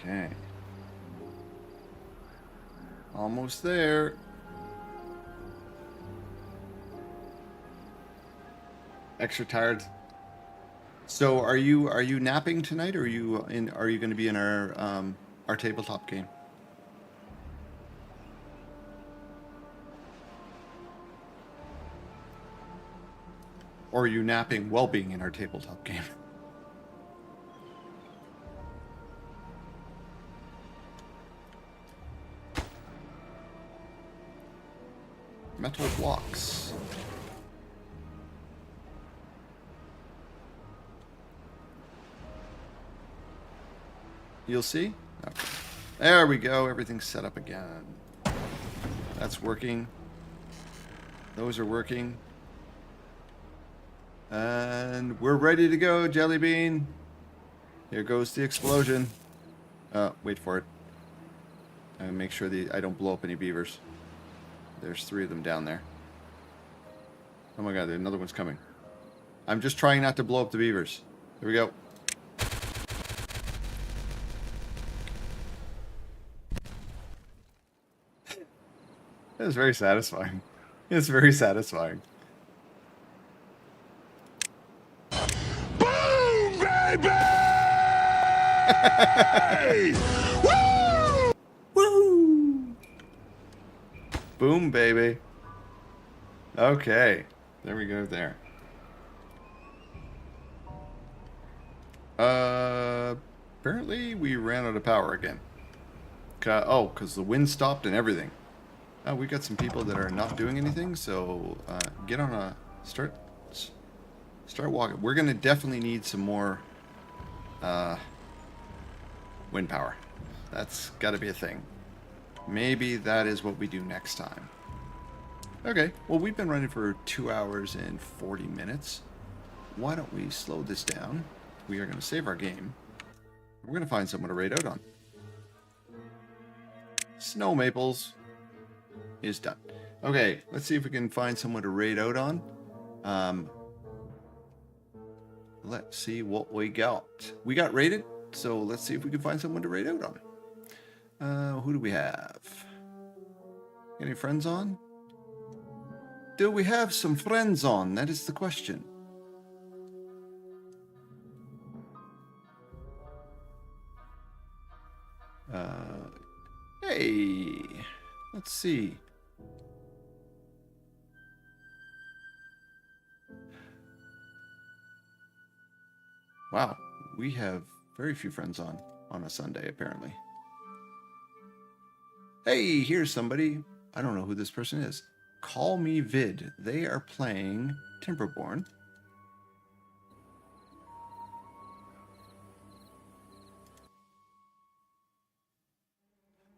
Okay. Almost there. Extra tired. So are you napping tonight, or are you going to be in our tabletop game? Or are you napping while being in our tabletop game? Metal blocks. You'll see? Okay. There we go. Everything's set up again. That's working. Those are working. And we're ready to go, Jelly Bean. Here goes the explosion. Wait for it. And make sure I don't blow up any beavers. There's 3 of them down there. Oh my god, another one's coming. I'm just trying not to blow up the beavers. Here we go. It was very satisfying. It's very satisfying. Boom, baby! Woo! Woo! Boom, baby. Okay. There we go there. Apparently we ran out of power again. Because the wind stopped and everything. We got some people that are not doing anything, so get on a... Start walking. We're going to definitely need some more wind power. That's got to be a thing. Maybe that is what we do next time. Okay, well, we've been running for 2 hours and 40 minutes. Why don't we slow this down? We are going to save our game. We're going to find someone to raid out on. Snow Maples is done. Okay, let's see if we can find someone to raid out on. Let's see what we got. We got raided, so let's see if we can find someone to raid out on. Who do we have? Any friends on? Do we have some friends on? That is the question. Hey, let's see. Wow, we have very few friends on a Sunday, apparently. Hey, here's somebody. I don't know who this person is. Call Me Vid. They are playing Timberborn.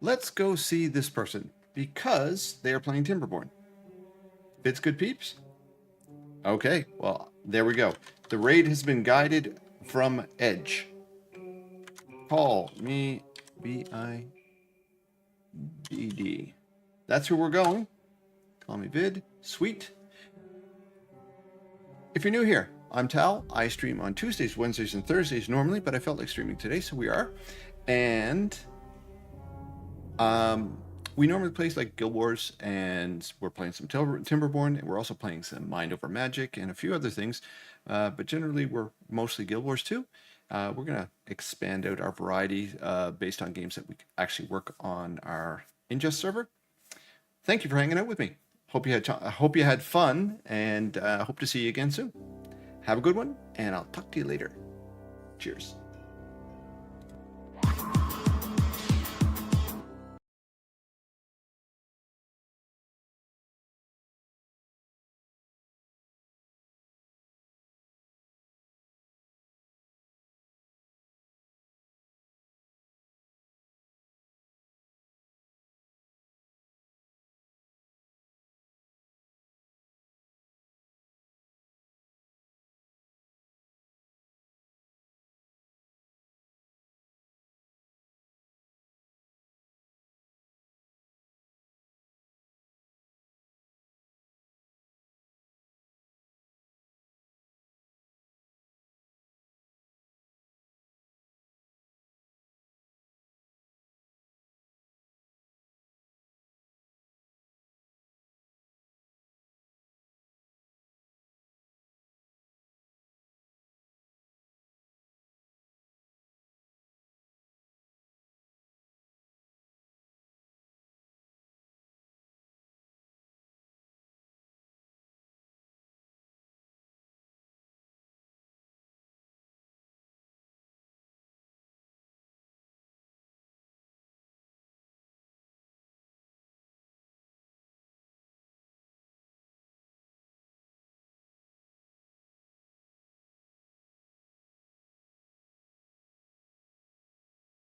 Let's go see this person because they are playing Timberborn. Vid's good peeps? Okay, well, there we go. The raid has been guided from Edge. Call me V-I-D-D. That's who we're going. Call me Vid. Sweet. If you're new here, I'm Tal. I stream on Tuesdays, Wednesdays, and Thursdays normally, but I felt like streaming today, so we are. And we normally play like Guild Wars, and we're playing some Timberborn, and we're also playing some Mind Over Magic and a few other things. But generally, we're mostly Guild Wars too. We're going to expand out our variety based on games that we actually work on our Ingest server. Thank you for hanging out with me. Hope you had fun, and hope to see you again soon. Have a good one, and I'll talk to you later. Cheers.